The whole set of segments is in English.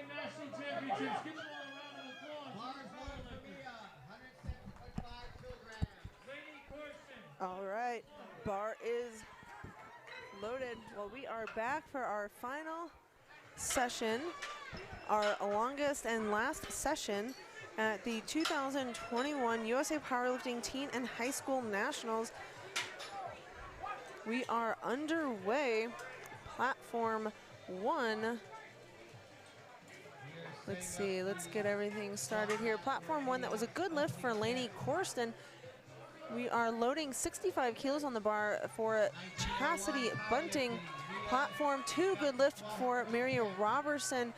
National Championships. Give them all a round of applause. All right, bar is loaded. Well, we are back for our final session, our longest and last session at the 2021 USA Powerlifting Teen and High School Nationals. We are underway, platform 1. Let's see, let's get everything started here. Platform 1, that was a good lift for Lainey Corsten. We are loading 65 kilos on the bar for Chastity Bunting. Platform 2, good lift for Maria Robertson,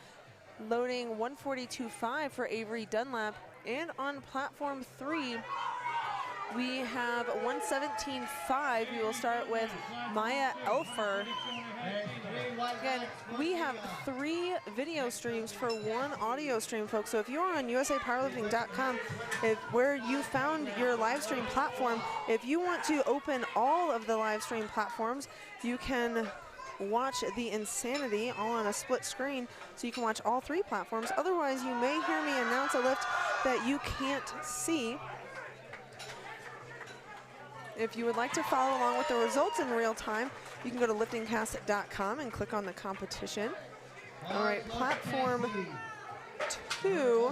loading 142.5 for Avery Dunlap. And on platform 3, we have 117.5. We will start with Maya Elfer. Again, we have 3 video streams for 1 audio stream, folks. So if you are on usapowerlifting.com, where you found your live stream platform, if you want to open all of the live stream platforms, you can watch the insanity all on a split screen, so you can watch all 3 platforms. Otherwise, you may hear me announce a lift that you can't see. If you would like to follow along with the results in real time, you can go to liftingcast.com and click on the competition. All right, platform 2.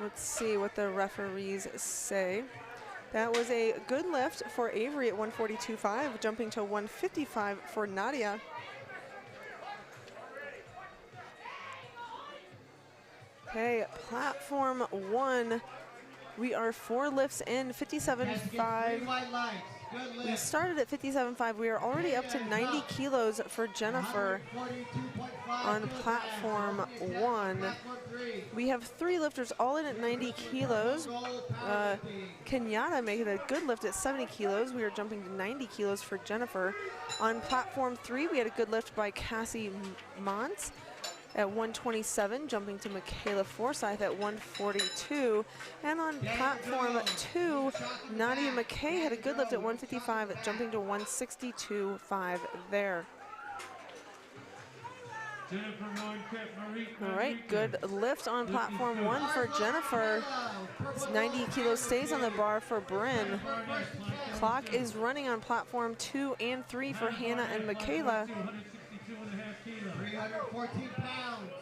Let's see what the referees say. That was a good lift for Avery at 142.5, jumping to 155 for Nadia. Okay, platform 1. We are 4 lifts in, 57.5. We started at 57.5. We are already up to 90 kilos for Jennifer on platform 1. We have 3 lifters all in at 90 kilos. Kenyatta made a good lift at 70 kilos. We are jumping to 90 kilos for Jennifer. On platform 3, we had a good lift by Cassie Mons at 127, jumping to Michaela Forsyth at 142. And on platform 2, Nadia McKay had a good lift at 155, jumping to 162.5 there. All right, good lift on platform 1 for Jennifer. 90 kilos stays on the bar for Bryn. Clock is running on platform 2 and 3 for Hannah and Michaela. 314 pounds.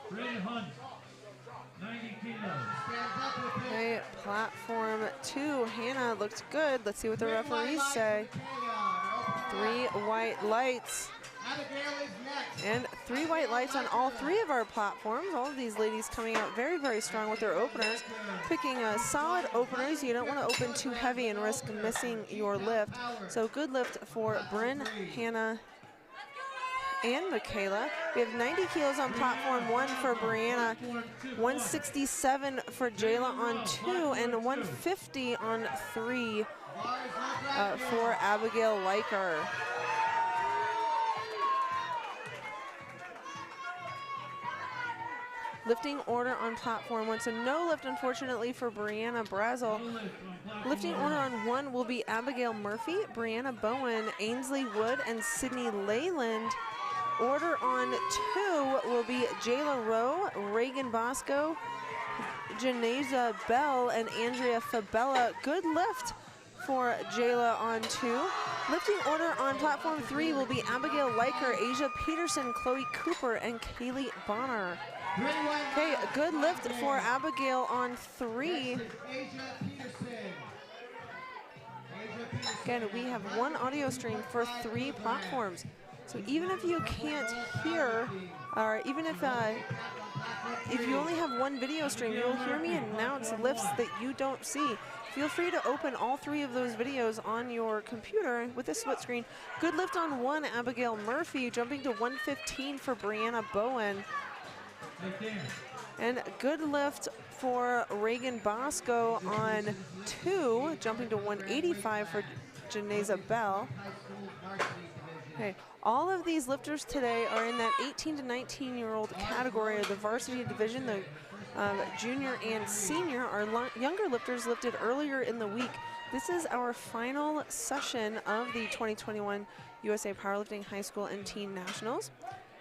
Bryn Hunt, 90 kilos. Okay, platform 2, Hannah looked good. Let's see what the referees say. 3 white lights. And 3 white lights on all 3 of our platforms. All of these ladies coming out very, very strong with their openers. Picking solid openers. You don't want to open too heavy and risk missing your lift. So good lift for Bryn, Hannah, and Michaela. We have 90 kilos on platform 1 for Brianna, 167 for Jayla on 2, and 150 on 3 for Abigail Leiker. Lifting order on platform 1, so no lift unfortunately for Brianna Brazel. Lifting order on 1 will be Abigail Murphy, Brianna Bowen, Ainsley Wood, and Sydney Leyland. Order on 2 will be Jayla Rowe, Reagan Bosco, Janeza Bell, and Andrea Fabella. Good lift for Jayla on 2. Lifting order on platform 3 will be Abigail Leiker, Asia Peterson, Chloe Cooper, and Kaylee Bonner. Okay, a good lift for Abigail on 3. Again, we have 1 audio stream for 3 platforms. So even if you can't hear, or even if you only have 1 video stream, you'll hear me announce lifts that you don't see. Feel free to open all 3 of those videos on your computer with a split screen. Good lift on 1, Abigail Murphy, jumping to 115 for Brianna Bowen. And good lift for Reagan Bosco on 2, jumping to 185 for Janeza Bell. Okay, all of these lifters today are in that 18 to 19-year-old category of the varsity division. The junior and senior. Our younger lifters lifted earlier in the week. This is our final session of the 2021 USA Powerlifting High School and Teen Nationals.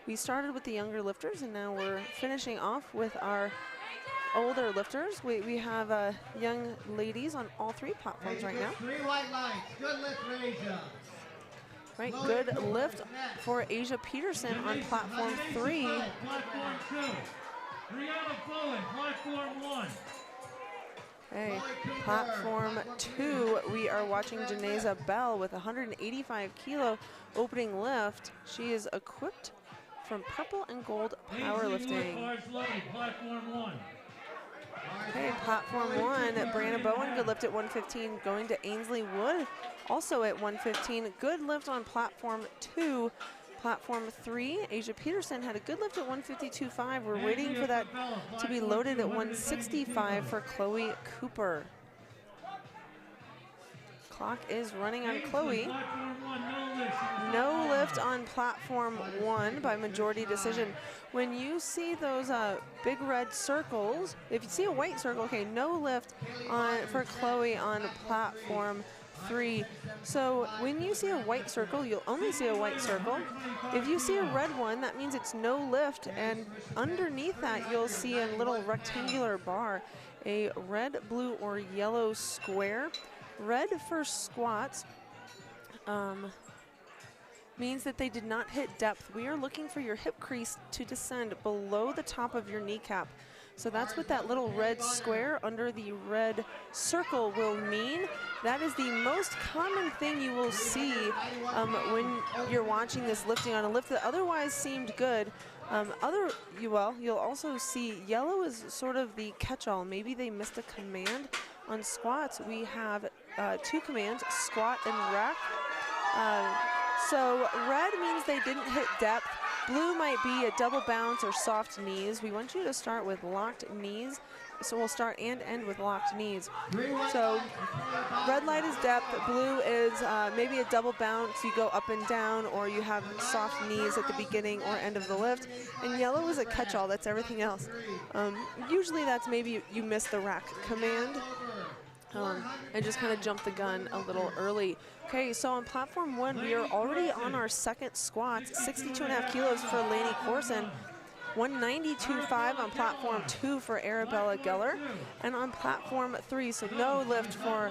We started with the younger lifters, and now we're finishing off with our older lifters. We have young ladies on all three platforms right now. 3 white lights. Good lift for Asia. Right, good lift for Asia Peterson on platform 3. Platform 2. Brianna Bowen, platform 1. Okay, platform 2, we are watching Janeza Bell with 185 kilo opening lift. She is equipped from purple and gold powerlifting. Platform 1. Okay, platform 1, Brianna Bowen, good lift at 115, going to Ainsley Wood, also at 115. Good lift on platform 2. Platform 3, Asia Peterson had a good lift at 152.5. We're waiting for that to be loaded at 165 for Chloe Cooper. Clock is running on Chloe. No lift on platform 1 by majority decision. When you see those big red circles, if you see a white circle, okay, no lift for Chloe on platform 3. So when you see a white circle, you'll only see a white circle. If you see a red one, that means it's no lift, and underneath that you'll see a little rectangular bar, a red, blue, or yellow square. Red for squats means that they did not hit depth. We are looking for your hip crease to descend below the top of your kneecap. So that's what that little red square under the red circle will mean. That is the most common thing you will see when you're watching this lifting on a lift that otherwise seemed good. You'll also see yellow is sort of the catch-all. Maybe they missed a command. On squats, we have 2 commands, squat and rack. So red means they didn't hit depth. Blue might be a double bounce or soft knees. We want you to start with locked knees. So we'll start and end with locked knees. So red light is depth, blue is maybe a double bounce, you go up and down, or you have soft knees at the beginning or end of the lift. And yellow is a catch-all, that's everything else. Usually that's maybe you miss the rack command and just kind of jump the gun a little early. Okay, so on platform 1, we are already on our second squats, 62.5 kilos for Lainey Corson, 192.5 on platform 2 for Arabella Geller, and on platform 3, so no lift for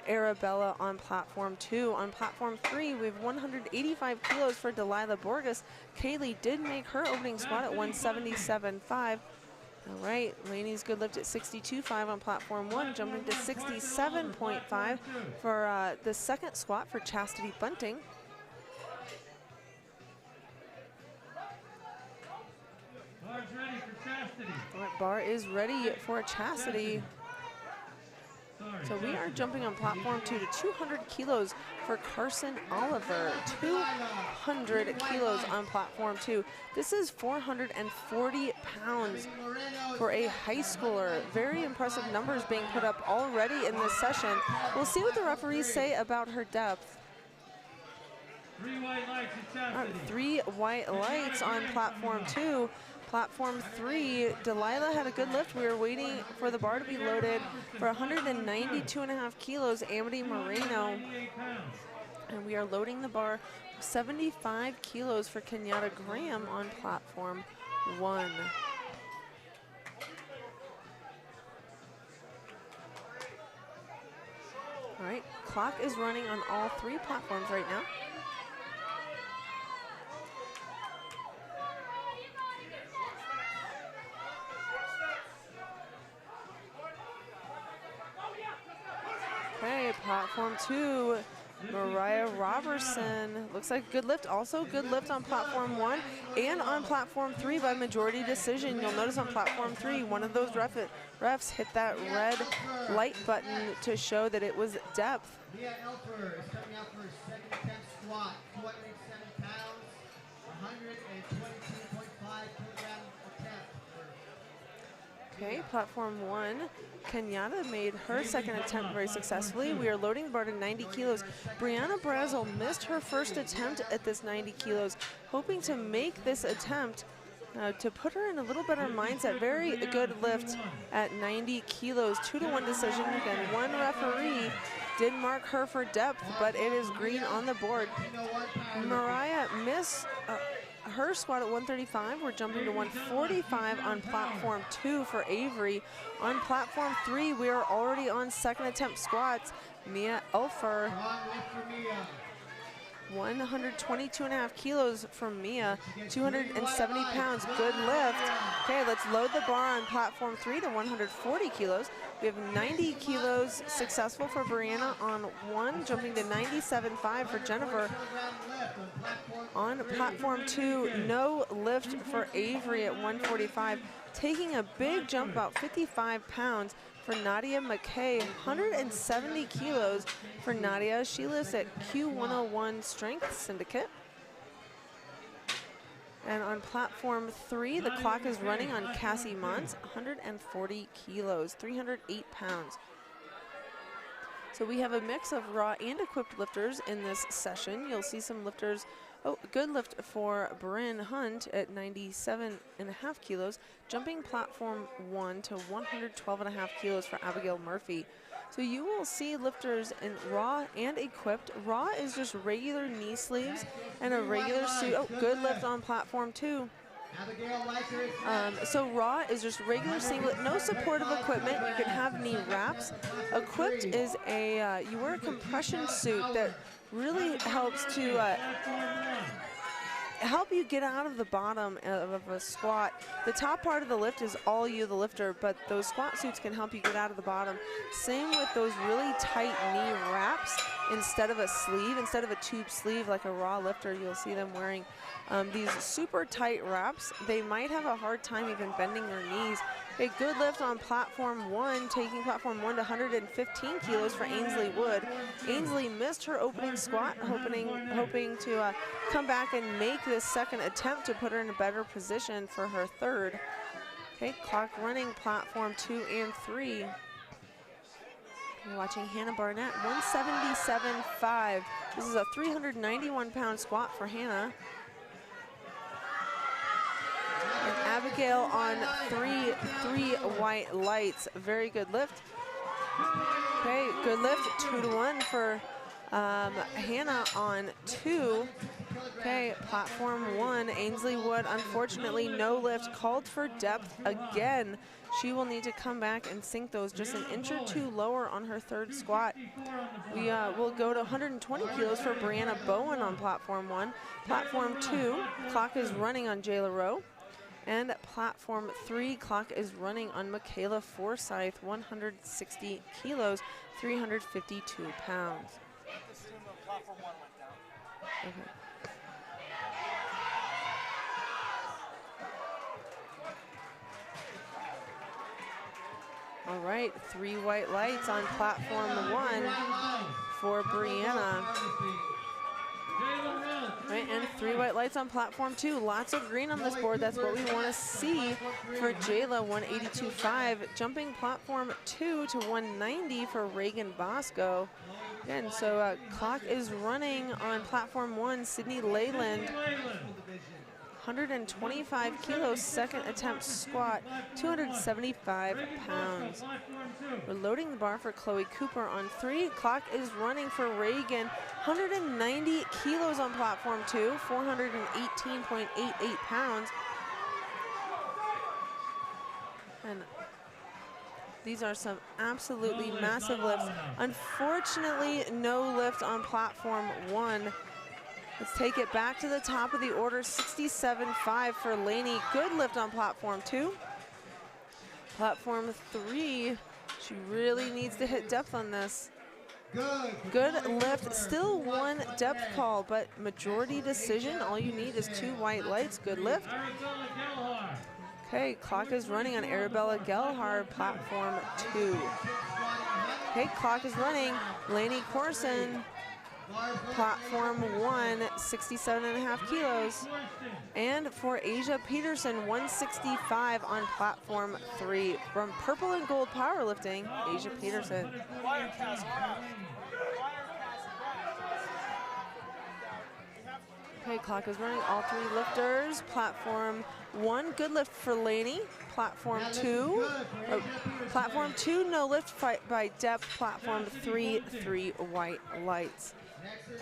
Arabella on platform 2. On platform 3, we have 185 kilos for Delilah Borges. Kaylee did make her opening squat at 177.5. All right, Lainey's good lift at 62.5 on platform 1, jumping to 67.5 for the second squat for Chastity Bunting. Bar's ready for Chastity. All right, bar is ready for Chastity. So we are jumping on platform 2 to 200 kilos for Carson Oliver. 200 kilos on platform 2. This is 440 pounds for a high schooler. Very impressive numbers being put up already in this session. We'll see what the referees say about her depth. 3 white lights at Chastity. 3 white lights on platform 2. Platform 3, Delilah had a good lift. We were waiting for the bar to be loaded for 192.5 kilos, Amity Moreno. And we are loading the bar 75 kilos for Kenyatta Graham on platform 1. All right, clock is running on all 3 platforms right now. Okay, platform 2, Mariah Robertson. Looks like a good lift. Also good lift on platform 1 and on platform 3 by majority decision. You'll notice on platform 3, one of those refs hit that red light button to show that it was depth. Leah Elfer is coming out for her second attempt squat, 207 pounds, 122.5 kilogram attempt. Okay, platform 1, Kenyatta made her second attempt very successfully. We are loading the bar to 90 kilos. Brianna Brazel missed her first attempt at this 90 kilos, hoping to make this attempt to put her in a little better mindset. Very good lift at 90 kilos, 2-to-1 decision. Again, one referee did mark her for depth, but it is green on the board. Mariah missed her squat at 135. We're jumping to 145 on platform 2 for Avery. On platform 3, we are already on second attempt squats. Mia Elfer, 122.5 kilos from Mia, 270 pounds, good lift. Okay, let's load the bar on platform 3 to 140 kilos. We have 90 kilos successful for Brianna on 1, jumping to 97.5 for Jennifer. On platform 2, no lift for Avery at 145, taking a big jump, about 55 pounds. For Nadia McKay, 170 kilos for Nadia. She lives at Q101 Strength Syndicate. And on platform 3, the clock is running on Cassie Mons, 140 kilos, 308 pounds. So we have a mix of raw and equipped lifters in this session. You'll see some lifters. Oh, good lift for Bryn Hunt at 97.5 kilos, jumping platform 1 to 112.5 kilos for Abigail Murphy. So you will see lifters in raw and equipped. Raw is just regular knee sleeves and a regular suit. Oh, good lift on platform 2. So raw is just regular singlet, no supportive equipment. You can have knee wraps. Equipped is a, you wear a compression suit that really helps to help you get out of the bottom of a squat. The top part of the lift is all you, the lifter, but those squat suits can help you get out of the bottom. Same with those really tight knee wraps. Instead of a sleeve, instead of a tube sleeve like a raw lifter, you'll see them wearing these super tight wraps. They might have a hard time even bending their knees. A good lift on platform 1, taking platform 1 to 115 kilos for Ainsley Wood. Ainsley missed her opening squat, hoping to come back and make this second attempt to put her in a better position for her third. Okay, clock running platform 2 and 3. You're watching Hannah Barnett, 177.5. This is a 391-pound squat for Hannah. And Abigail on three white lights. Very good lift. Okay, good lift, 2-to-1 for Hannah on 2. Okay, platform 1, Ainsley Wood, unfortunately no lift, called for depth again. She will need to come back and sink those just an inch or two lower on her third squat. We will go to 120 kilos for Brianna Bowen on platform 1. Platform 2, clock is running on Jayla Rowe. And platform 3, clock is running on Michaela Forsyth, 160 kilos, 352 pounds. Okay. All right, 3 white lights on platform 1 for Brianna. Right, and 3 white lights on platform 2. Lots of green on this board. That's what we want to see for Jayla, 182.5. Jumping platform 2 to 190 for Reagan Bosco. Again, so clock is running on platform 1, Sydney Leyland. 125 kilos, second attempt squat, 275 pounds. We're loading the bar for Chloe Cooper on 3. Clock is running for Reagan, 190 kilos on platform 2, 418.88 pounds. And these are some absolutely massive lifts. Unfortunately, no lift on platform 1. Let's take it back to the top of the order, 67.5 for Lainey. Good lift on platform 2. Platform 3, she really needs to hit depth on this. Good lift, still 1 depth call, but majority decision. All you need is 2 white lights, good lift. Okay, clock is running on Arabella Gelhard, platform 2. Okay, clock is running, Lainey Corson. Platform 1, 67.5 kilos. And for Asia Peterson, 165 on platform 3. From Purple and Gold Powerlifting, Asia Peterson. Okay, clock is running, all 3 lifters. Platform 1 good lift for Laney. Platform 2, platform 2 no lift fight by depth. Platform 3 3 white lights. Next is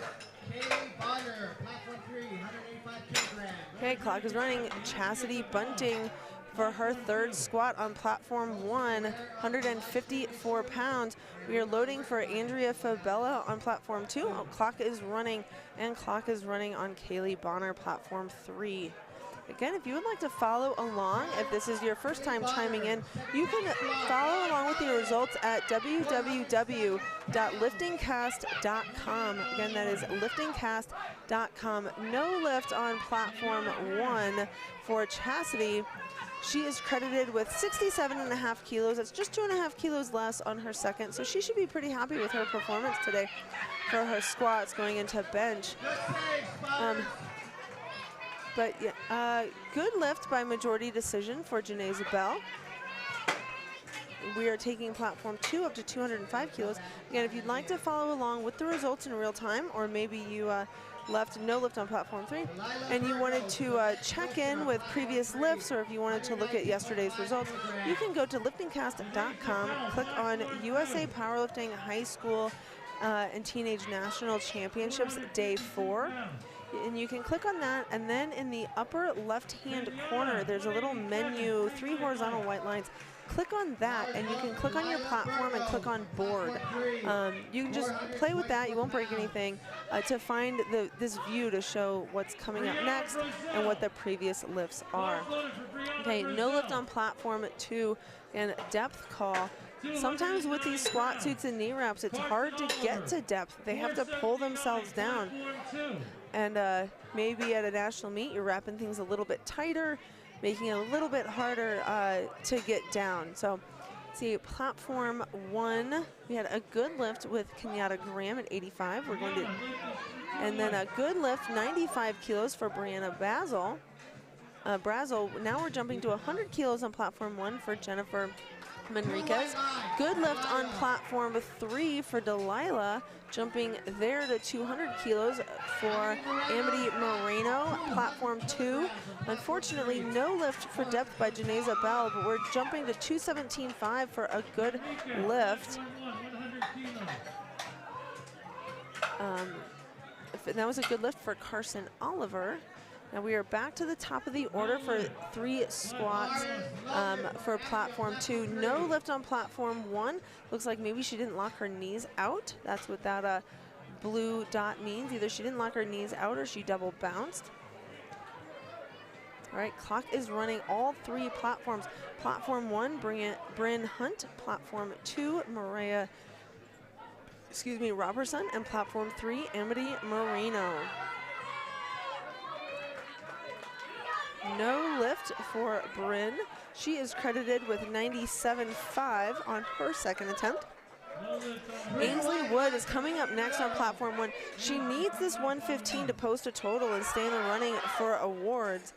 Kaylee Bonner, platform 3, 185 kilograms. Okay, clock is running. Chastity Bunting for her 3rd squat on platform 1, 154 pounds. We are loading for Andrea Fabella on platform 2. Oh, clock is running, and clock is running on Kaylee Bonner, platform 3. Again, if you would like to follow along, if this is your first time chiming in, you can follow along with the results at www.liftingcast.com. Again, that is liftingcast.com. No lift on platform 1 for Chastity. She is credited with 67.5 kilos. That's just 2.5 kilos less on her second, so she should be pretty happy with her performance today for her squats going into bench. But yeah, good lift by majority decision for Janae Zabel. We are taking platform 2 up to 205 kilos. Again, if you'd like to follow along with the results in real time, or maybe you left no lift on platform 3, and you wanted to check in with previous lifts, or if you wanted to look at yesterday's results, you can go to liftingcast.com, click on USA Powerlifting High School and Teenage National Championships Day 4. And you can click on that, and then in the upper left-hand corner, there's a little menu, 3 horizontal white lines. Click on that, and you can click on your platform and click on board. You can just play with that, you won't break anything, to find this view to show what's coming up next and what the previous lifts are. Okay, no lift on platform 2, and depth call. Sometimes with these squat suits and knee wraps, it's hard to get to depth. They have to pull themselves down. And maybe at a national meet, you're wrapping things a little bit tighter, making it a little bit harder to get down. So, see, platform 1, we had a good lift with Kenyatta Graham at 85. We're going to, and then a good lift, 95 kilos for Brianna Brazel. Now we're jumping to 100 kilos on platform 1 for Jennifer Manriquez. Good lift on platform 3 for Delilah, jumping there to 200 kilos for Amity Moreno. Platform 2, unfortunately no lift for depth by Janae Zabel, but we're jumping to 217.5 for a good lift. That was a good lift for Carson Oliver. Now we are back to the top of the order for 3 squats for platform 2. No lift on platform 1. Looks like maybe she didn't lock her knees out. That's what that blue dot means. Either she didn't lock her knees out or she double bounced. All right, clock is running all 3 platforms. Platform 1, Bryn Hunt. Platform 2, Robertson. And platform 3, Amity Moreno. No lift for Bryn. She is credited with 97.5 on her second attempt. Ainsley Wood is coming up next on platform 1. She needs this 115 to post a total and stay in the running for awards.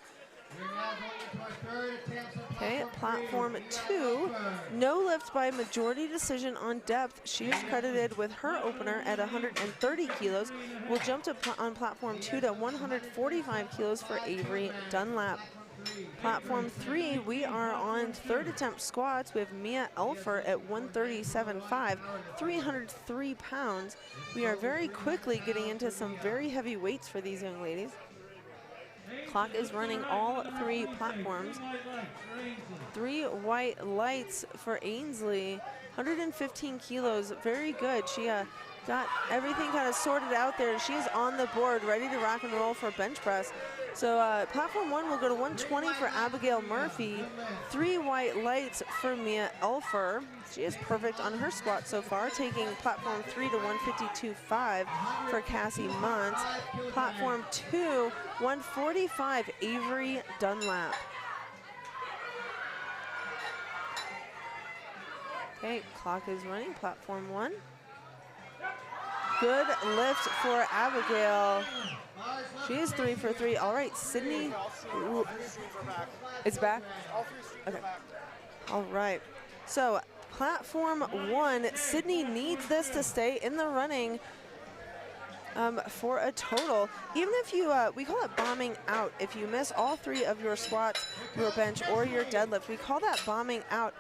Okay, platform 2, no lift by majority decision on depth. She is credited with her opener at 130 kilos. We'll jump to on platform 2 to 145 kilos for Avery Dunlap. Platform 3, we are on 3rd attempt squats with Mia Elfer at 137.5, 303 pounds. We are very quickly getting into some very heavy weights for these young ladies. Clock is running all 3 platforms. 3 white lights for Ainsley, 115 kilos, very good. She got everything kind of sorted out there. She is on the board, ready to rock and roll for bench press. So platform 1 will go to 120 for Abigail Murphy. 3 white lights for Mia Elfer. She is perfect on her squat so far, taking platform 3 to 152.5 for Cassie Muntz. Platform 2, 145, Avery Dunlap. Okay, clock is running, platform 1. Good lift for Abigail. She is 3 for 3. All right, Sydney. It's back? Okay. All right. So platform 1, Sydney needs this to stay in the running for a total. Even if you, we call it bombing out. If you miss all 3 of your squats, your bench, or your deadlift, we call that bombing out,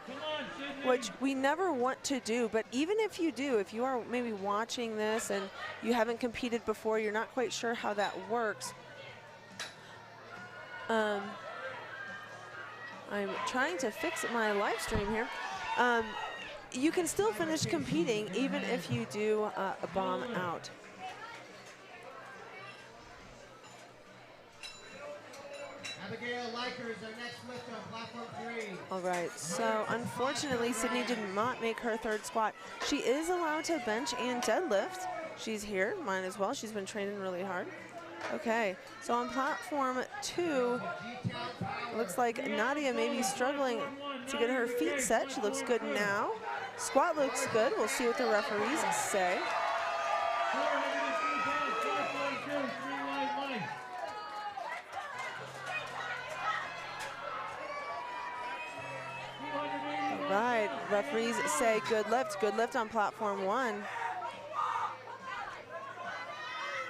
which we never want to do. But even if you do, if you are maybe watching this and you haven't competed before, you're not quite sure how that works. I'm trying to fix my live stream here. You can still finish competing even if you do a bomb out. All right, so unfortunately, Sydney did not make her 3rd squat. She is allowed to bench and deadlift. She's here, mine as well. She's been training really hard. Okay, so on platform 2, looks like Nadia may be struggling to get her feet set. She looks good now. Squat looks good. We'll see what the referees say. All right, referees say good lift on platform 1.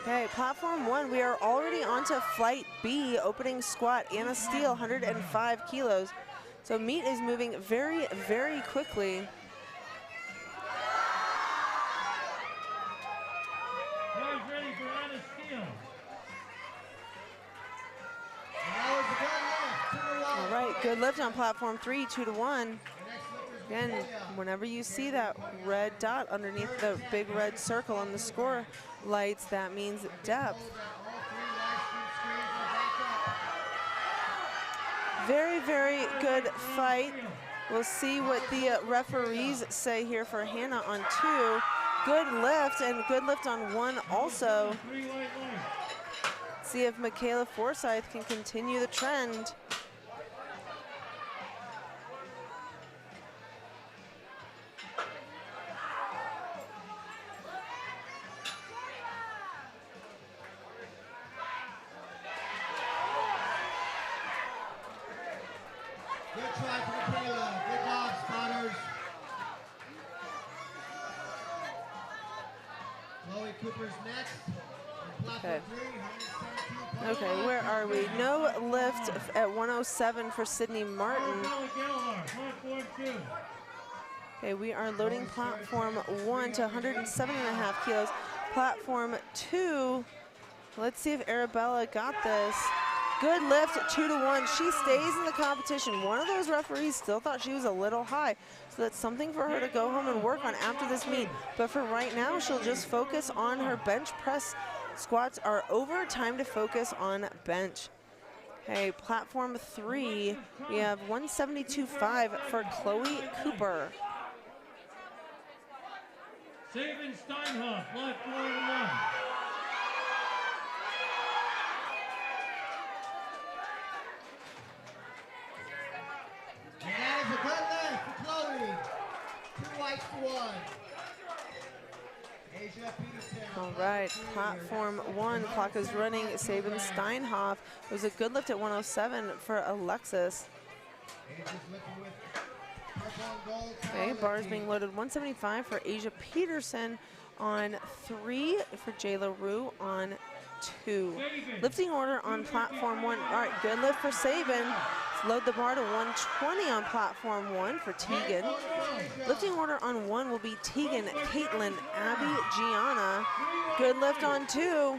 Okay, platform 1, we are already on to flight B, opening squat, Anna Steele, 105 kilos. So meet is moving very, very quickly. Ready for Anna Steele. All right, good lift on platform 3, 2 to 1. Again, whenever you see that red dot underneath the big red circle on the score lights, that means depth. Very, very good fight. We'll see what the referees say here for Hannah on 2. Good lift, and good lift on 1 also. See if Michaela Forsyth can continue the trend. Good try for Michaela. Good job, spotters. Chloe Cooper's next. Okay. Okay, where are we? No lift at 107 for Sydney Martin. Okay, we are loading platform 1 to 107.5 kilos. Platform 2, let's see if Arabella got this. Good lift, 2 to 1. She stays in the competition. One of those referees still thought she was a little high, so that's something for her to go home and work on after this meet. But for right now, she'll just focus on her bench press. Squats are over, time to focus on bench. Okay, platform 3, we have 172.5 for Chloe Cooper. Saban Steinhoff, platform 1. And that is a good lift for Chloe. 2 whites to 1. Asia Peterson. All right, platform 1, clock is running. Saban Steinhoff. It was a good lift at 107 for Alexis. Okay, bars being loaded. 175 for Asia Peterson on 3, for Jayla Rue on 2. Lifting order on platform 1. All right, good lift for Saban. Let's load the bar to 120 on platform 1 for Tegan. Lifting order on 1 will be Tegan, Caitlin, Abby, Gianna. Good lift on 2.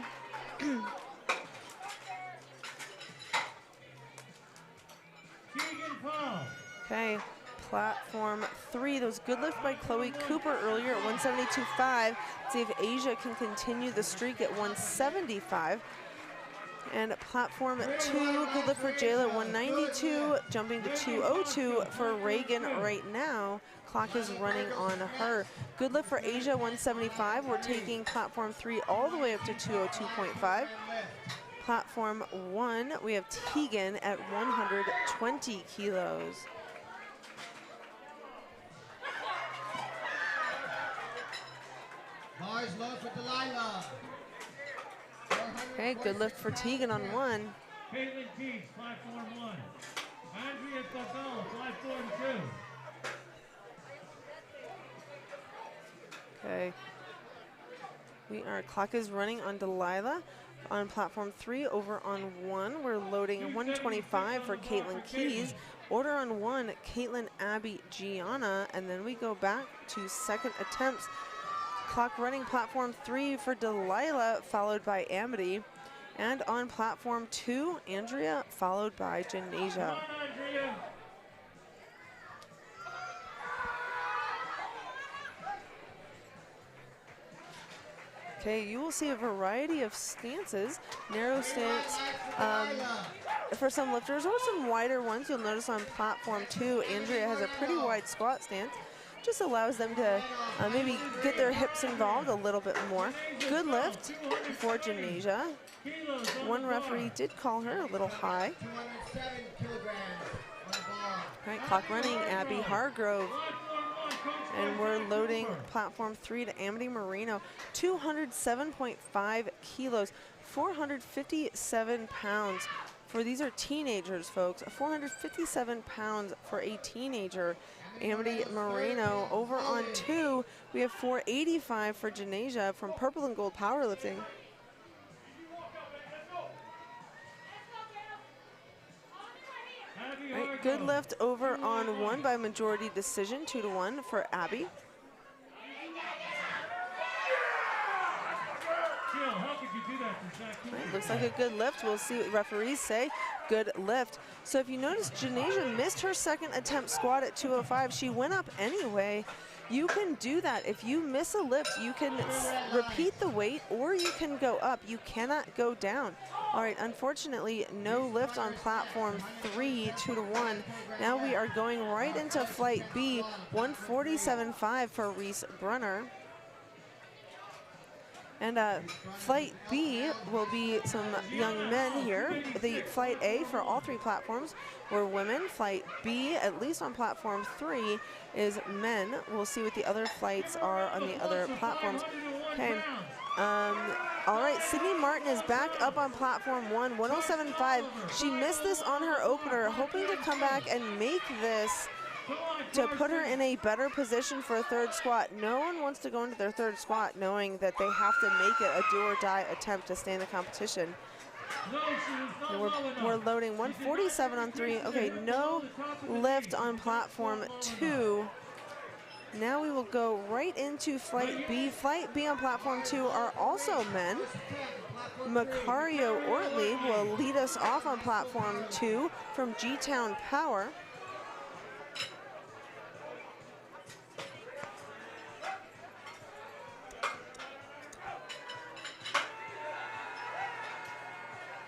Okay, platform 3. That was good lift by Chloe Cooper earlier at 172.5. See if Asia can continue the streak at 175. And platform 2, good lift for Jayla at 192, jumping to 202 for Reagan right now. Clock is running on her. Good lift for Asia, 175. We're taking platform 3 all the way up to 202.5. Platform 1, we have Tegan at 120 kilos. Bars low for Delilah. Okay, good lift for Tegan on 1. Caitlin Keats, platform 1. Andrea Cabell, platform 2. Okay. Clock is running on Delilah. On platform 3, over on 1, we're loading 125 for Caitlin Keys. Order on 1, Caitlin Abby Gianna, and then we go back to second attempts. Clock running platform 3 for Delilah, followed by Amity. And on platform 2, Andrea, followed by Janasia. Okay, you will see a variety of stances, narrow stance for some lifters or some wider ones. You'll notice on platform 2, Andrea has a pretty wide squat stance. Just allows them to maybe get their hips involved a little bit more. Good lift for Janasia. One referee did call her a little high. All right, clock running, Abby Hargrove. And we're loading platform 3 to Amity Marino. 207.5 kilos, 457 pounds. These are teenagers, folks. 457 pounds for a teenager. Amity Marino. Over on 2, we have 485 for Janasia from Purple and Gold Powerlifting. Right, good lift over on 1 by majority decision, 2-1 for Abby. Right, looks like a good lift. We'll see what referees say. Good lift. So if you notice, Janasia missed her second attempt squat at 205. She went up anyway. You can do that. If you miss a lift, you can repeat the weight or you can go up. You cannot go down. All right, unfortunately, no lift on platform 3, 2-1. Now we are going right into flight B, 147.5 for Reese Brunner. And flight B will be some young men here. The flight A for all 3 platforms were women. Flight B, at least on platform 3, is men. We'll see what the other flights are on the other platforms. Okay. All right, Sydney Martin is back up on platform 1, 107.5. She missed this on her opener, hoping to come back and make this to put her in a better position for a third squat. No one wants to go into their third squat knowing that they have to make it a do or die attempt to stay in the competition. We're loading 147 on 3. Okay, no lift on platform 2. Now we will go right into flight B. Flight B on platform 2 are also men. Macario Ortley will lead us off on platform 2 from G-Town Power.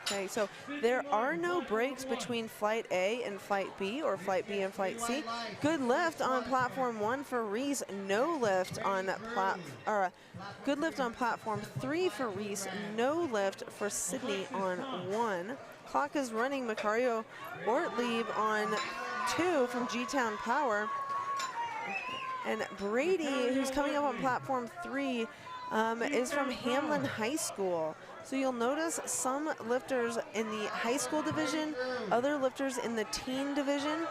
Okay, so there are no breaks between flight A and flight B, or flight B and flight C. Good lift on platform 1 for Reese. No lift on good lift on platform 3 for Reese. No lift for Sydney on 1. Clock is running. Macario Ortlieb on 2 from G-Town Power. And Brady, who's coming up on platform 3, is from Hamlin High School. So you'll notice some lifters in the high school division, other lifters in the teen division.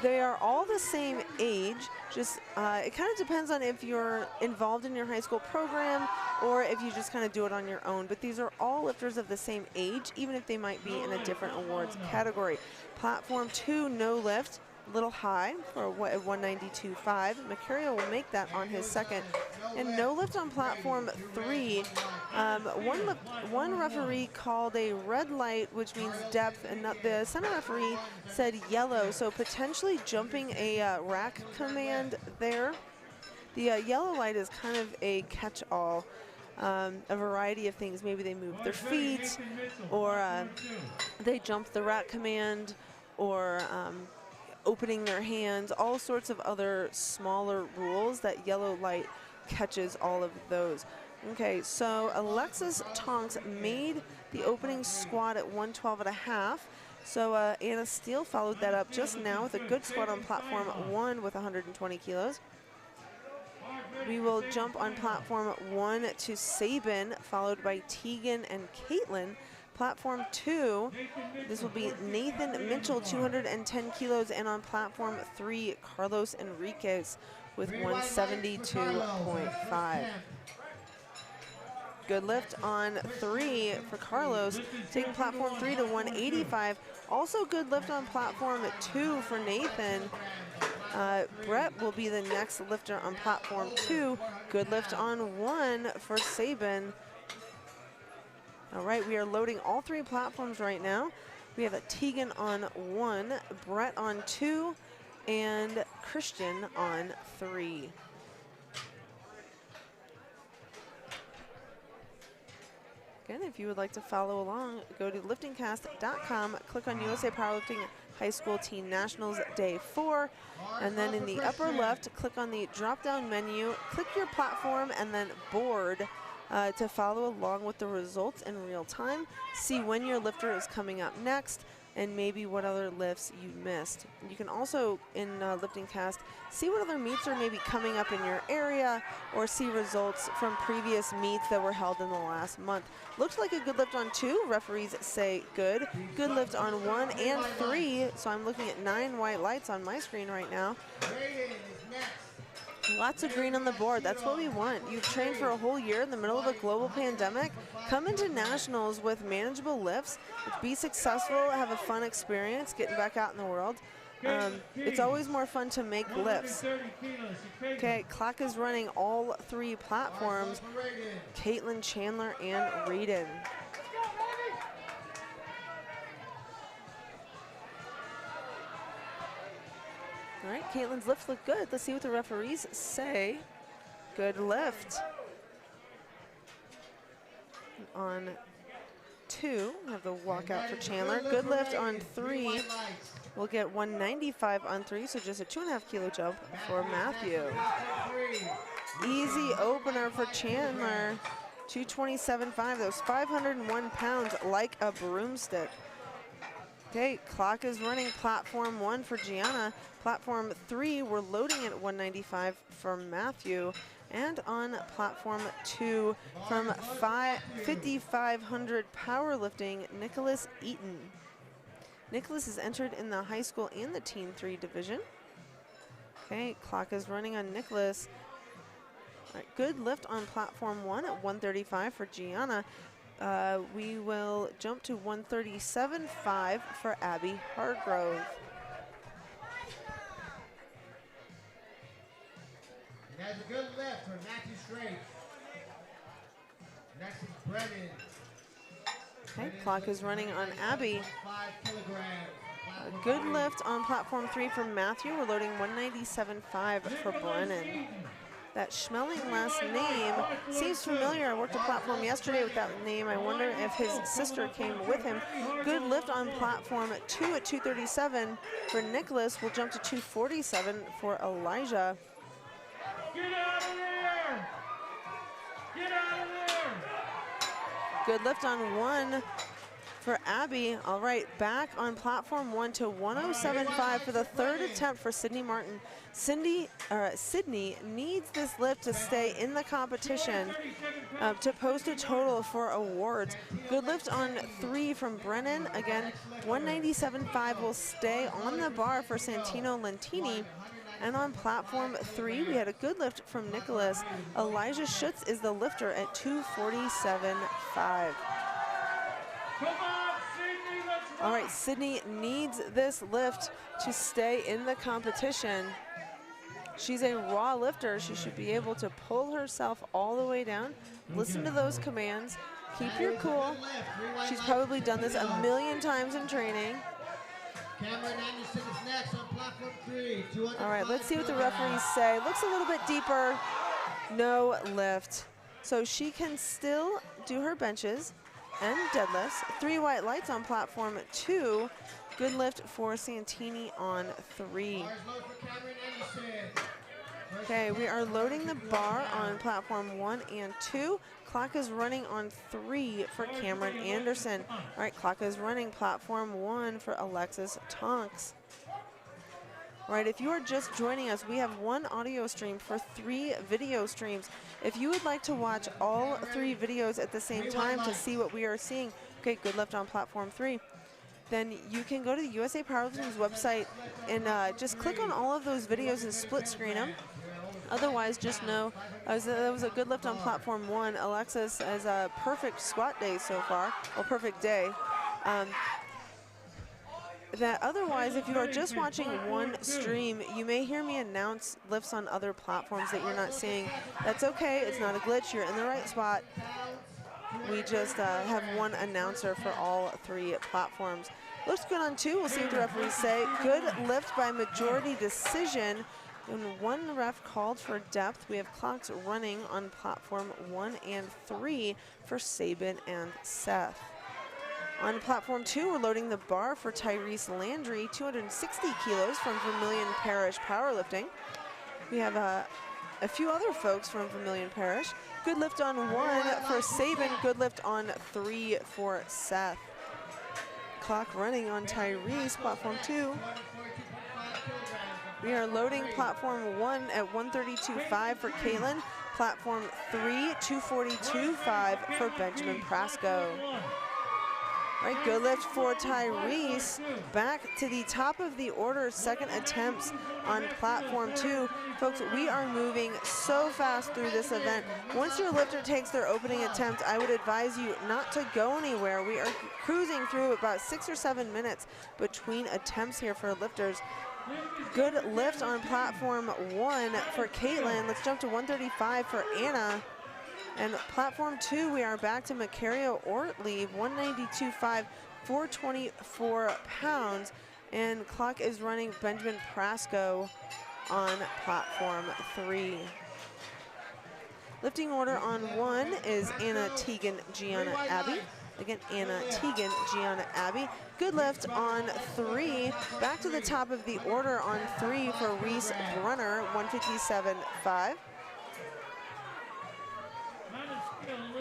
They are all the same age, just it kind of depends on if you're involved in your high school program or if you just kind of do it on your own. But these are all lifters of the same age, even if they might be in a different awards category. Platform 2, no lift. Little high for 192.5. Macario will make that on his second. And no lift on platform 3. One referee called a red light, which means depth, and the center referee said yellow, so potentially jumping a rack command there. The yellow light is kind of a catch-all. A variety of things. Maybe they move their feet, or they jump the rack command, or opening their hands, all sorts of other smaller rules. That yellow light catches all of those. Okay, so Alexis Tonks made the opening squat at 112.5. So Anna Steele followed that up just now with a good squat on platform 1 with 120 kilos. We will jump on platform 1 to Sabin, followed by Tegan and Caitlin. Platform 2, this will be Nathan Mitchell, 210 kilos, and on platform 3, Carlos Enriquez with 172.5. Good lift on 3 for Carlos, taking platform 3 to 185. Also good lift on platform 2 for Nathan. Brett will be the next lifter on platform 2. Good lift on 1 for Sabin. All right, we are loading all 3 platforms right now. We have a Tegan on 1, Brett on 2, and Christian on 3. Again, if you would like to follow along, go to liftingcast.com, click on USA Powerlifting High School Teen Nationals Day 4, and then in the upper left, click on the drop-down menu, click your platform, and then board to follow along with the results in real time, see when your lifter is coming up next, and maybe what other lifts you missed. You can also, in Lifting Cast, see what other meets are maybe coming up in your area, or see results from previous meets that were held in the last month. Looks like a good lift on 2, referees say good. Good lift on 1 and 3, so I'm looking at 9 white lights on my screen right now. Lots of green on the board, that's what we want. You've trained for a whole year in the middle of a global pandemic. Come into nationals with manageable lifts, be successful, have a fun experience getting back out in the world. It's always more fun to make lifts. Okay, clock is running all 3 platforms. Caitlin, Chandler, and Reedon. All right, Caitlin's lifts look good. Let's see what the referees say. Good lift. On 2, we have the walkout for Chandler. Good lift on 3. We'll get 195 on 3, so just a 2.5 kilo jump for Matthew. Easy opener for Chandler. 227.5, those 501 pounds like a broomstick. Okay, clock is running platform 1 for Gianna. Platform 3, we're loading at 195 for Matthew. And on platform 2 from 5,500 powerlifting, Nicholas Eaton. Nicholas is entered in the high school and the teen 3 division. Okay, clock is running on Nicholas. All right, good lift on platform 1 at 135 for Gianna. We will jump to 137.5 for Abby Hargrove. That's a good lift for Matthew Straight. Next is Brennan. Okay, clock is running on Abby. 5 kilograms. A good lift on platform 3 for Matthew. We're loading 197.5 for Brennan. That Schmeling last name seems familiar. I worked a platform yesterday with that name. I wonder if his sister came with him. Good lift on platform 2 at 237 for Nicholas. We'll jump to 247 for Elijah. Get out of there! Get out of there! Good lift on 1 for Abby. All right, back on platform 1 to 107.5 for the 3rd attempt for Sydney Martin. Sydney needs this lift to stay in the competition to post a total for awards. Good lift on 3 from Brennan. Again, 197.5 will stay on the bar for Santino Lentini. And on platform 3, we had a good lift from Nicholas. Elijah Schutz is the lifter at 247.5. All right, Sydney needs this lift to stay in the competition. She's a raw lifter. She should be able to pull herself all the way down. Listen to those commands. Keep your cool. She's probably done this a million times in training. Cameron Anderson is next on platform 3. All right, let's see what the referees say. Looks a little bit deeper. No lift. So she can still do her benches and deadlifts. 3 white lights on platform 2. Good lift for Santini on 3. Okay, we are loading the bar on platform 1 and 2. Clock is running on 3 for Cameron Anderson. All right, clock is running platform 1 for Alexis Tonks. All right, if you are just joining us, we have 1 audio stream for 3 video streams. If you would like to watch all 3 videos at the same time to see what we are seeing, okay, good lift on platform 3, then you can go to the USA Powerlifting's website and just click on all of those videos and split screen them. Otherwise, just know that was a good lift on platform 1. Alexis has a perfect squat day so far, or perfect day. That otherwise, if you are just watching one stream, you may hear me announce lifts on other platforms that you're not seeing. That's okay, it's not a glitch, you're in the right spot. We just have one announcer for all 3 platforms. Looks good on 2, we'll see what the referees say. Good lift by majority decision. And 1 ref called for depth. We have clocks running on platform 1 and 3 for Sabin and Seth. On platform 2, we're loading the bar for Tyrese Landry, 260 kilos from Vermilion Parish Powerlifting. We have a few other folks from Vermilion Parish. Good lift on 1 for Sabin, good lift on 3 for Seth. Clock running on Tyrese, platform 2. We are loading platform 1 at 132.5 for Caitlin, platform 3, 242.5 for Benjamin Prasco. Right, good lift for Tyrese. Back to the top of the order, second attempts on platform 2. Folks, we are moving so fast through this event. Once your lifter takes their opening attempt, I would advise you not to go anywhere. We are cruising through about 6 or 7 minutes between attempts here for lifters. Good lift on platform 1 for Caitlin. Let's jump to 135 for Anna. And platform 2, we are back to Macario Ortlieb, 192.5, 424 pounds. And clock is running Benjamin Prasco on platform 3. Lifting order on 1 is Anna Teagan, Gianna Abbey. Again, Anna Teagan, Gianna Abbey. Good lift on 3. Back to the top of the order on 3 for Reese Brunner, 157.5.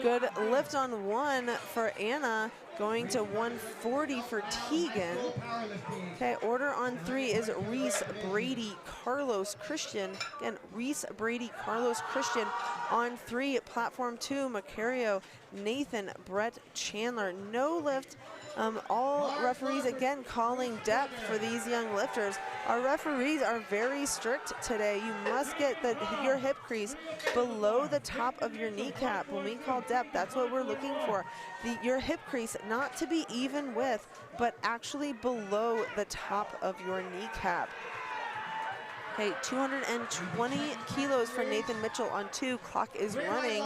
Good lift on 1 for Anna, going to 140 for Teagan. Okay, order on 3 is Reese Brady Carlos Christian. Again, Reese Brady Carlos Christian on 3 at platform 2. Macario Nathan Brett Chandler. No lift. All referees again calling depth for these young lifters. Our referees are very strict today. You must get your hip crease below the top of your kneecap. When we call depth, that's what we're looking for. Your hip crease not to be even with, but actually below the top of your kneecap. Okay, 220 kilos for Nathan Mitchell on 2. Clock is running.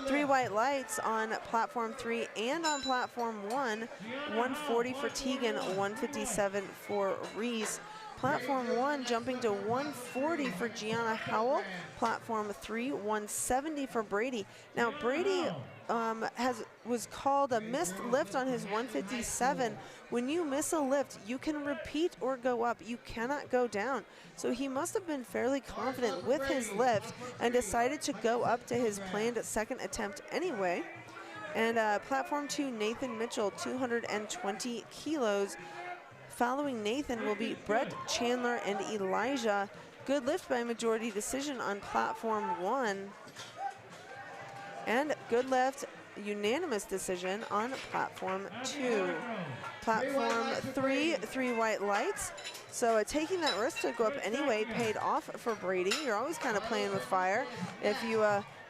3 white lights on platform 3 and on platform 1. 140 for Teagan, 157 for Reese. Platform 1 jumping to 140 for Gianna Howell. Platform 3, 170 for Brady. Now Brady was called a missed lift on his 157. When you miss a lift, you can repeat or go up. You cannot go down. So he must have been fairly confident with his lift and decided to go up to his planned second attempt anyway. And platform 2, Nathan Mitchell, 220 kilos. Following Nathan will be Brett Chandler and Elijah. Good lift by majority decision on platform 1. And good lift, unanimous decision on platform 2. Platform 3, 3 white lights. So taking that risk to go up anyway paid off for Brady. You're always kind of playing with fire if you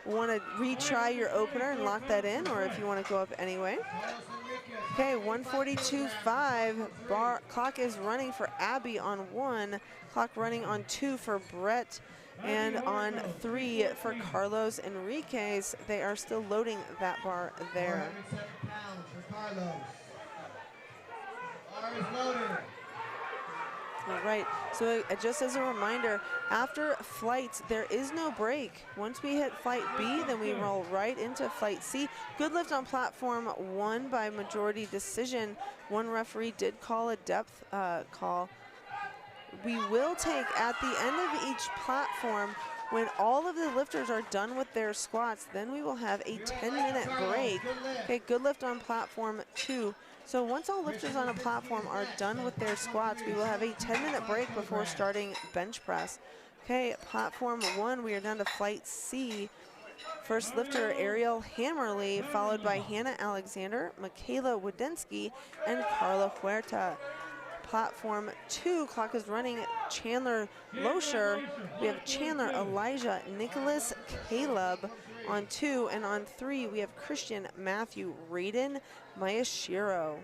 want to retry your opener and lock that in, or if you want to go up anyway. Okay, 142.5. Clock is running for Abby on 1. Clock running on 2 for Brett. And on 3 for Carlos Enriquez. They are still loading that bar there. All right, so just as a reminder, after flights, there is no break. Once we hit flight B, then we roll right into flight C. Good lift on platform 1 by majority decision. One referee did call a depth call. We will take, at the end of each platform, when all of the lifters are done with their squats, then we will have a 10-minute break. Okay, good lift on platform 2. So once all lifters on a platform are done with their squats, we will have a 10-minute break before starting bench press. Okay, platform 1, we are down to flight C. First lifter, Ariel Hammerly, followed by Hannah Alexander, Michaela Wadensky, and Carla Huerta. platform 2, clock is running, Chandler Loescher. We have Chandler, Elijah, Nicholas, Caleb on 2, and on 3 we have Christian, Matthew, Raiden, Mayashiro.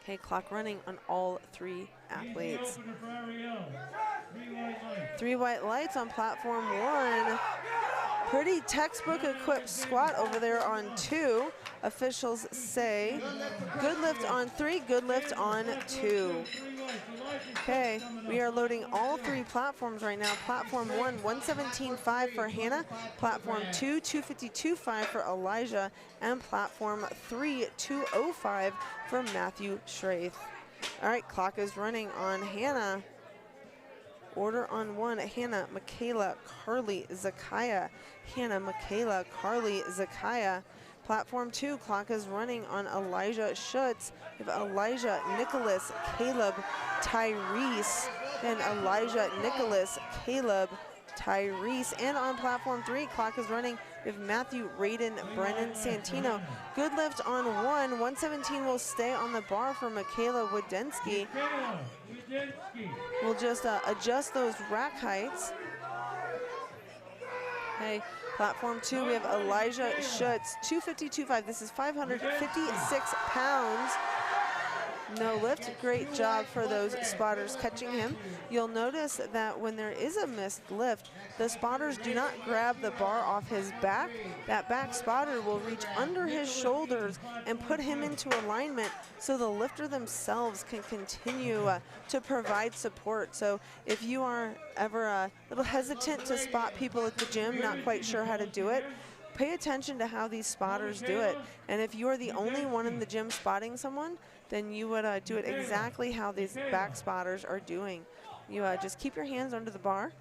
Okay, clock running on all 3 athletes. 3 white lights on platform 1. Pretty textbook equipped squat over there on 2. Officials say good lift on 3, good lift on 2. Okay, we are loading all 3 platforms right now. Platform 1, 117.5 for Hannah. Platform 2, 252.5 for Elijah. And platform 3, 205 for Matthew Schraith. All right, clock is running on Hannah. Order on 1, Hannah, Michaela, Carly, Zakiah. Hannah, Michaela, Carly, Zakiah. Platform 2, clock is running on Elijah Schutz. We have Elijah, Nicholas, Caleb, Tyrese, and Elijah, Nicholas, Caleb, Tyrese. And on platform 3, clock is running. We have Matthew, Raiden, Brennan, Santino. Good lift on 1. 117 will stay on the bar for Michaela Wadensky. We'll just adjust those rack heights. Okay, platform 2, we have Elijah Schutz, 252.5. This is 556 pounds. No lift. Great job for those spotters catching him. You'll notice that when there is a missed lift, the spotters do not grab the bar off his back. That back spotter will reach under his shoulders and put him into alignment so the lifter themselves can continue to provide support. So if you are ever a little hesitant to spot people at the gym, not quite sure how to do it, pay attention to how these spotters do it. And if you are the only one in the gym spotting someone, then you would do it exactly how these back spotters are doing. You just keep your hands under the bar,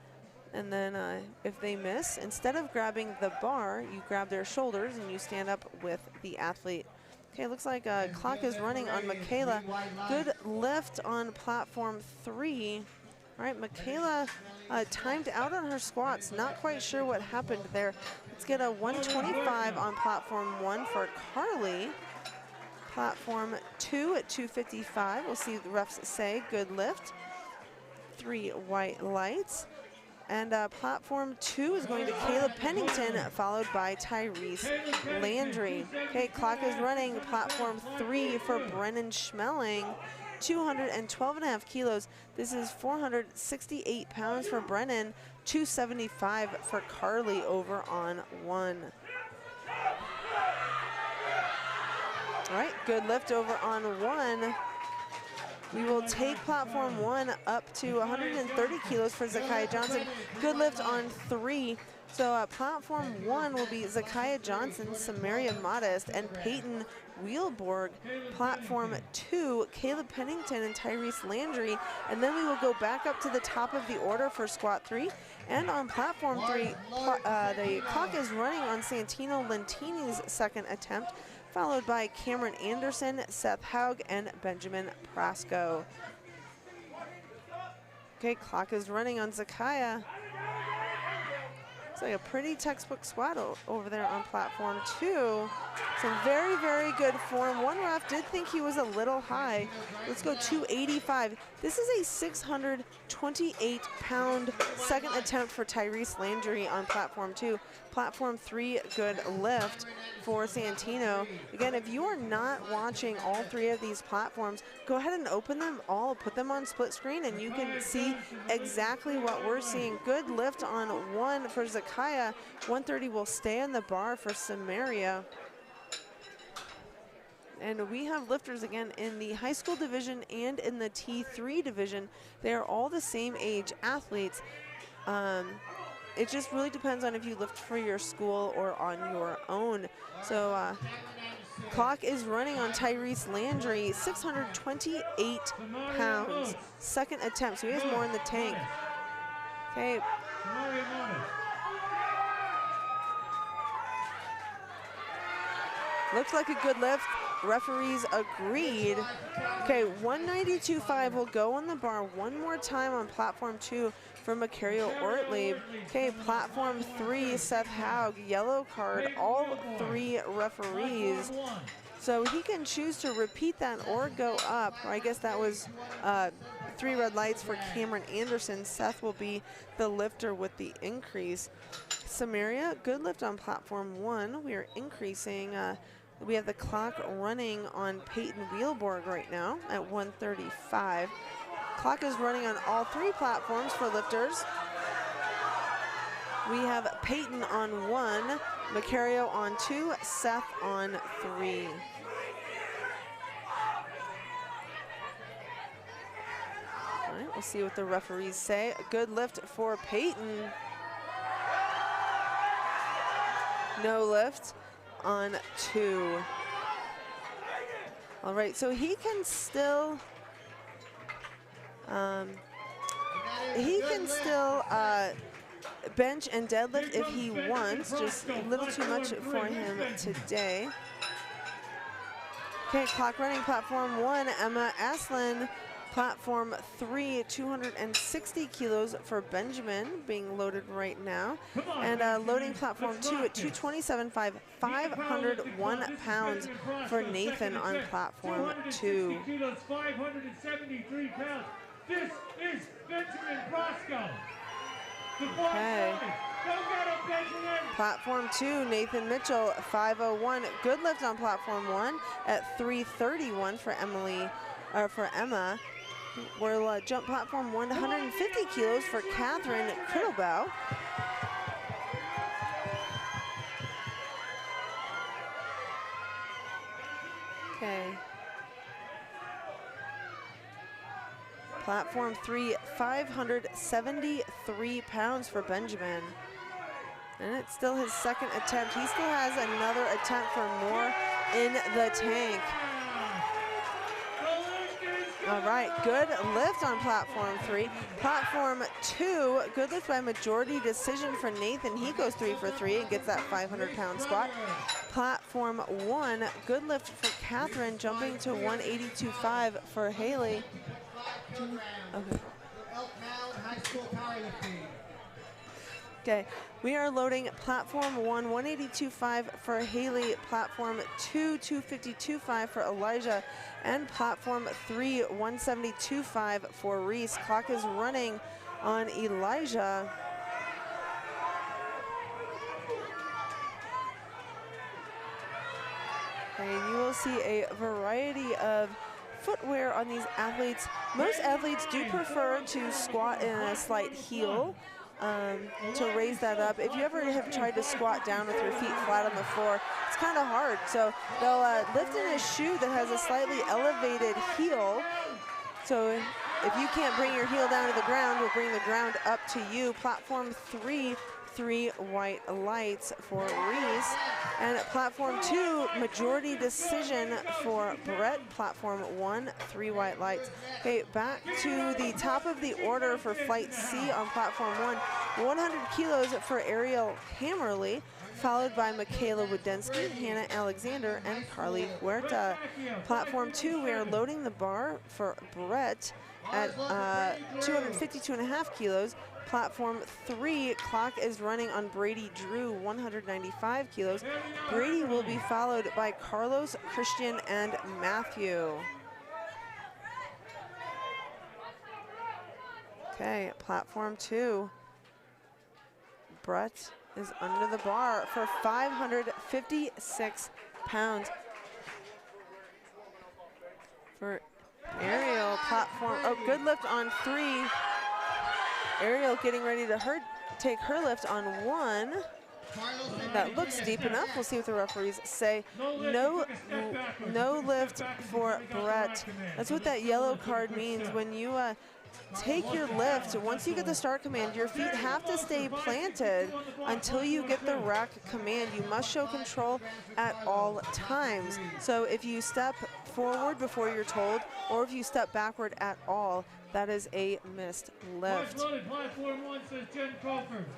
and then if they miss, instead of grabbing the bar, you grab their shoulders and you stand up with the athlete. Okay, looks like clock is running on Michaela. Good lift on platform 3. All right, Michaela timed out on her squats. Not quite sure what happened there. Let's get a 125 on platform 1 for Carly. Platform 2 at 255. We'll see the refs say good lift. 3 white lights. And platform 2 is going to Caleb Pennington, followed by Tyrese Landry. Okay, clock is running. Platform 3 for Brennan Schmeling. 212.5 kilos. This is 468 pounds for Brennan. 275 for Carly over on 1. All right, good lift over on 1. We will take platform 1 up to 130 kilos for Zakiah Johnson. Good lift on 3. So platform 1 will be Zakiah Johnson, Samaria Modest, and Peyton Wheelborg. Platform 2, Caleb Pennington and Tyrese Landry. And then we will go back up to the top of the order for squat 3. And on platform 3, the clock is running on Santino Lentini's second attempt, followed by Cameron Anderson, Seth Haug, and Benjamin Prasco. Okay, clock is running on Zakiah. It's like a pretty textbook squat over there on platform 2. Some very, very good form. One ref did think he was a little high. Let's go 285. This is a 628-pound second attempt for Tyrese Landry on platform 2. Platform 3, good lift for Santino. Again, if you are not watching all 3 of these platforms, go ahead and open them all, put them on split screen, and you can see exactly what we're seeing. Good lift on 1 for Zakiah. 130 will stay on the bar for Samaria. And we have lifters again in the high school division and in the T3 division. They are all the same age athletes. It just really depends on if you lift for your school or on your own. So clock is running on Tyrese Landry, 628 pounds. Second attempt, so he has more in the tank. Okay. Looks like a good lift. Referees agreed. Okay, 192.5 will go on the bar one more time on platform 2 for Macario Ortlieb. Okay, platform 3, Seth Haug, yellow card, all 3 referees. So he can choose to repeat that or go up. Or I guess that was 3 red lights for Cameron Anderson. Seth will be the lifter with the increase. Samaria, good lift on platform 1. We are increasing. We have the clock running on Peyton Wheelborg right now at 135. Clock is running on all 3 platforms for lifters. We have Peyton on 1, Macario on 2, Seth on 3. All right, we'll see what the referees say. A good lift for Peyton. No lift on 2. All right, so he can still bench and deadlift if he wants, just a little too much for him today. Okay, clock running platform 1, Emma Aslan. Platform 3, 260 kilos for Benjamin, being loaded right now. And loading platform 2 at 227.5, 501 pounds for Nathan on platform 2. 573 pounds. This is Benjamin Brosco. Okay. Platform 2, Nathan Mitchell, 501. Good lift on platform 1 at 331 for Emma. We'll jump platform 1 to 150 kilos for Catherine Criddlebow. Okay. Platform 3, 573 pounds for Benjamin. And it's still his second attempt. He still has another attempt for more in the tank. All right, good lift on platform 3. Platform 2, good lift by majority decision for Nathan. He goes 3 for 3 and gets that 500-pound squat. Platform 1, good lift for Catherine, jumping to 182.5 for Haley. Okay. Okay, we are loading platform 1, 182.5 for Haley, platform 2, 252.5 for Elijah, and platform 3, 172.5 for Reese. Clock is running on Elijah. Okay, you will see a variety of footwear on these athletes. Most athletes do prefer to squat in a slight heel to raise that up. If you ever have tried to squat down with your feet flat on the floor, it's kind of hard. So they'll lift in a shoe that has a slightly elevated heel. So if you can't bring your heel down to the ground, we'll bring the ground up to you. Platform 3, 3 white lights for Reese. And at platform 2, majority decision for Brett. Platform 1, 3 white lights. Okay, back to the top of the order for flight C on platform 1. 100 kilos for Ariel Hammerly, followed by Michaela Wodensky, Hannah Alexander, and Carly Huerta. Platform 2, we are loading the bar for Brett at 252.5 kilos. Platform 3, clock is running on Brady Drew, 195 kilos. Brady will be followed by Carlos, Christian, and Matthew. Okay, platform 2. Brett is under the bar for 556 pounds. For Ariel, platform, oh, good lift on 3. Ariel getting ready to take her lift on 1. That looks deep enough. We'll see what the referees say. No lift for Brett. That's what that yellow card means. When you take your lift, once you get the start command, your feet have to stay planted until you get the rack command. You must show control at all times. So if you step forward before you're told, or if you step backward at all, that is a missed lift.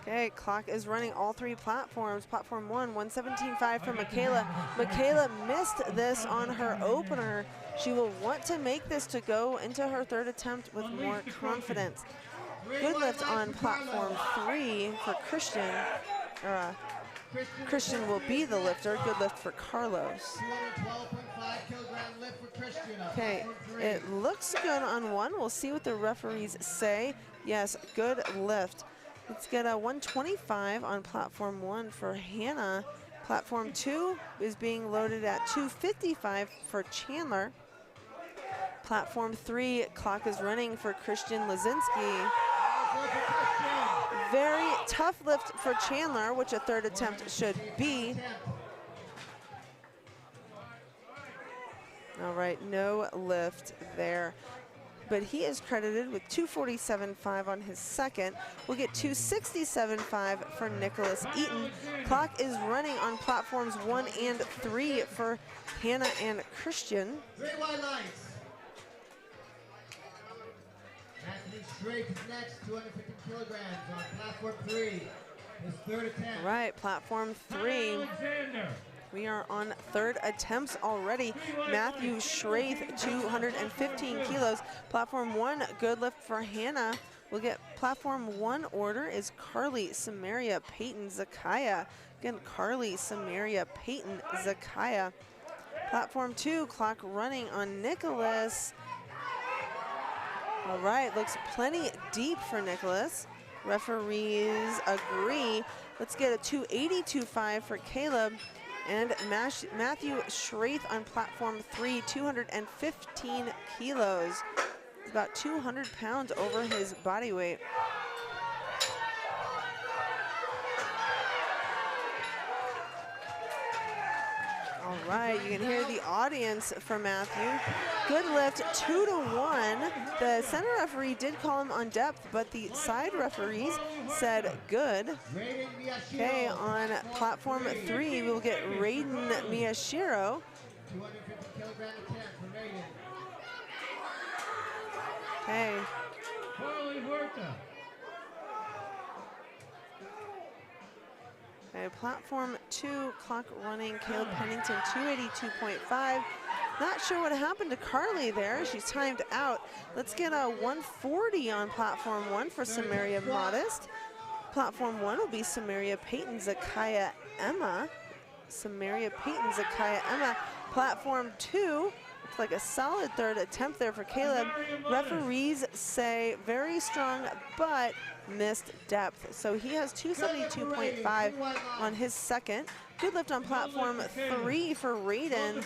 Okay, clock is running all 3 platforms. Platform 1, 117.5 for Michaela. Michaela missed this on her opener. She will want to make this to go into her 3rd attempt with more confidence. Good lift on platform 3 for Christian, Christian will be the lifter. Good lift for Carlos. 212.5 kilogram lift for Christian. Okay, it looks good on one. We'll see what the referees say. Yes, good lift. Let's get a 125 on platform 1 for Hannah. Platform 2 is being loaded at 255 for Chandler. Platform 3, clock is running for Christian Lazinski. Very tough lift for Chandler, which a third attempt should be. All right, no lift there. But he is credited with 247.5 on his second. We'll get 267.5 for Nicholas Eaton. Clock is running on platforms 1 and 3 for Hannah and Christian. 3 wide lights. Anthony Straight is next, 250 kilograms on platform 3. His third attempt. Right, platform 3. We are on third attempts already. Matthew Schraith, 215 kilos. Platform 1, good lift for Hannah. We'll get platform 1 order is Carly, Samaria, Peyton, Zakaya. Again, Carly, Samaria, Peyton, Zakaya. Platform 2, clock running on Nicholas. All right, looks plenty deep for Nicholas. Referees agree. Let's get a 282.5 for Caleb. And Matthew Schraith on platform 3, 215 kilos. He's about 200 pounds over his body weight. All right, you can hear the audience for Matthew. Good lift, 2-1. The center referee did call him on depth, but the side referees said good. Okay, on platform 3, we'll get Raiden Miyashiro. 250 kilogram attempt for Raiden. Okay. Okay, platform 2, clock running, Caleb Pennington, 282.5. Not sure what happened to Carly there. She's timed out. Let's get a 140 on platform 1 for Samaria Modest. Platform 1 will be Samaria Peyton, Zakaya Emma. Samaria Peyton, Zakaya Emma. Platform 2, looks like a solid third attempt there for Caleb. Referees say very strong, but missed depth. So he has 272.5 on his second. Good lift on platform 3 for Raiden.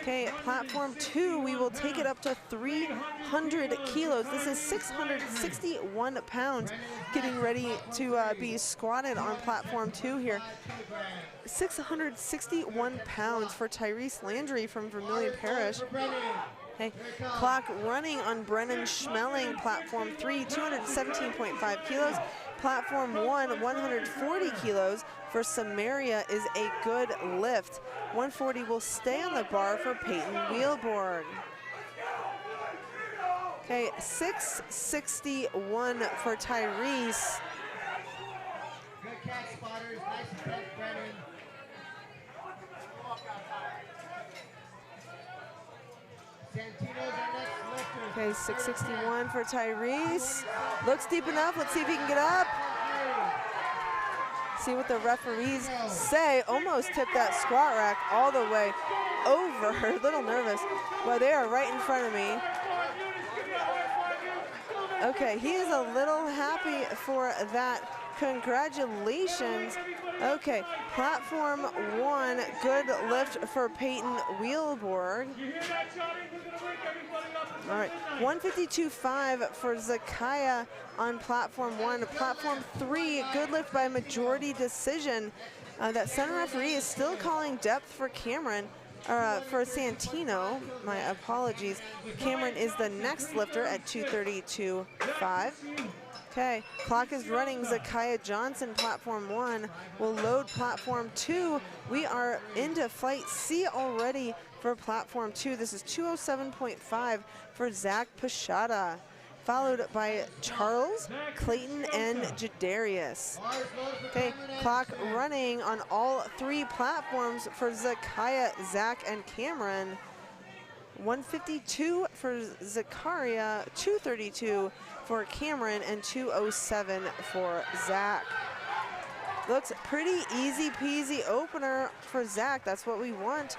Okay, platform 2, we will take it up to 300 kilos. This is 661 pounds. Getting ready to be squatted on platform 2 here. 661 pounds for Tyrese Landry from Vermilion Parish. Okay, clock running on Brennan Schmeling, platform 3, 217.5 kilos. Platform 1, 140 kilos for Samaria is a good lift. 140 will stay on the bar for Peyton Wheelborg. Okay, 661 for Tyrese. Good catch, spotters. Nice attempt, Brennan. Santino's our next lifter. Okay, 661 for Tyrese. Looks deep enough. Let's see if he can get up. See what the referees say. Almost tipped that squat rack all the way over. A little nervous. Well, they are right in front of me. Okay, he is a little happy for that. Congratulations. Okay, platform 1, good lift for Peyton Wheelborg. All right, 152.5 for Zakaya on platform 1. Platform 3, good lift by majority decision. That center referee is still calling depth for Cameron. For Santino, my apologies. Cameron is the next lifter at 232.5. Okay, clock is running. Zakaya Johnson, platform 1, will load platform 2. We are into flight C already for platform 2. This is 207.5 for Zach Pashada, followed by Charles, Clayton, and Jadarius. Okay, clock running on all 3 platforms for Zakaya, Zach, and Cameron. 152 for Zakaria, 232 for Cameron, and 207 for Zach. Looks pretty easy peasy opener for Zach. That's what we want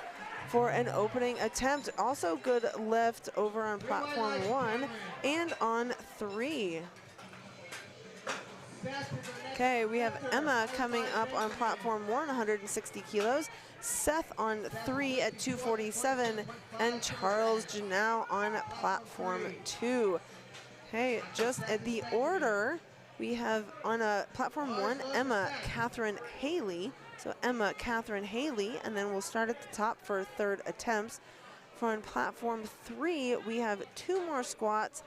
for an opening attempt. Also good lift over on platform 1 and on 3. Okay, we have Emma coming up on platform 1, 160 kilos. Seth on 3 at 247, and Charles Janau on platform 2. Okay, just at the order, we have on a platform 1, Emma Catherine Haley. So Emma Catherine Haley, and then we'll start at the top for third attempts. For on platform 3, we have 2 more squats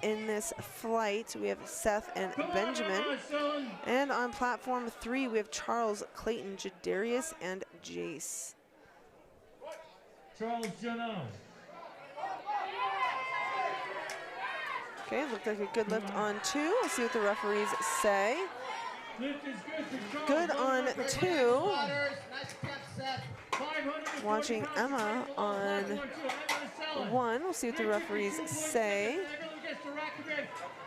in this flight. We have Seth and Benjamin. And on platform 3, we have Charles, Clayton, Jadarius, and Jace. Charles Janot. Okay, looked like a good lift on 2. We'll see what the referees say. Good on 2. Watching Emma on 1. We'll see what the referees say.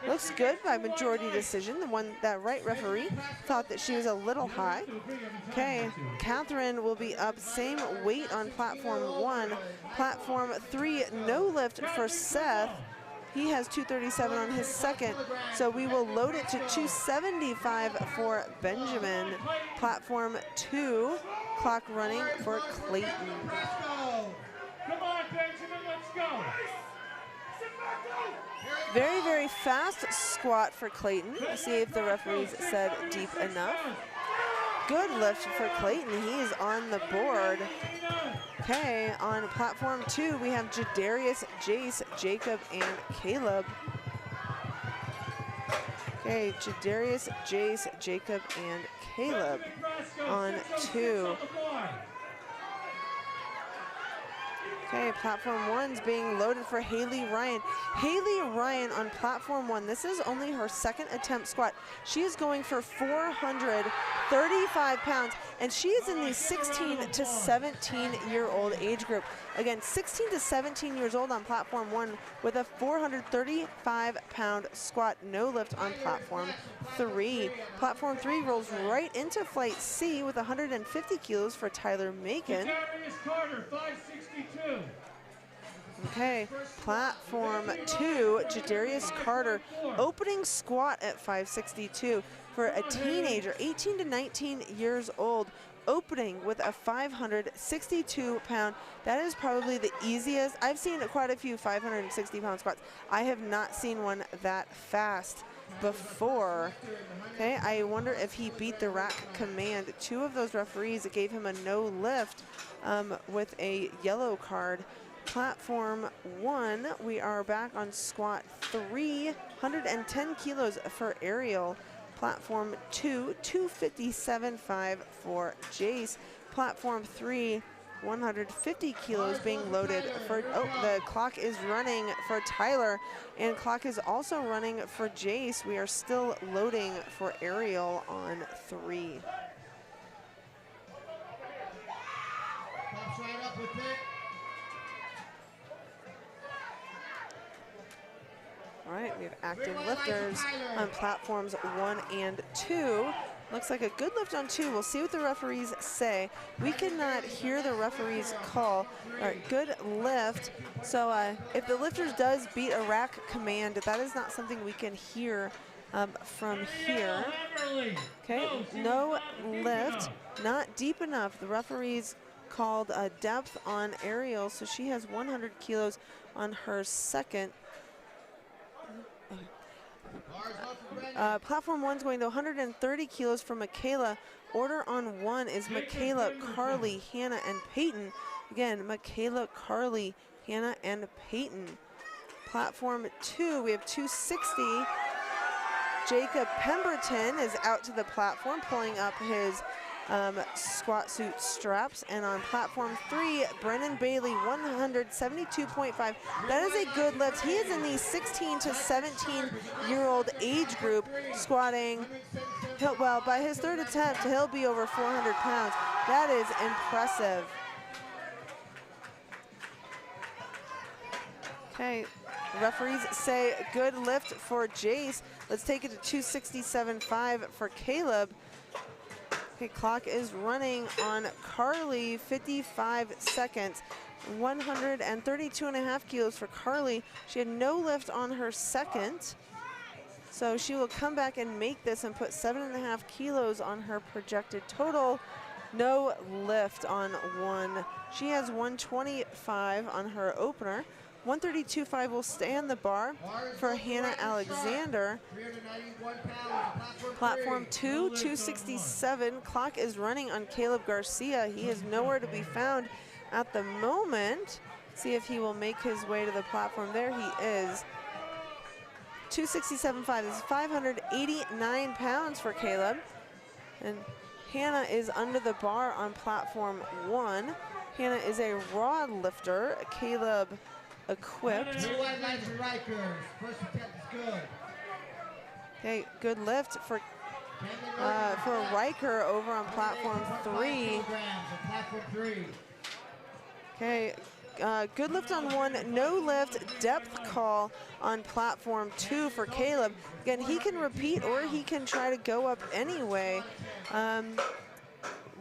Looks good by majority decision. That right referee thought that she was a little high. Okay, Catherine will be up same weight on platform 1. Platform 3, no lift for Seth. He has 237 on his second, so we will load it to 275 for Benjamin. Platform 2, clock running for Clayton. Come on, Benjamin, let's go. Very, very fast squat for Clayton. Let's see if the referees said deep enough. Good lift for Clayton. He is on the board. Okay, on platform 2, we have Jadarius, Jace, Jacob, and Caleb. Okay, Jadarius, Jace, Jacob, and Caleb on 2. Okay, platform 1's being loaded for Haley Ryan. Haley Ryan on platform 1. This is only her second attempt squat. She is going for 435 pounds, and she is in the 16 to 17-year-old age group. Again, 16 to 17 years old on platform 1 with a 435-pound squat, no lift on platform 3. Platform 3 rolls right into flight C with 150 kilos for Tyler Macon. Carter, 562. Okay, platform 2, Jadarius Carter, opening squat at 562 for a teenager, 18 to 19 years old, opening with a 562-pound. That is probably the easiest. I've seen quite a few 560-pound squats. I have not seen one that fast before. Okay, I wonder if he beat the rack command. 2 of those referees gave him a no lift with a yellow card. Platform 1, we are back on squat 3, 110 kilos for Ariel. Platform 2, 257.5 for Jace. Platform 3, 150 kilos being loaded for, the clock is running for Tyler, and clock is also running for Jace. We are still loading for Ariel on 3. Pops right up with it. All right, we have active lifters on platforms 1 and 2. Looks like a good lift on 2. We'll see what the referees say. We cannot hear the referees call. All right, good lift. So if the lifters does beat a rack command, that is not something we can hear from here. Okay, no lift, not deep enough. The referees called depth on Ariel, so she has 100 kilos on her second. Platform 1's going to 130 kilos for Michaela. Order on 1 is Michaela, Carly, Hannah, and Peyton. Again, Michaela, Carly, Hannah, and Peyton. Platform 2, we have 260. Jacob Pemberton is out to the platform, pulling up his squat suit straps. And on platform 3, Brennan Bailey, 172.5. That is a good lift. He is in the 16 to 17-year-old age group, squatting. Well, by his third attempt, he'll be over 400 pounds. That is impressive. Okay, referees say good lift for Jace. Let's take it to 267.5 for Caleb. Okay, clock is running on Carly, 55 seconds. 132.5 kilos for Carly. She had no lift on her second. So she will come back and make this and put 7.5 kilos on her projected total. No lift on one. She has 125 on her opener. 132.5 will stay on the bar for Hannah Alexander. Platform 2, 267. Clock is running on Caleb Garcia. He is nowhere to be found at the moment. See if he will make his way to the platform. There he is. 267.5 is 589 pounds for Caleb. And Hannah is under the bar on platform 1. Hannah is a rod lifter. Caleb equipped. Okay, good lift for Riker over on platform 3. Okay, good lift on 1, no lift, depth call on platform 2 for Caleb. Again, he can repeat or he can try to go up anyway.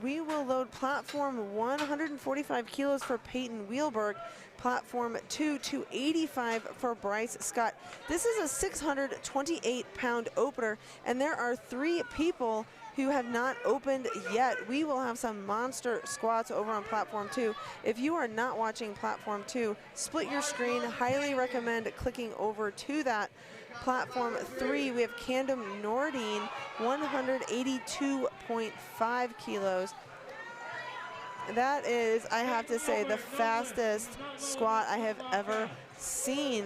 We will load platform 1, 145 kilos for Peyton Wheelberg. Platform 2, 285 for Bryce Scott. This is a 628-pound opener, and there are 3 people who have not opened yet. We will have some monster squats over on platform 2. If you are not watching platform 2, split your screen. Highly recommend clicking over to that. Platform 3, we have Camden Nordine, 182.5 kilos. That is, I have to say, the fastest squat I have ever seen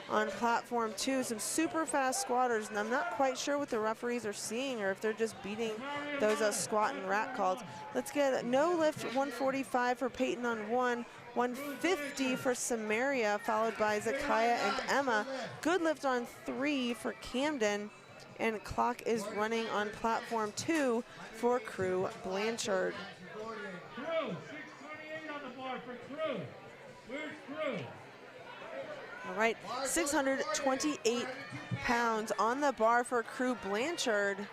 on platform 2. Some super fast squatters, and I'm not quite sure what the referees are seeing or if they're just beating those squat and rack calls. Let's get no lift, 145 for Peyton on 1, 150 for Samaria, followed by Zakaya and Emma. Good lift on 3 for Camden, and clock is running on platform 2 for Crew Blanchard. Crew, 628 on the bar for Crew. Where's Crew? All right, 628 pounds on the bar for Crew Blanchard.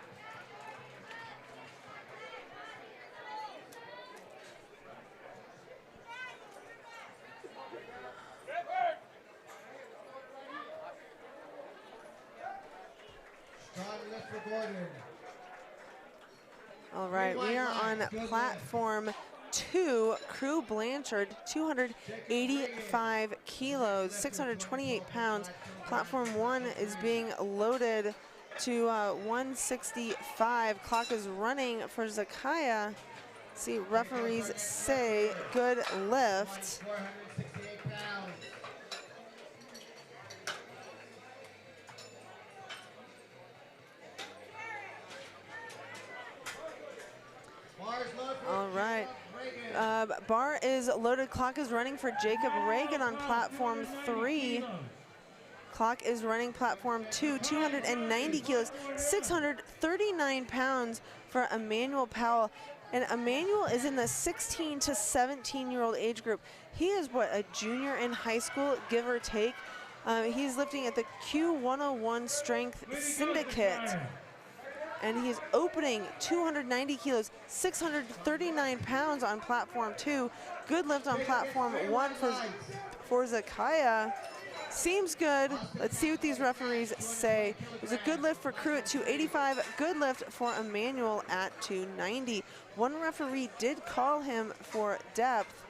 All right, we are on platform 2, Crew Blanchard, 285 kilos, 628 pounds. Platform 1 is being loaded to 165. Clock is running for Zakaya. See, referees say good lift. All right. Bar is loaded. Clock is running for Jacob Reagan on platform 3. Clock is running platform 2, 290 kilos, 639 pounds for Emmanuel Powell. And Emmanuel is in the 16 to 17-year-old age group. He is, what, a junior in high school, give or take. He's lifting at the Q101 Strength Syndicate. And he's opening 290 kilos, 639 pounds on platform 2. Good lift on platform 1 for Zakaya. Seems good. Let's see what these referees say. It was a good lift for Crew at 285, good lift for Emmanuel at 290. One referee did call him for depth.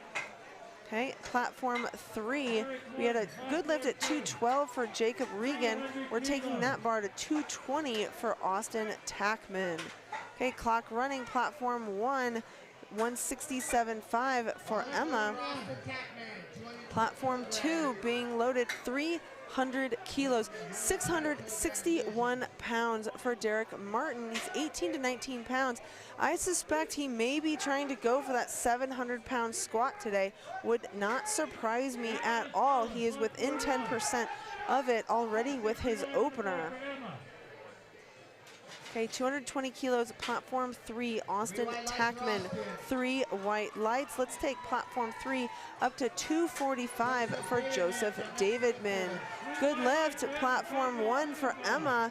Okay, platform 3, we had a good lift at 212 for Jacob Regan. We're taking that bar to 220 for Austin Tackman. Okay, clock running, platform 1, 167.5 for Emma. Platform 2 being loaded, 300 kilos, 661 pounds for Derek Martin. He's 18 to 19 pounds. I suspect he may be trying to go for that 700-pound squat today. Would not surprise me at all. He is within 10% of it already with his opener. Okay, 220 kilos, platform 3, Austin Tackman, 3 white lights. Let's take platform 3 up to 245 for Joseph Davidman. Good lift, platform 1 for Emma.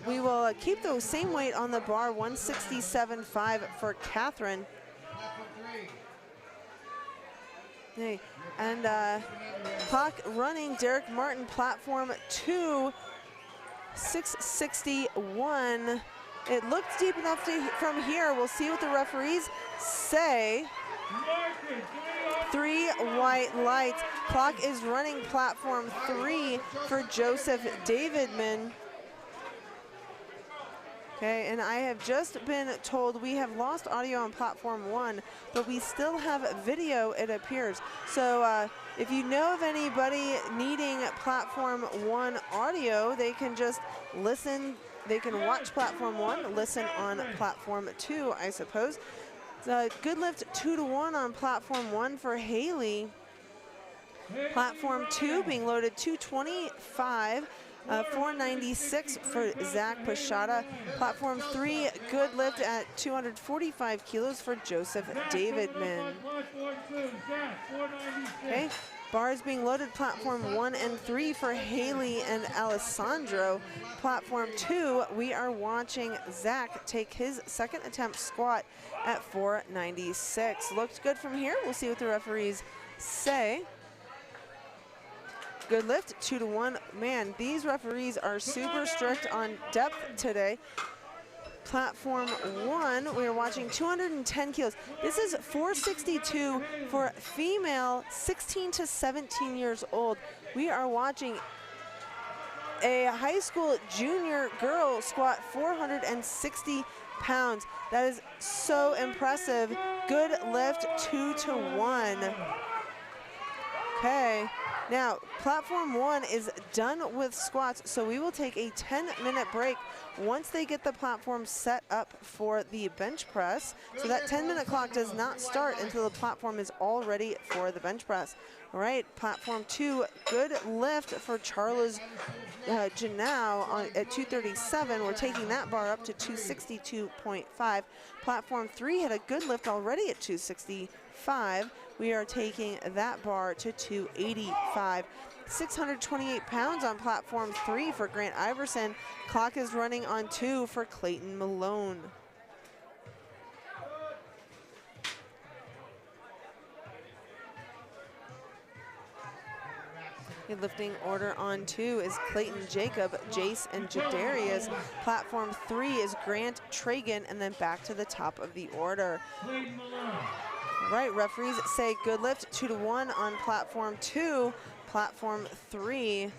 we will keep the same weight on the bar, 167.5 for Catherine. Hey, and clock running, Derek Martin, platform 2, 661. It looked deep enough from here. We'll see what the referees say. 3 white lights. Clock is running platform 3 for Joseph Davidman. Okay, and I have just been told we have lost audio on platform 1, but we still have video, it appears. So if you know of anybody needing platform 1 audio, they can just listen. They can watch platform 1, listen on platform 2, I suppose. Good lift 2-to-1 on platform 1 for Haley. Platform 2 being loaded 225. 496 for Zach Pashada. Platform 3, good lift at 245 kilos for Joseph Davidman. Okay, bars being loaded, platform 1 and 3 for Haley and Alessandro. Platform 2, we are watching Zach take his second attempt squat at 496. Looked good from here. We'll see what the referees say. Good lift, 2-to-1. Man, these referees are super strict on depth today. Platform 1, we are watching 210 kilos. This is 462 for female 16 to 17 years old. We are watching a high school junior girl squat 460 pounds. That is so impressive. Good lift, 2-to-1. Okay. Now, platform 1 is done with squats, so we will take a 10-minute break once they get the platform set up for the bench press. So that 10-minute clock does not start until the platform is all ready for the bench press. All right, platform 2, good lift for Charles Janau at 237. We're taking that bar up to 262.5. Platform 3 had a good lift already at 265. We are taking that bar to 285. 628 pounds on platform 3 for Grant Iverson. Clock is running on 2 for Clayton Malone. The lifting order on 2 is Clayton Jacob, Jace, and Jadarius. Platform 3 is Grant Tragan, and then back to the top of the order. Right, referees say good lift, 2-to-1 on platform 2. Platform 3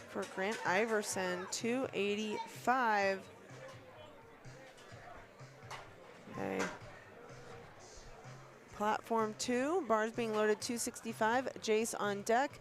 for Grant Iverson, 285. Okay. Platform 2, bars being loaded 265. Jace on deck.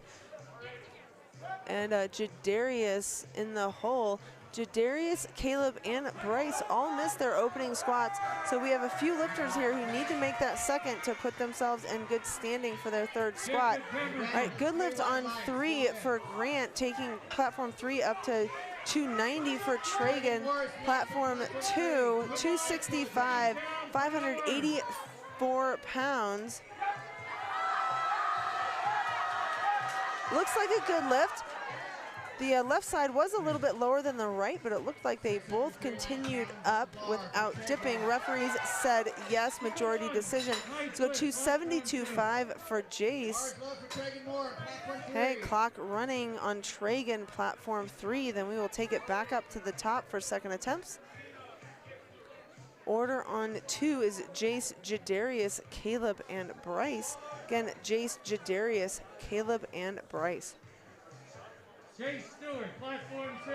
And Jadarius in the hole. Jadarius, Caleb, and Bryce all missed their opening squats. So we have a few lifters here who need to make that second to put themselves in good standing for their third squat. All right, good lift on 3 for Grant, taking platform 3 up to 290 for Tragan. Platform 2, 265, 584 pounds. Looks like a good lift. The left side was a little bit lower than the right, but it looked like they both continued up without dipping. Referees said yes, majority decision. Let's go 272.5 for Jace. Okay, clock running on Tragan, platform 3. Then we will take it back up to the top for second attempts. Order on 2 is Jace, Jadarius, Caleb, and Bryce. Again, Jace, Jadarius, Caleb, and Bryce. Chase Stewart, platform 2.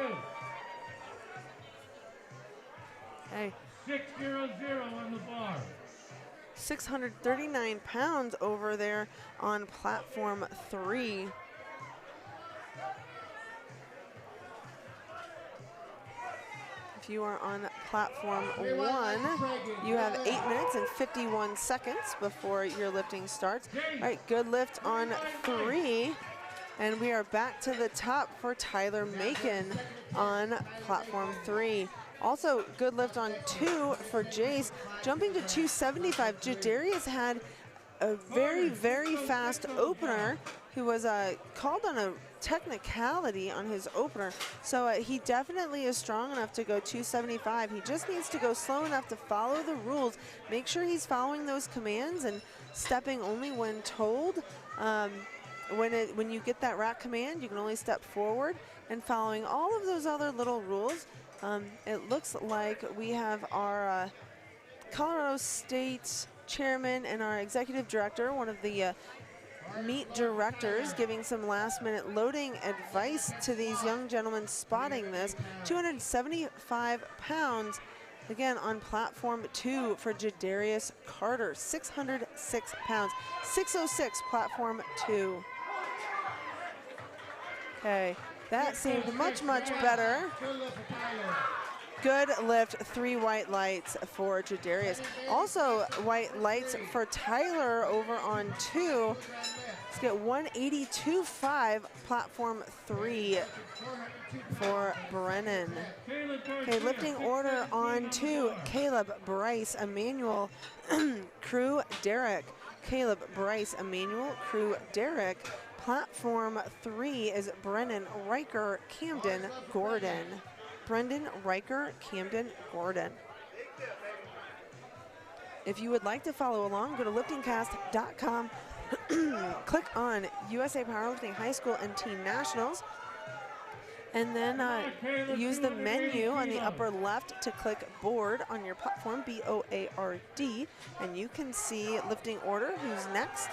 Okay. 600 on the bar. 639 pounds over there on platform 3. If you are on platform 1, you have 8 minutes and 51 seconds before your lifting starts. All right, good lift on 3. And we are back to the top for Tyler Macon on platform 3. Also, good lift on 2 for Jace, jumping to 275. Jadarius had a very, very fast opener who was called on a technicality on his opener. So he definitely is strong enough to go 275. He just needs to go slow enough to follow the rules, make sure he's following those commands and stepping only when told. When you get that rack command, you can only step forward, and following all of those other little rules. It looks like we have our Colorado State chairman and our executive director, one of the meet directors, giving some last-minute loading advice to these young gentlemen spotting this. 275 pounds, again, on platform 2 for Jadarius Carter. 606 pounds, 606 platform 2. Okay, that seemed much, much better. Good lift, 3 white lights for Jadarius. Also white lights for Tyler over on 2. Let's get 182.5, platform 3 for Brennan. Okay, lifting order on 2, Caleb, Bryce, Emmanuel, Crew, Derek. Caleb, Bryce, Emmanuel, Crew, Derek. Platform 3 is Brennan, Riker, Camden, Gordon. Brendan, Riker, Camden, Gordon. If you would like to follow along, go to liftingcast.com, click on USA Powerlifting High School and Team Nationals, and then use the menu on the upper left to click board on your platform, B-O-A-R-D, and you can see lifting order, who's next.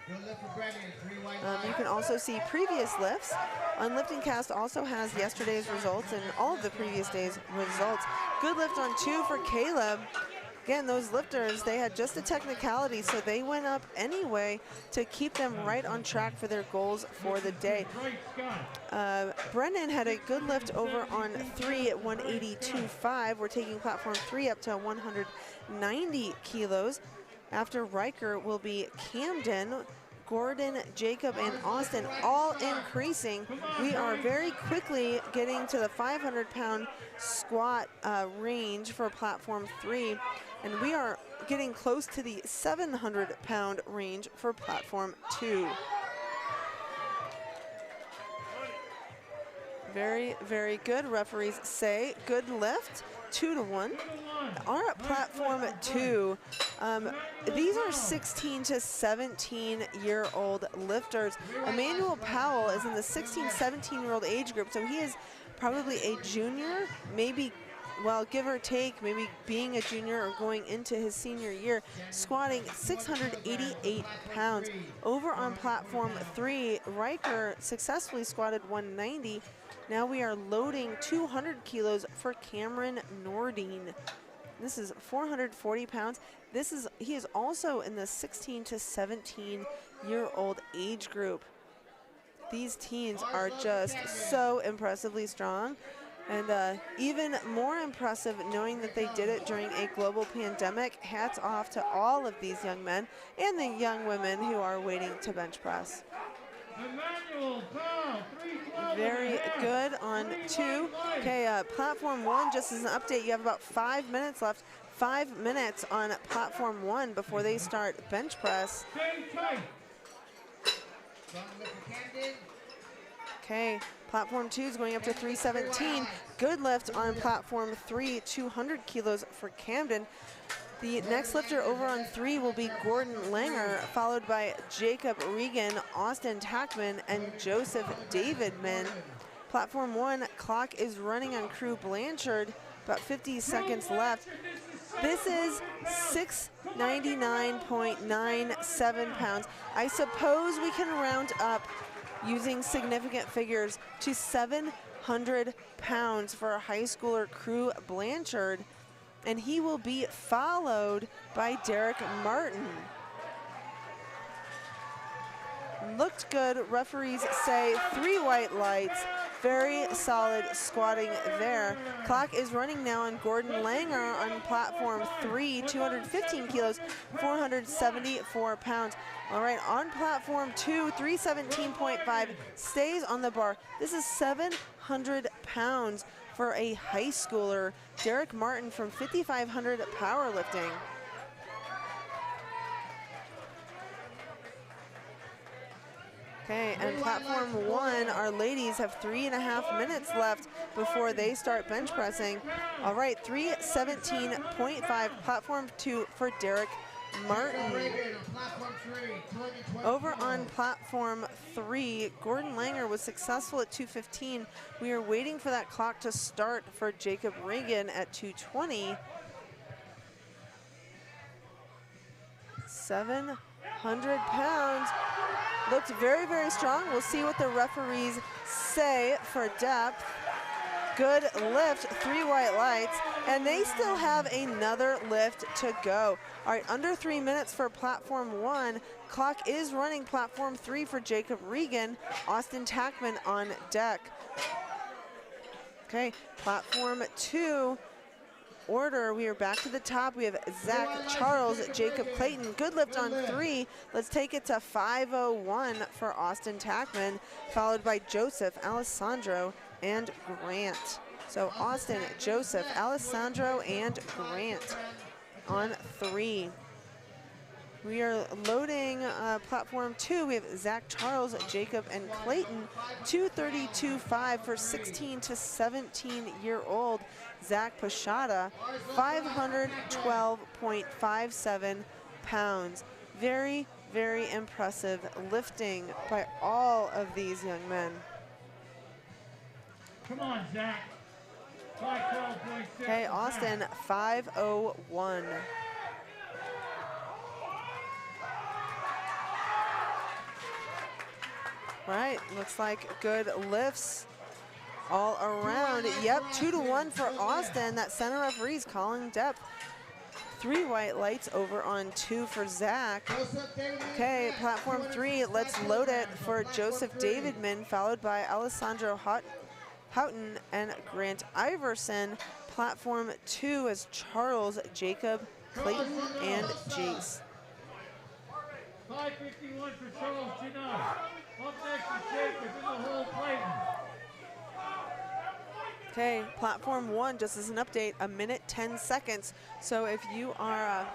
You can also see previous lifts. Liftingcast also has yesterday's results and all of the previous day's results. Good lift on 2 for Caleb. Again, those lifters, they had just a technicality, so they went up anyway to keep them right on track for their goals for the day. Brennan had a good lift over on 3 at 182.5. We're taking platform 3 up to 190 kilos. After Riker will be Camden, Gordon, Jacob, and Austin, all increasing. We are very quickly getting to the 500-pound squat range for platform 3, and we are getting close to the 700-pound range for platform 2. Very, very good. Referees say good lift, 2-1. Our platform 2, these are 16 to 17-year-old lifters. Emmanuel Powell is in the 16, 17-year-old age group, so he is probably a junior, maybe, well, give or take, maybe being a junior or going into his senior year, squatting 688 pounds. Over on platform 3, Riker successfully squatted 190. Now we are loading 200 kilos for Cameron Nordine. This is 440 pounds. He is also in the 16 to 17-year-old age group. These teens are just so impressively strong, and even more impressive knowing that they did it during a global pandemic. Hats off to all of these young men and the young women who are waiting to bench press. Very good on 2. Okay, platform 1, just as an update, you have about 5 minutes left. 5 minutes on platform 1 before they start bench press. Okay, platform 2 is going up to 317. Good lift on platform 3, 200 kilos for Camden. The next lifter over on 3 will be Gordon Langer, followed by Jacob Regan, Austin Tackman, and Joseph Davidman. Platform 1, clock is running on Crew Blanchard, about 50 seconds left. This is 699.97 pounds. I suppose we can round up using significant figures to 700 pounds for a high schooler Crew Blanchard. And he will be followed by Derek Martin. Looked good. Referees say 3 white lights. Very solid squatting there. Clock is running now on Gordon Langer on platform 3, 215 kilos, 474 pounds. All right, on platform 2, 317.5, stays on the bar. This is 700 pounds for a high schooler, Derek Martin from 5500 Powerlifting. Okay, and platform 1, our ladies have 3.5 minutes left before they start bench pressing. All right, 3:17.5, platform 2 for Derek Martin. Over on platform 3, Gordon Langer was successful at 2:15. We are waiting for that clock to start for Jacob Reagan at 2:20. 700 pounds. Looks very, very strong. We'll see what the referees say for depth. Good lift, 3 white lights, and they still have another lift to go. All right, under 3 minutes for platform 1. Clock is running platform 3 for Jacob Regan. Austin Tackman on deck. Okay, platform 2. Order, we are back to the top. We have Zach Charles, Jacob Clayton. Good lift on 3. Let's take it to 5:01 for Austin Tackman, followed by Joseph, Alessandro, and Grant. So Austin, Joseph, Alessandro, and Grant on 3. We are loading platform 2. We have Zach Charles, Jacob, and Clayton. 2:32.5 for 16 to 17-year-old Zach Pashada. 512.57 pounds. Very, very impressive lifting by all of these young men. Come on, Zach. 512.6. Okay, Austin, 5:01. Right, looks like good lifts all around. Yep, 2-1 for Austin. That center referee's calling depth. 3 white lights over on 2 for Zach. Okay, platform 3, let's load it for Joseph Davidman, followed by Alessandro Houghton and Grant Iverson. Platform 2 is Charles, Jacob, Clayton, and Jace. 5:51 for Charles Janot. Up next is Jacob in the hole, Clayton. Okay, platform 1, just as an update, 1 minute 10 seconds. So if you are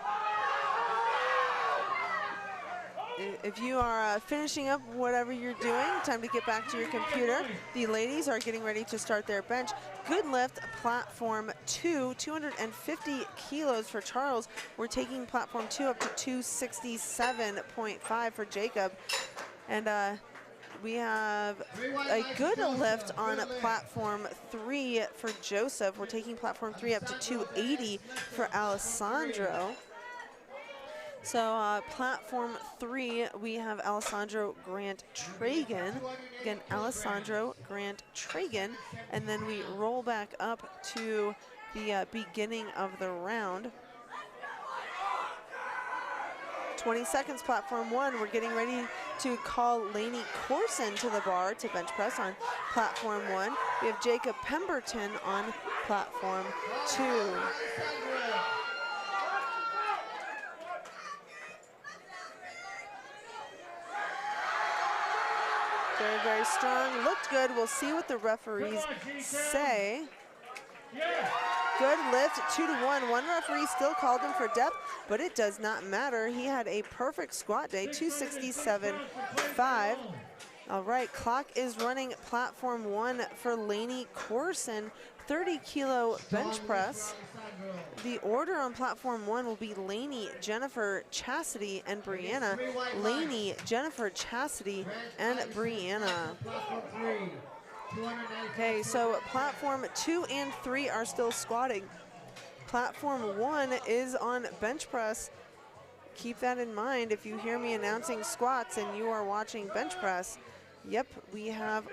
finishing up whatever you're doing, time to get back to your computer. The ladies are getting ready to start their bench. Good lift, platform 2, 250 kilos for Charles. We're taking platform 2 up to 267.5 for Jacob. And we have a good lift on platform 3 for Joseph. We're taking platform 3 up to 280 for Alessandro. So platform 3, we have Alessandro Grant Tragan. Again, Alessandro Grant Tragan. And then we roll back up to the beginning of the round. 20 seconds, platform 1. We're getting ready to call Lainey Corson to the bar to bench press on platform 1. We have Jacob Pemberton on platform 2. Very, very strong. Looked good. We'll see what the referees say. Good lift, 2-1. One referee still called him for depth, but it does not matter. He had a perfect squat day, 267.5. All right, clock is running platform 1 for Lainey Corson, 30-kilo bench press. The order on platform 1 will be Lainey, Jennifer, Chastity, and Brianna. Lainey, Jennifer, Chastity, and Brianna. Okay, so platform 2 and 3 are still squatting. Platform 1 is on bench press. Keep that in mind if you hear me announcing squats and you are watching bench press. Yep, we have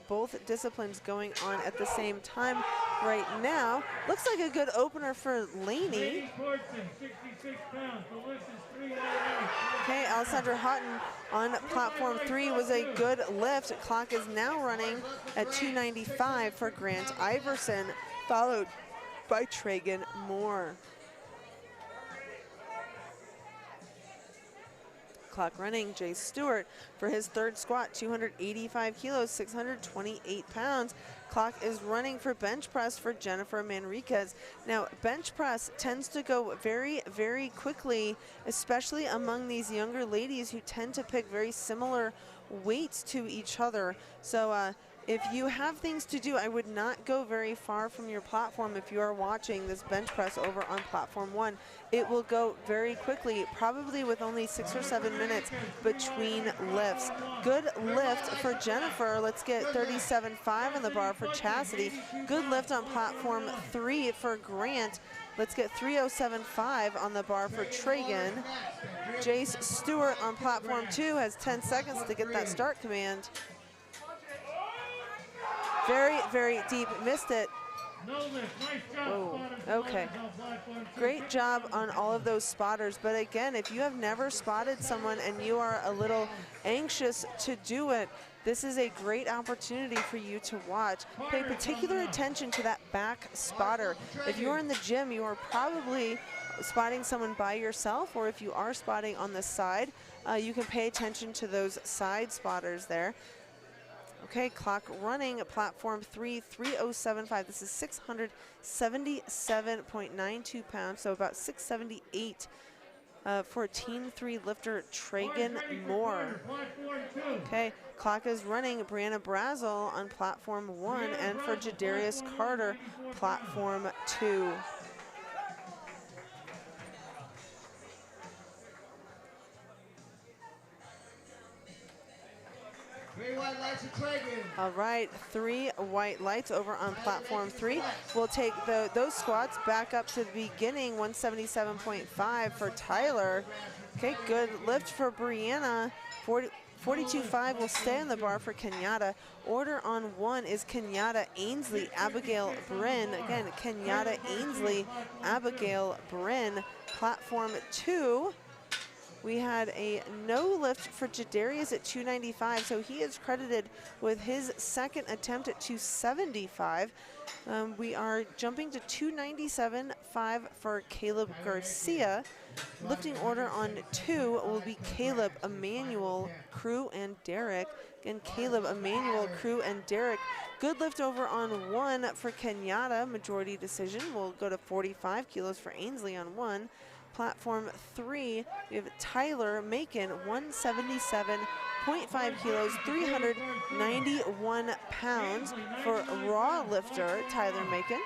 both disciplines going on at the same time right now. Looks like a good opener for Lainey. Okay, Alessandra Houghton on platform 3 was a good lift. Clock is now running at 295 for Grant Iverson, followed by Tragan Moore. Clock running, Jay Stewart for his third squat, 285 kilos, 628 pounds. Clock is running for bench press for Jennifer Manriquez. Now, bench press tends to go very, very quickly, especially among these younger ladies who tend to pick very similar weights to each other. So if you have things to do, I would not go very far from your platform if you are watching this bench press over on platform 1. It will go very quickly, probably with only 6 or 7 minutes between lifts. Good lift for Jennifer. Let's get 37.5 on the bar for Chastity. Good lift on platform 3 for Grant. Let's get 307.5 on the bar for Traegan. Jace Stewart on platform 2 has 10 seconds to get that start command. Very, very deep, missed it. Oh, okay. Great job on all of those spotters. But again, if you have never spotted someone and you are a little anxious to do it, this is a great opportunity for you to watch. Pay particular attention to that back spotter. If you're in the gym, you are probably spotting someone by yourself, or if you are spotting on the side, you can pay attention to those side spotters there. Okay, clock running at platform 3, 307.5. This is 677.92 pounds, so about 678 for Team 3 lifter Traegan Moore. Okay, clock is running Brianna Brazel on platform 1, and for Jadarius Carter, platform 2. White lights for Traegan. All right, 3 white lights over on platform 3. We'll take those squats back up to the beginning, 177.5 for Tyler. Okay, good lift for Brianna. 42.5 will stay on the bar for Kenyatta. Order on 1 is Kenyatta Ainsley, Abigail Bryn. Again, Kenyatta Ainsley, Abigail Bryn. Platform 2. We had a no lift for Jadarius at 295, so he is credited with his second attempt at 275. We are jumping to 297.5 for Caleb Garcia. Lifting order on 2 will be Caleb, Emmanuel, Crew, and Derek. Again, Caleb, Emmanuel, Crew, and Derek. Good lift over on 1 for Kenyatta, majority decision. We'll go to 45 kilos for Ainsley on 1. Platform 3, we have Tyler Macon, 177.5 kilos, 391 pounds for raw lifter Tyler Macon.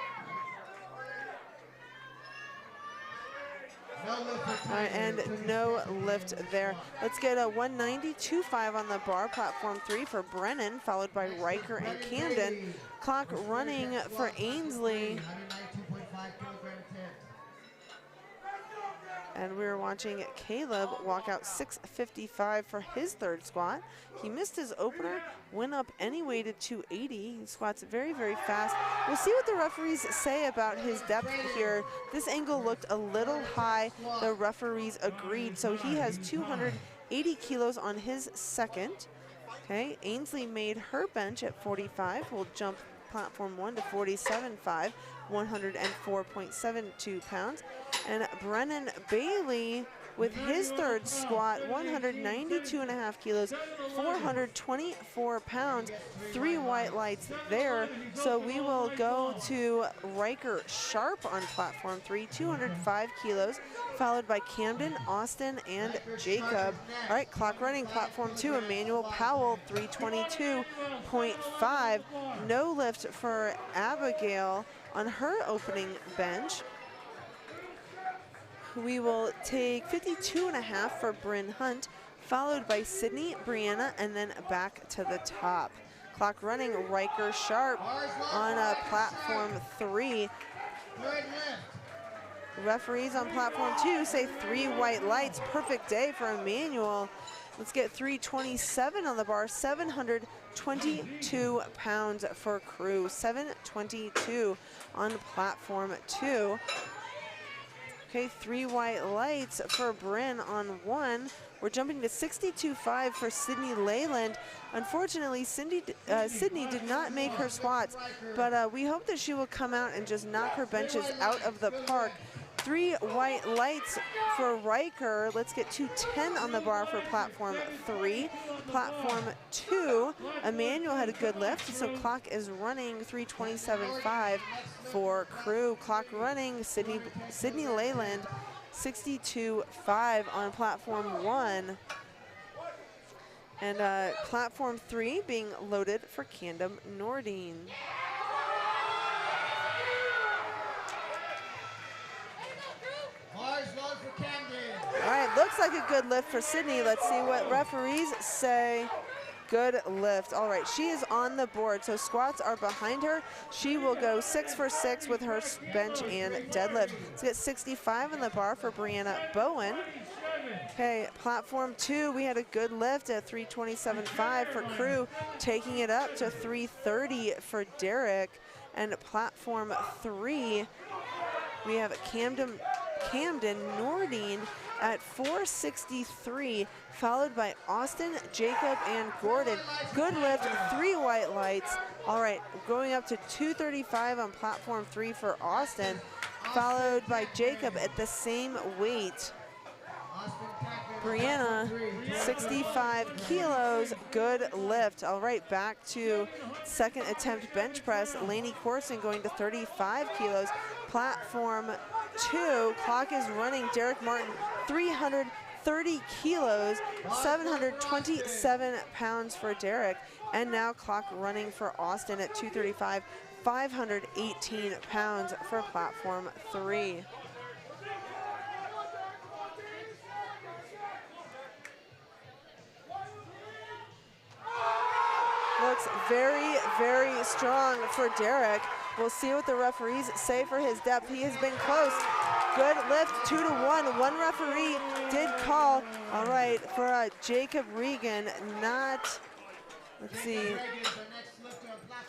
All right, and no lift there. Let's get a 192.5 on the bar, platform 3 for Brennan, followed by Riker and Camden. Clock running for Ainsley. And we're watching Caleb walk out 6:55 for his third squat. He missed his opener, went up anyway to 280. He squats very, very fast. We'll see what the referees say about his depth here. This angle looked a little high. The referees agreed. So he has 280 kilos on his second. Okay, Ainsley made her bench at 45. We'll jump platform 1 to 47.5. 104.72 pounds. And Brennan Bailey with his third squat, 192.5 kilos, 424 pounds, 3 white lights there. So we will go to Riker Sharp on platform 3, 205 kilos, followed by Camden, Austin, and Jacob. All right, clock running, platform 2, Emmanuel Powell, 322.5. No lift for Abigail on her opening bench. We will take 52.5 for Bryn Hunt, followed by Sydney, Brianna, and then back to the top. Clock running, Riker Sharp on platform 3. Referees on platform 2 say 3 white lights. Perfect day for Emmanuel. Let's get 327 on the bar, 722 pounds for Crew, 722 on platform 2. Okay, 3 white lights for Bryn on 1. We're jumping to 62.5 for Sydney Leyland. Unfortunately, Sydney did not make her squats, but we hope that she will come out and just knock her benches out of the park. 3 white lights for Riker. Let's get 210 on the bar for platform 3. Platform 2, Emmanuel had a good lift, so clock is running 3:27.5 for crew. Clock running, Sydney Leyland 62.5 on platform 1. And platform 3 being loaded for Camden Nordine. All right, looks like a good lift for Sydney. Let's see what referees say. Good lift. All right, she is on the board, so squats are behind her. She will go 6 for 6 with her bench and deadlift. Let's get 65 on the bar for Brianna Bowen. Okay, platform 2, we had a good lift at 3:27.5 for crew, taking it up to 3:30 for Derek. And platform 3, we have Camden Nordine at 4:63, followed by Austin, Jacob, and Gordon. Good lift, 3 white lights. All right, going up to 2:35 on platform 3 for Austin, followed by Jacob at the same weight. Brianna, 65 kilos, good lift. All right, back to second attempt bench press. Lainey Corson going to 35 kilos. Platform 2, clock is running. Derek Martin, 330 kilos, 727 pounds for Derek. And now clock running for Austin at 235, 518 pounds for platform 3. Looks very, very strong for Derek. We'll see what the referees say for his depth. He has been close. Good lift, 2-1. One referee did call. All right, for Jacob Regan, not, let's see.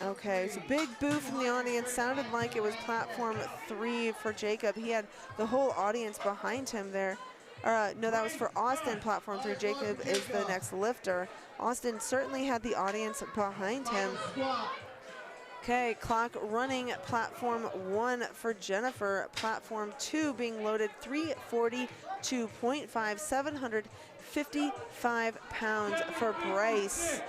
Okay, so big boo from the audience. Sounded like it was platform 3 for Jacob. He had the whole audience behind him there. No, that was for Austin, platform 3. Jacob is the next lifter. Austin certainly had the audience behind him. Okay, clock running, platform 1 for Jennifer. Platform 2 being loaded, 342.5, 755 pounds for Bryce.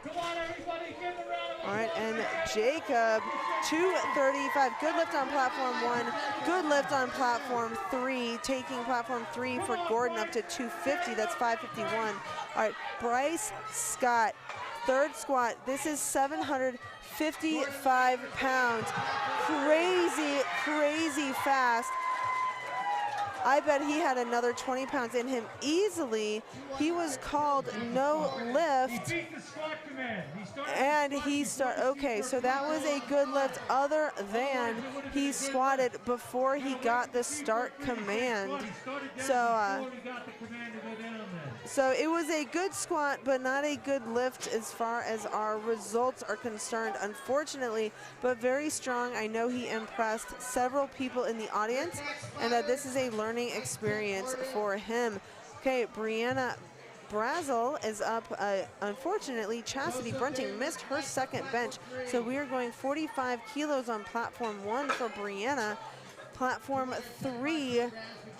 Come on, everybody, give a round of All right, and Jacob, 235. Good lift on platform 1. Good lift on platform 3. Taking platform 3 for Gordon up to 250. That's 551. All right, Bryce Scott, third squat. This is 755 pounds. Crazy, crazy fast. I bet he had another 20 pounds in him easily. He was called no lift. He beat the squat command. Okay, so that was a good lift other than he squatted before he got the start command. So it was a good squat, but not a good lift as far as our results are concerned, unfortunately, but very strong. I know he impressed several people in the audience, and this is a learning experience for him. Okay, Brianna Brazel is up. Unfortunately, Chastity Brunting missed her second bench, so we are going 45 kilos on platform 1 for Brianna. Platform 3,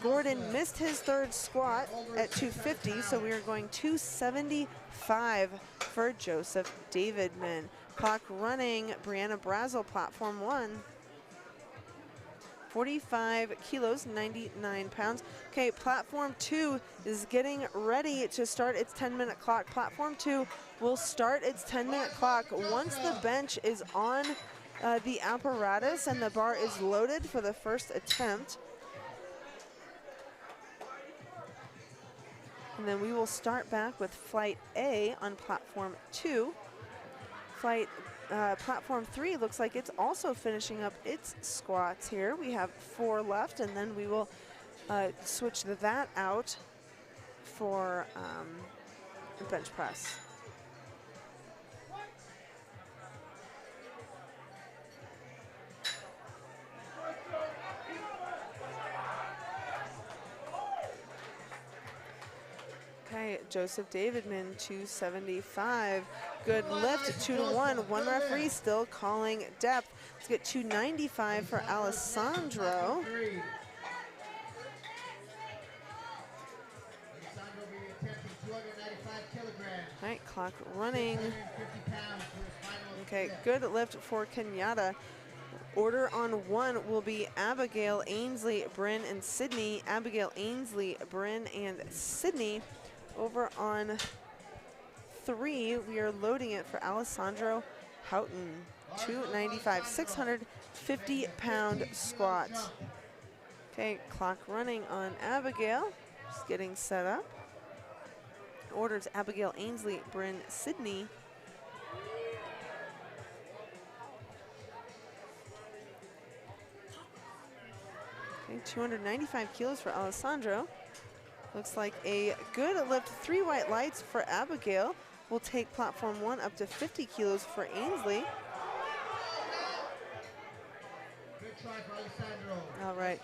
Gordon missed his third squat at 250, so we are going 275 for Joseph Davidman. Clock running, Brianna Brazel, platform 1. 45 kilos, 99 pounds. Okay, platform 2 is getting ready to start its 10-minute clock. Platform 2 will start its 10-minute clock once the bench is on the apparatus and the bar is loaded for the first attempt. And then we will start back with flight A on platform 2. Platform 3 looks like it's also finishing up its squats here. We have 4 left, and then we will switch that out for bench press. Okay, Okay, Joseph Davidman, 275. Good lift, 2-1. One referee still calling depth. Let's get 295 for Alessandro. All right, clock running. Okay, good lift for Kenyatta. Order on 1 will be Abigail, Ainsley, Bryn, and Sydney. Abigail, Ainsley, Bryn, and Sydney. Over on 3, we are loading it for Alessandro Houghton. 295, 650-pound squat. Okay, clock running on Abigail. Just getting set up. Orders Abigail, Ainsley, Bryn, Sydney. Okay, 295 kilos for Alessandro. Looks like a good lift. 3 white lights for Abigail. We'll take platform 1 up to 50 kilos for Ainsley. All right,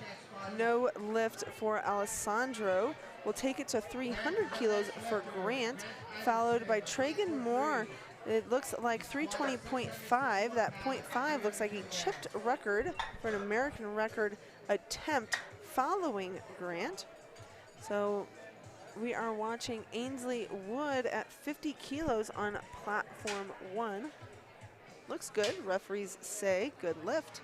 no lift for Alessandro. We'll take it to 300 kilos for Grant, followed by Tragan Moore. It looks like 320.5. That 0.5 looks like a chipped record for an American record attempt following Grant. So we are watching Ainsley Wood at 50 kilos on platform 1. Looks good, referees say good lift.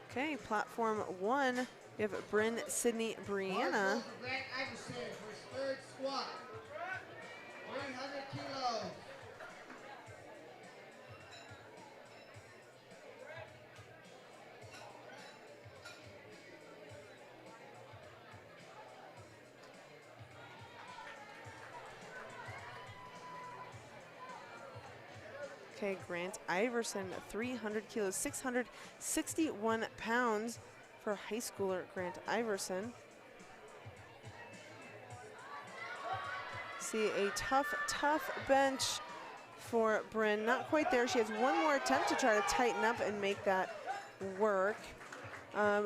Okay, platform 1, we have Bryn, Sydney, Brianna. Grant Iverson for his 3rd squat. 300 kilos. Okay, Grant Iverson, 300 kilos, 661 pounds for high schooler Grant Iverson. See a tough bench for Bryn. Not quite there. She has one more attempt to try to tighten up and make that work.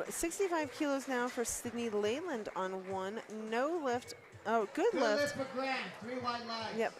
65 kilos now for Sydney Leyland on 1. No lift. Oh, good lift. For Grant, 3 white lights. Yep.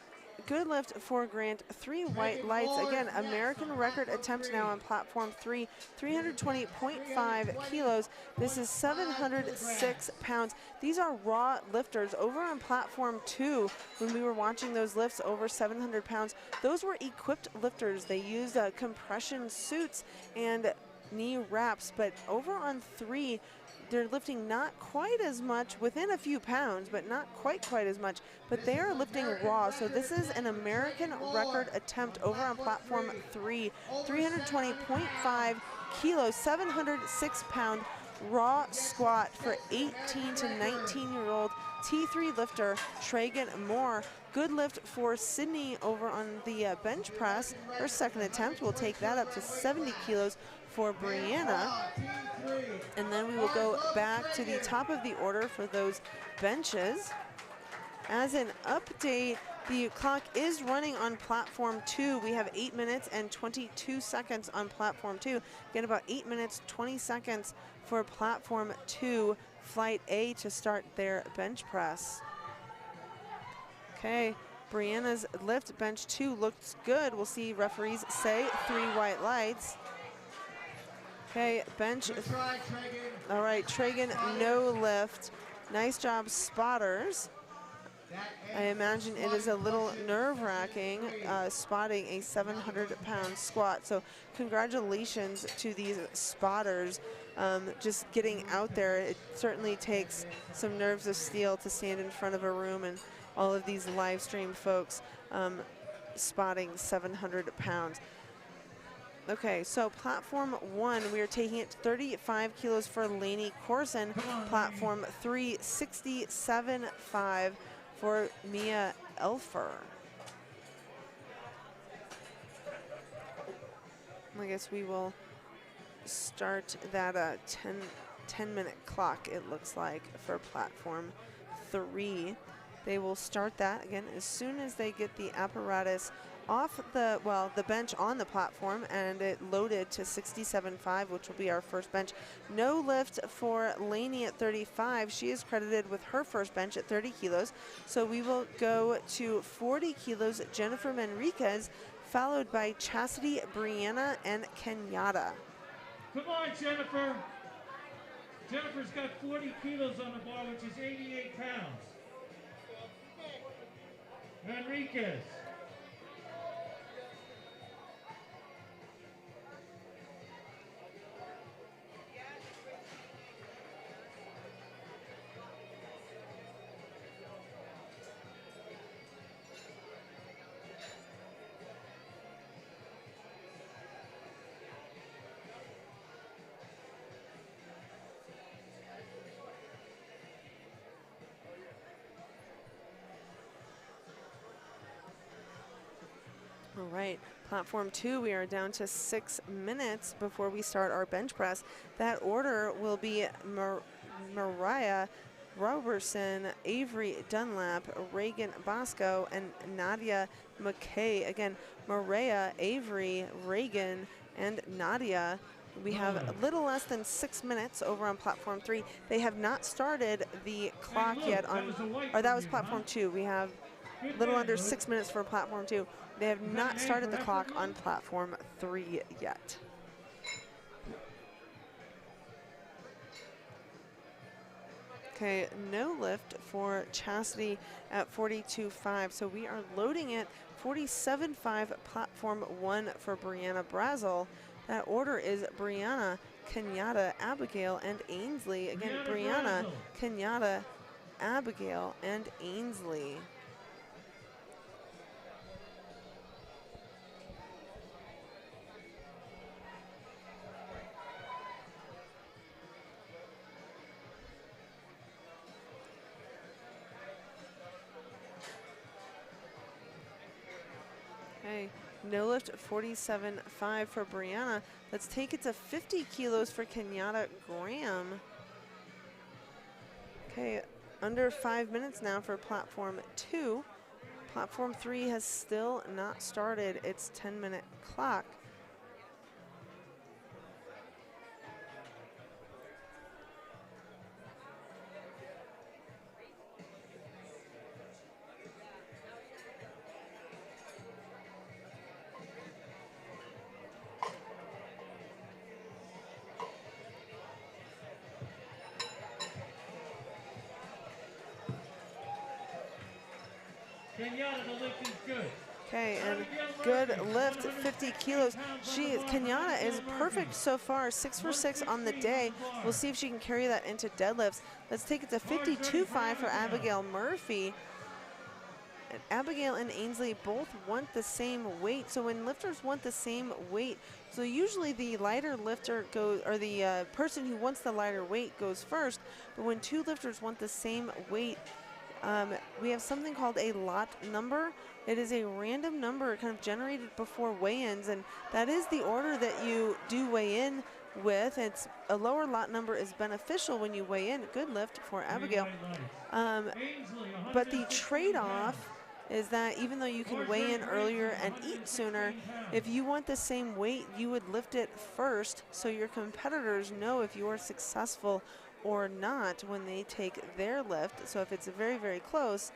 Good lift for Grant, 3 white lights. Again, American record attempt now on platform 3, 320.5 kilos. This is 706 pounds. These are raw lifters. Over on platform 2, when we were watching those lifts over 700 pounds, those were equipped lifters. They used compression suits and knee wraps, but over on 3, they're lifting not quite as much, within a few pounds, but not quite as much, but they are lifting raw. So this is an American record attempt over on platform 3, 320.5 kilos, 706-pound raw squat for 18 to 19-year-old T3 lifter Tragan Moore. Good lift for Sydney over on the bench press. Her 2nd attempt will take that up to 70 kilos for Brianna. And then we will go back to the top of the order for those benches. As an update, the clock is running on platform 2. We have 8 minutes and 22 seconds on platform 2. Again, about 8 minutes, 20 seconds for platform 2, flight A, to start their bench press. Okay, Brianna's lift, bench 2, looks good. We'll see referees say 3 white lights. Okay, bench. All right, Tragan, no lift. Nice job, spotters. I imagine it is a little nerve-wracking spotting a 700-pound squat. So congratulations to these spotters. Just getting out there, it certainly takes some nerves of steel to stand in front of a room and all of these live stream folks spotting 700 pounds. Okay, so platform 1, we are taking it to 35 kilos for Lainey Corson. Platform 3, 67.5 for Mia Elfer. I guess we will start that 10-minute clock, it looks like, for platform 3. They will start that again as soon as they get the apparatus off the, well, the bench on the platform, and it loaded to 67.5, which will be our first bench. No lift for Lainey at 35. She is credited with her first bench at 30 kilos. So we will go to 40 kilos, Jennifer Manriquez, followed by Chastity, Brianna, and Kenyatta. Come on, Jennifer. Jennifer's got 40 kilos on the bar, which is 88 pounds. Enriquez. All right, platform 2, we are down to 6 minutes before we start our bench press. That order will be Mariah Robertson, Avery Dunlap, Reagan Bosco, and Nadia McKay. Again, Mariah, Avery, Reagan, and Nadia. We have a little less than 6 minutes over on platform 3. They have not started the clock yet on, or that was platform 2. We have a little under 6 minutes for platform 2. They have not started the clock on platform 3 yet. Okay, no lift for Chastity at 42.5. So we are loading it 47.5, platform 1 for Brianna Brazel. That order is Brianna, Kenyatta, Abigail, and Ainsley. Again, Brianna, Kenyatta, Abigail, and Ainsley. Okay, no lift 47.5 for Brianna. Let's take it to 50 kilos for Kenyatta Graham. Okay, under 5 minutes now for platform 2. Platform 3 has still not started its 10-minute clock. Kenyatta, the lift is good. Okay, and good lift, 50 kilos. Kenyatta is perfect so far, 6 for 6 on the day. We'll see if she can carry that into deadlifts. Let's take it to 52.5 for Abigail Murphy. And Abigail and Ainsley both want the same weight. So when lifters want the same weight, so usually the lighter lifter goes, or the person who wants the lighter weight goes first. But when two lifters want the same weight, we have something called a lot number. It is a random number kind of generated before weigh-ins, and that is the order that you do weigh in with. It's a lower lot number is beneficial when you weigh in. Good lift for Abigail. But the trade-off is that even though you can weigh in earlier and eat sooner, if you want the same weight, you would lift it first so your competitors know if you are successful or not when they take their lift. So if it's very, very close,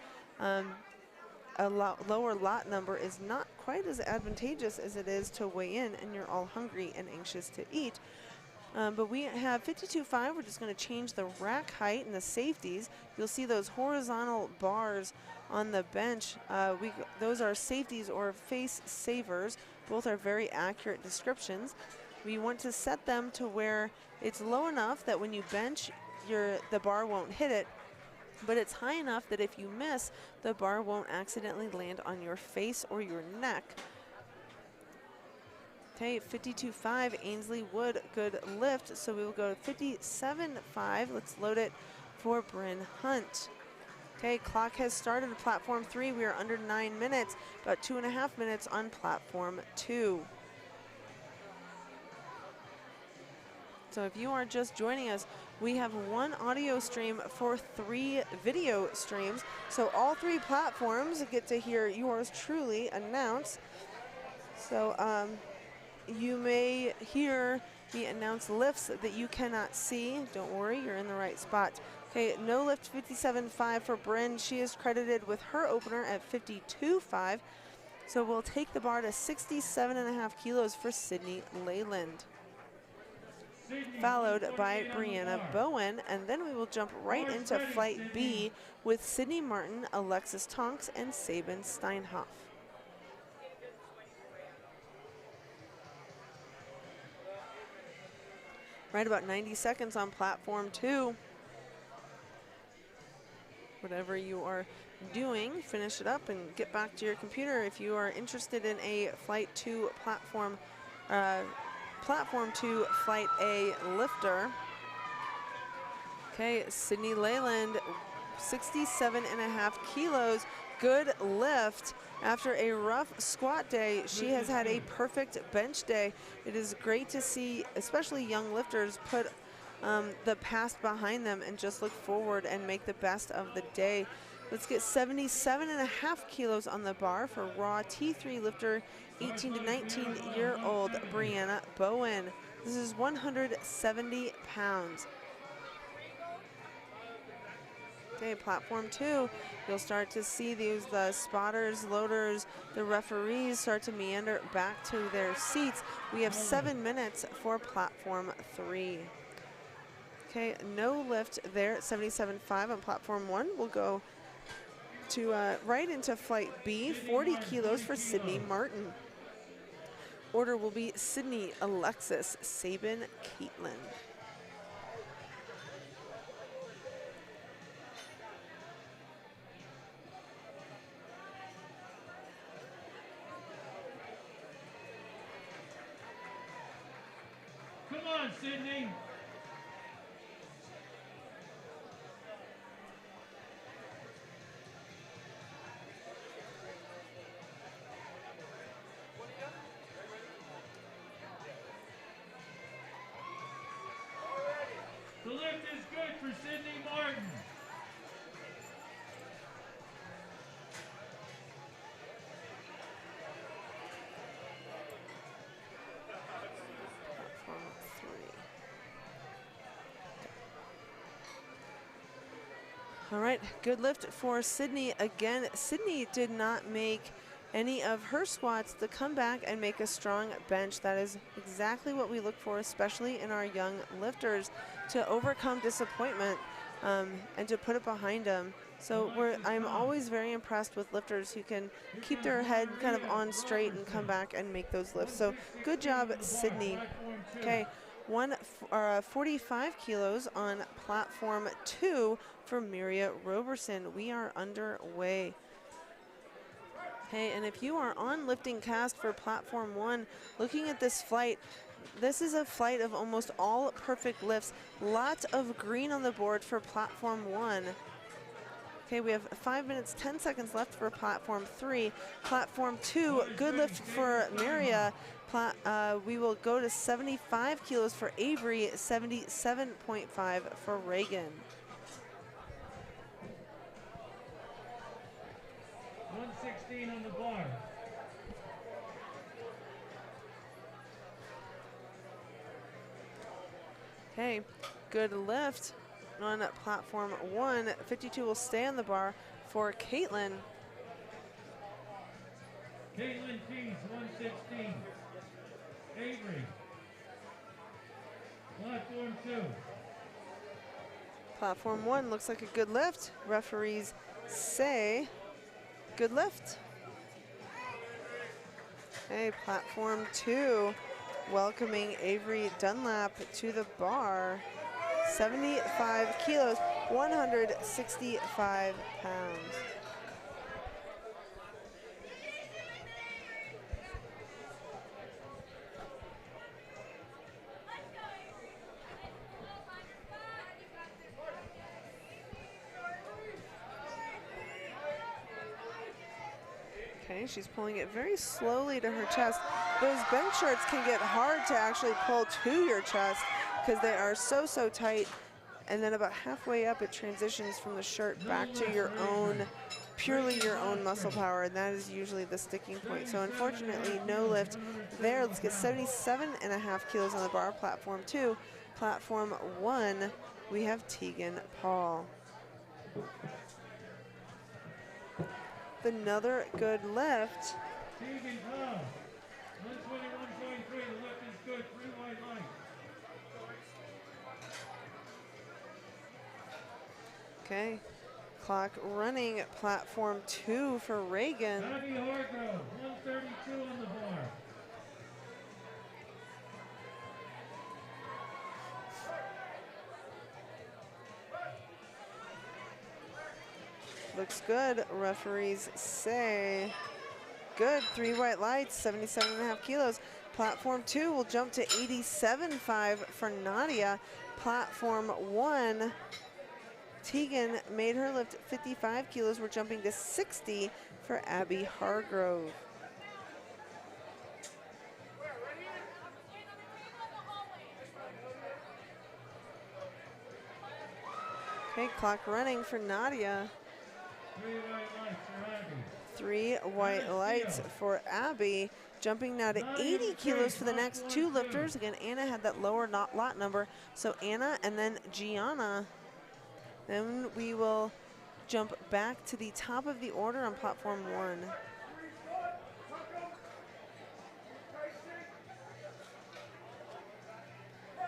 a lower lot number is not quite as advantageous as it is to weigh in and you're all hungry and anxious to eat. But we have 52.5. We're just going to change the rack height and the safeties. You'll see those horizontal bars on the bench. Those are safeties or face savers. Both are very accurate descriptions. We want to set them to where it's low enough that when you bench, the bar won't hit it, but it's high enough that if you miss, the bar won't accidentally land on your face or your neck. Okay, 52.5, Ainsley Wood, good lift. So we will go to 57.5. Let's load it for Bryn Hunt. Okay, clock has started. Platform 3, we are under 9 minutes, about 2.5 minutes on platform 2. So if you are just joining us, we have one audio stream for 3 video streams. So all 3 platforms get to hear yours truly announce. So you may hear me announce lifts that you cannot see. Don't worry, you're in the right spot. Okay, no lift 57.5 for Bryn. She is credited with her opener at 52.5. So we'll take the bar to 67.5 kilos for Sydney Leyland, followed by Brianna Bowen, and then we will jump right into Flight B with Sydney Martin, Alexis Tonks, and Sabin Steinhoff. Right about 90 seconds on platform 2. Whatever you are doing, finish it up and get back to your computer. If you are interested in a Flight 2 platform 2 Flight A lifter. Okay, Sydney Leyland, 67.5 kilos. Good lift. After a rough squat day, she has had a perfect bench day. It is great to see, especially young lifters, put the past behind them and just look forward and make the best of the day. Let's get 77.5 kilos on the bar for raw T3 lifter, 18 to 19-year-old Brianna Bowen. This is 170 pounds. Okay, platform 2, you'll start to see the spotters, loaders, the referees start to meander back to their seats. We have 7 minutes for platform 3. Okay, no lift there at 77.5 on platform 1. We'll go to right into Flight B, 40 kilos for Sydney Martin. Order will be Sydney, Alexis, Sabin, Caitlin. Come on, Sydney. The lift is good for Sydney Martin. All right, good lift for Sydney. Again, Sydney did not make any of her squats to come back and make a strong bench. That is exactly what we look for, especially in our young lifters, to overcome disappointment and to put it behind them. So I'm always very impressed with lifters who can keep their head kind of on straight and come back and make those lifts. So good job, Sydney. Okay, 45 kilos on platform 2 for Miria Roberson. We are underway. Hey, and if you are on Lifting Cast for platform 1, looking at this flight, this is a flight of almost all perfect lifts. Lots of green on the board for platform 1. Okay, we have 5 minutes, 10 seconds left for platform 3. Platform 2, good lift for Miria. We will go to 75 kilos for Avery, 77.5 for Reagan. 116 on the bar. Okay, good lift on platform 1. 52 will stay on the bar for Caitlin. Caitlin Keys, 116. Avery. Platform 2. Platform 1 looks like a good lift. Referees say good lift. Okay, platform 2, welcoming Avery Dunlap to the bar. 75 kilos, 165 pounds. Okay, she's pulling it very slowly to her chest. those bench shirts can get hard to actually pull to your chest because they are so, so tight. And then about halfway up, it transitions from the shirt back to your own, purely your own muscle power, and that is usually the sticking point. So unfortunately, no lift there. Let's get 77.5 kilos on the bar, platform 2. Platform 1, we have Tegan Paul. Another good lift. Tegan Paul, 121.3. The lift is good. 3 wide line. Okay, clock running, platform 2 for Reagan. Abby Hargrove, 132 on the bar. Looks good, referees say. Good, 3 white lights, 77.5 kilos. Platform 2 will jump to 87.5 for Nadia. Platform 1, Tegan made her lift 55 kilos. We're jumping to 60 for Abby Hargrove. Okay, clock running for Nadia. 3 white lights for Abby. 3 white lights for Abby. Jumping now to 80 kilos for the next 2 lifters. Again, Anna had that lower lot number. So Anna and then Gianna. Then we will jump back to the top of the order on platform 1.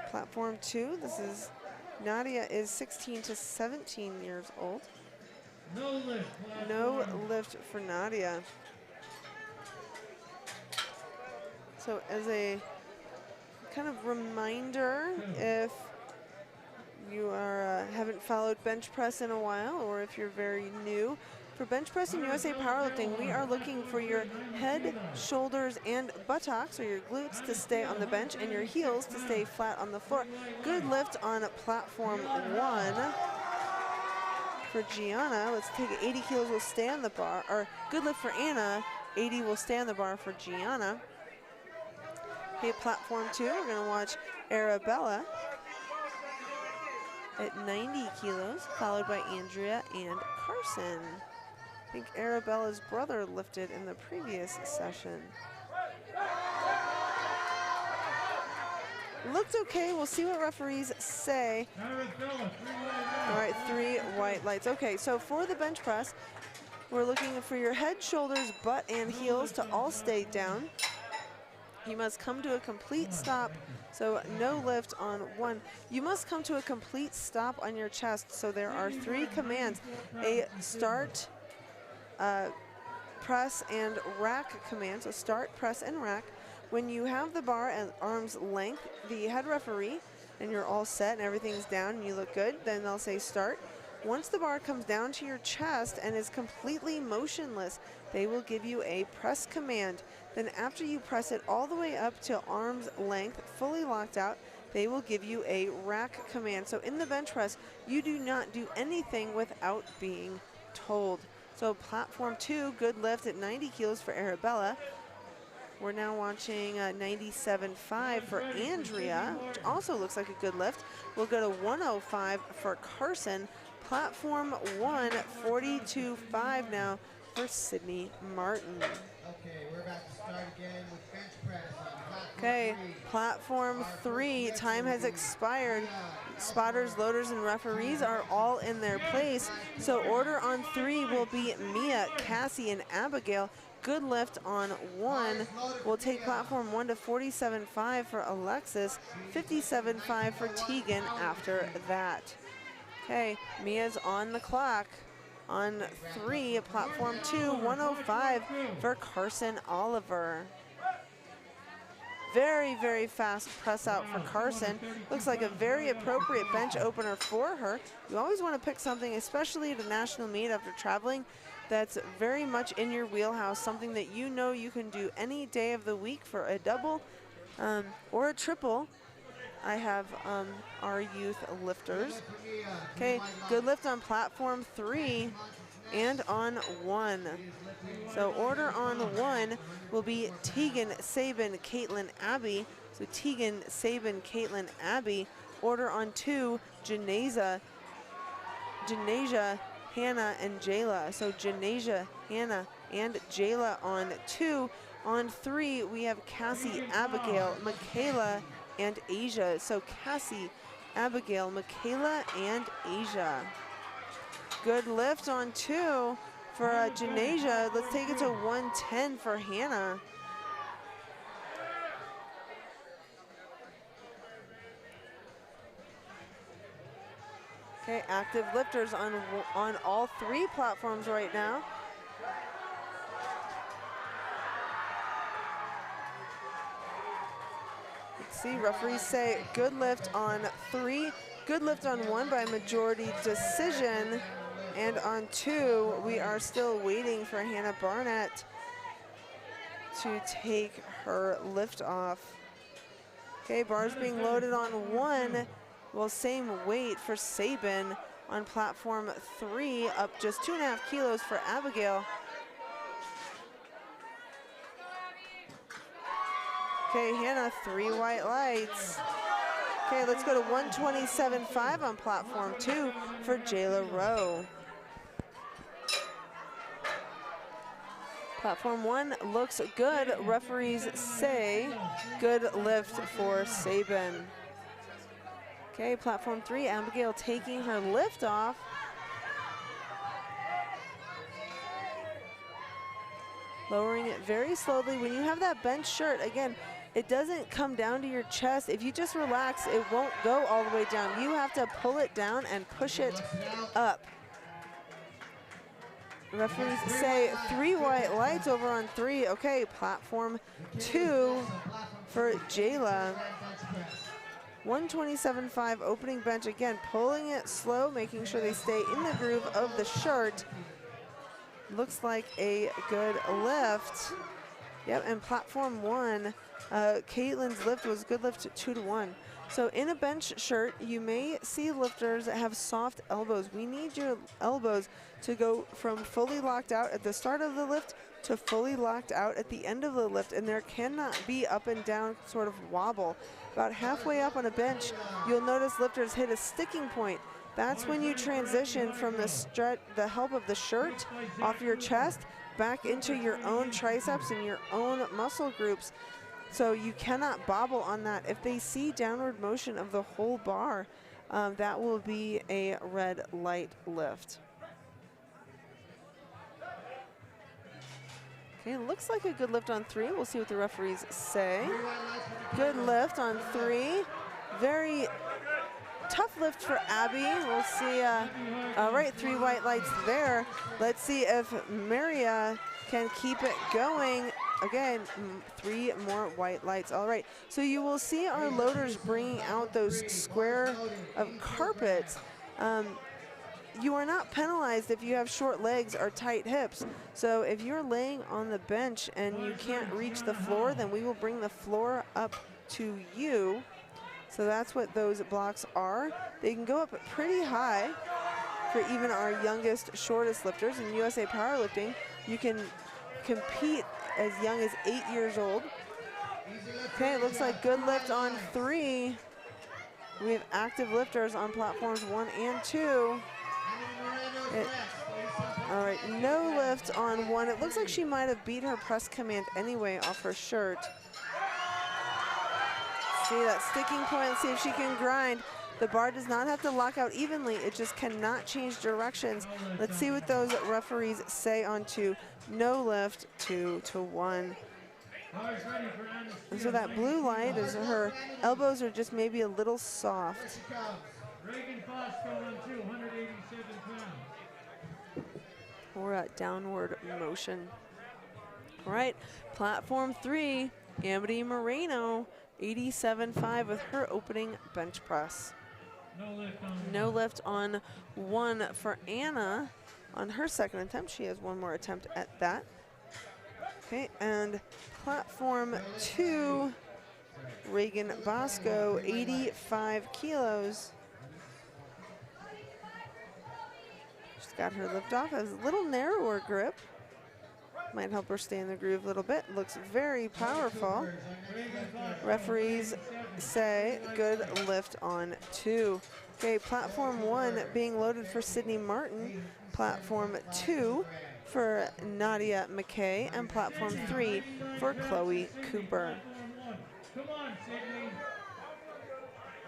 Platform 2, this is, Nadia is 16 to 17 years old. No lift. No lift for Nadia. So as a kind of reminder, if you are haven't followed bench press in a while, or if you're very new, for bench press in USA Powerlifting, we are looking for your head, shoulders, and buttocks, or your glutes, to stay on the bench, and your heels to stay flat on the floor. Good lift on platform 1 for Gianna. Let's take it. 80 kilos will stay on the bar, or good lift for Anna. 80 will stay on the bar for Gianna. Okay, platform 2, we're gonna watch Arabella at 90 kilos, followed by Andrea and Carson. I think Arabella's brother lifted in the previous session. Looked okay, we'll see what referees say. All right, 3 white lights. Okay, so for the bench press, we're looking for your head, shoulders, butt, and heels to all stay down. You must come to a complete stop, so no lift on 1. You must come to a complete stop on your chest, so there are 3 commands. A start, press, and rack command, so start, press, and rack. When you have the bar at arm's length, the head referee, and you're all set and everything's down and you look good, then they'll say start. Once the bar comes down to your chest and is completely motionless, they will give you a press command. Then after you press it all the way up to arm's length, fully locked out, they will give you a rack command. So in the bench press, you do not do anything without being told. So platform 2, good lift at 90 kilos for Arabella. We're now watching 97.5 for Andrea, which also looks like a good lift. We'll go to 105 for Carson. Platform 1, 42.5 now for Sydney Martin. Okay, we're about to start again with bench press on platform Okay, 3. platform 3, time has expired. Spotters, loaders, and referees are all in their place. So order on 3 will be Mia, Cassie, and Abigail. Good lift on 1. We'll take platform 1 to 47.5 for Alexis, 57.5 for Tegan after that. Okay, Mia's on the clock. On 3, platform 2, 105 for Carson Oliver. Very, very fast press out for Carson. Looks like a very appropriate bench opener for her. You always want to pick something, especially at a national meet after traveling, that's very much in your wheelhouse, something that you know you can do any day of the week for a double or a triple. I have our youth lifters. Okay, good lift on platform 3. and on 1. So order on 1 will be Tegan, Sabin, Caitlin, Abby. So Tegan, Sabin, Caitlin, Abby. Order on 2, Janasia, Hannah, and Jayla. So Janasia, Hannah, and Jayla on 2. On 3, we have Cassie, Abigail, Michaela, and Asia. So Cassie, Abigail, Michaela, and Asia. Good lift on 2 for Janasia. Let's take it to 110 for Hannah. Okay, active lifters on all 3 platforms right now. Let's see, referees say good lift on 3, good lift on 1 by majority decision, and on 2, we are still waiting for Hannah Barnett to take her lift off. Okay, bars being loaded on 1. Well, same weight for Sabin on platform 3, up just 2.5 kilos for Abigail. Okay, Hannah, 3 white lights. Okay, let's go to 127.5 on platform 2 for Jayla Rowe. Platform 1 looks good. Referees say good lift for Sabin. Okay, platform 3, Abigail taking her lift off. Lowering it very slowly. When you have that bench shirt, again, it doesn't come down to your chest. If you just relax, it won't go all the way down. You have to pull it down and push it up. Referees say 3 white lights over on 3. Okay, platform 2 for Jayla. 127.5 opening bench, again, pulling it slow, making sure they stay in the groove of the shirt. Looks like a good lift. Yep, and platform 1, Caitlin's lift was good lift 2-1. So in a bench shirt, you may see lifters that have soft elbows. We need your elbows to go from fully locked out at the start of the lift to fully locked out at the end of the lift, and there cannot be up and down sort of wobble. About halfway up on a bench, you'll notice lifters hit a sticking point. That's when you transition from the help of the shirt off your chest back into your own triceps and your own muscle groups. So you cannot bobble on that. If they see downward motion of the whole bar, that will be a red light lift. Okay, looks like a good lift on 3. We'll see what the referees say. Good lift on 3. Very tough lift for Abby. We'll see, all right, 3 white lights there. Let's see if Maria can keep it going. Again, 3 more white lights. All right, so you will see our loaders bringing out those square of carpets. You are not penalized if you have short legs or tight hips. So if you're laying on the bench and you can't reach the floor, then we will bring the floor up to you. So that's what those blocks are. They can go up pretty high for even our youngest, shortest lifters. In USA Powerlifting, you can compete as young as 8 years old. Okay, looks like good lift on 3. We have active lifters on platforms 1 and 2. All right, no lift on 1. It looks like she might have beat her press command anyway off her shirt. See that sticking point, let's see if she can grind. The bar does not have to lock out evenly, it just cannot change directions. Let's see what those referees say on 2. No lift, 2-1. And so that blue light is her elbows are just maybe a little soft. Reagan Bosco on 2, 187 pounds. Or a downward motion. All right, platform 3, Amity Moreno, 87.5 with her opening bench press. No lift on 1 for Anna. On her second attempt, she has 1 more attempt at that. Okay, and platform 2, Reagan Bosco, 85 kilos. She's got her lift off, has a little narrower grip. Might help her stay in the groove a little bit. Looks very powerful. Referees say good lift on 2. Okay, platform 1 being loaded for Sydney Martin, platform 2 for Nadia McKay, and platform 3 for Chloe Cooper. Come on, Sydney.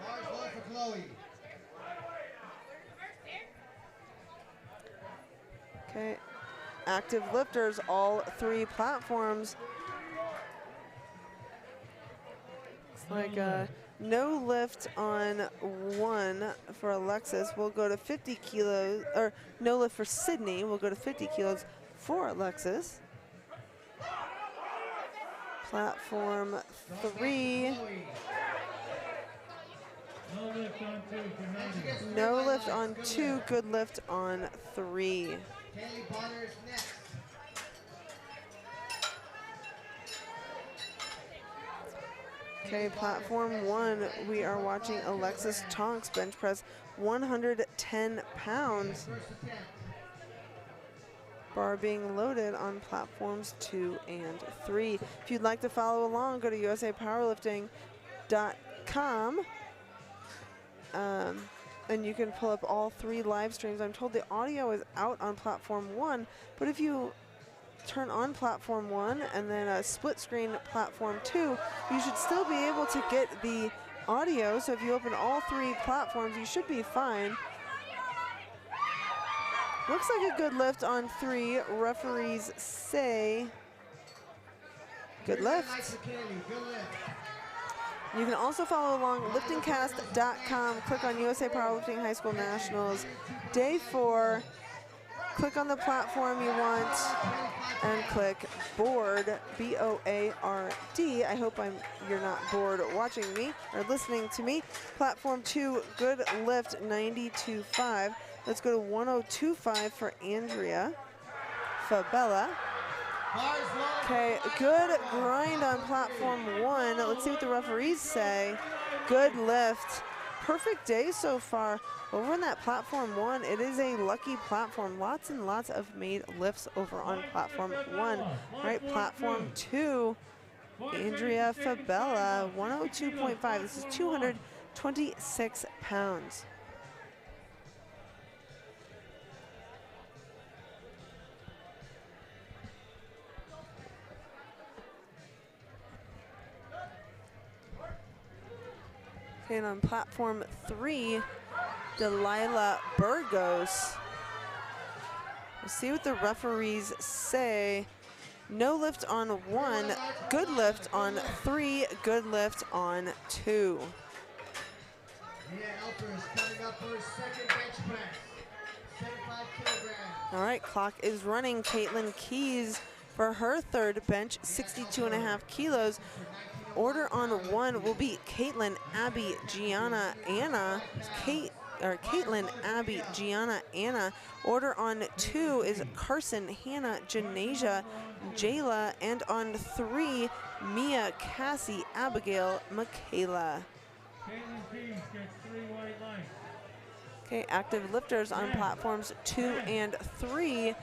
Bars low for Chloe. Okay, active lifters, all 3 platforms. It's like no lift on 1 for Alexis. We'll go to 50 kilos, or no lift for Sydney. We'll go to 50 kilos for Alexis. Platform 3. No lift on 2, good lift on 3. Kaylee Bonner is next. Okay, platform 1, we are watching Alexis Tonks bench press 110 pounds. First attempt. Bar being loaded on platforms 2 and 3. If you'd like to follow along, go to usapowerlifting.com. And you can pull up all 3 live streams. I'm told the audio is out on platform 1, but if you turn on platform 1 and then a split screen platform 2, you should still be able to get the audio. So if you open all 3 platforms, you should be fine. Looks like a good lift on 3. Referees say good lift. You can also follow along liftingcast.com. Click on USA Powerlifting High School Nationals. Day 4. Click on the platform you want and click board, B-O-A-R-D. I hope you're not bored watching me or listening to me. Platform 2, good lift, 92.5. Let's go to 102.5 for Andrea Fabella. Okay, good grind on platform 1. Let's see what the referees say. Good lift. Perfect day so far. Over on that platform 1, it is a lucky platform. Lots and lots of made lifts over on platform 1. All right, platform 2, Andrea Fabella, 102.5. This is 226 pounds. Okay, and on platform 3, Delilah Burgos. We'll see what the referees say. No lift on 1, good lift on 3, good lift on 2. Mia Elter is coming up for her second bench press. 75 kilograms. All right, clock is running. Caitlin Keys for her 3rd bench, 62.5 kilos. Order on 1 will be Caitlin, Abby, Gianna, Anna. Caitlin, Abby, Gianna, Anna. Order on 2 is Carson, Hannah, Janasia, Jayla, and on 3, Mia, Cassie, Abigail, Michaela. Caitlin Keys gets 3 white lights. Okay, active lifters on platforms 2 and 3,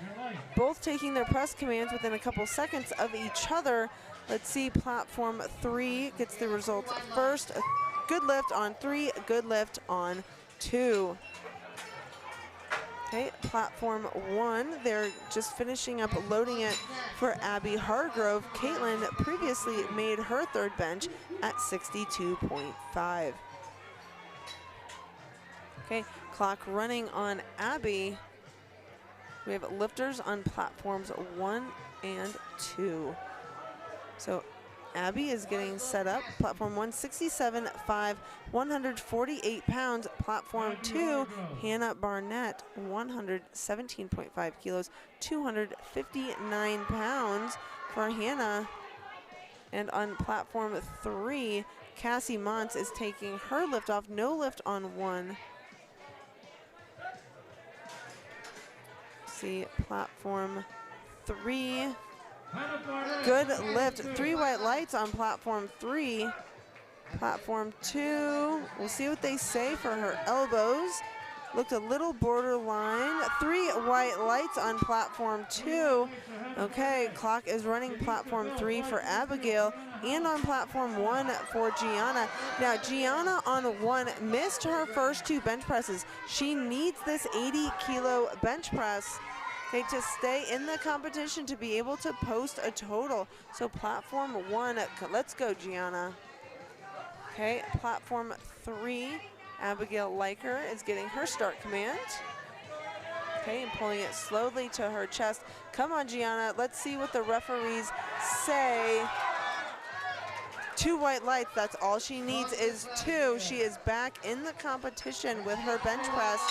both taking their press commands within a couple seconds of each other. Let's see, platform 3 gets the results first. A good lift on 3, a good lift on 2. Okay, platform 1, they're just finishing up loading it for Abby Hargrove. Caitlin previously made her 3rd bench at 62.5. Okay, clock running on Abby. We have lifters on platforms 1 and 2. So Abby is getting set up. Platform 1, 67.5, 148 pounds. Platform 2, Hannah Barnett, 117.5 kilos, 259 pounds for Hannah. And on platform 3, Cassie Montz is taking her lift off. No lift on 1. See, platform 3. Good lift, 3 white lights on platform 3. Platform 2, we'll see what they say for her elbows. looked a little borderline. 3 white lights on platform 2. Okay, clock is running platform 3 for Abigail and on platform 1 for Gianna. Now, Gianna on 1 missed her first 2 bench presses. She needs this 80-kilo bench press, okay, to stay in the competition, to be able to post a total. So platform 1, let's go, Gianna. Okay, platform 3, Abigail Liker is getting her start command. Okay, and pulling it slowly to her chest. Come on, Gianna, let's see what the referees say. 2 white lights, that's all she needs is 2. She is back in the competition with her bench press.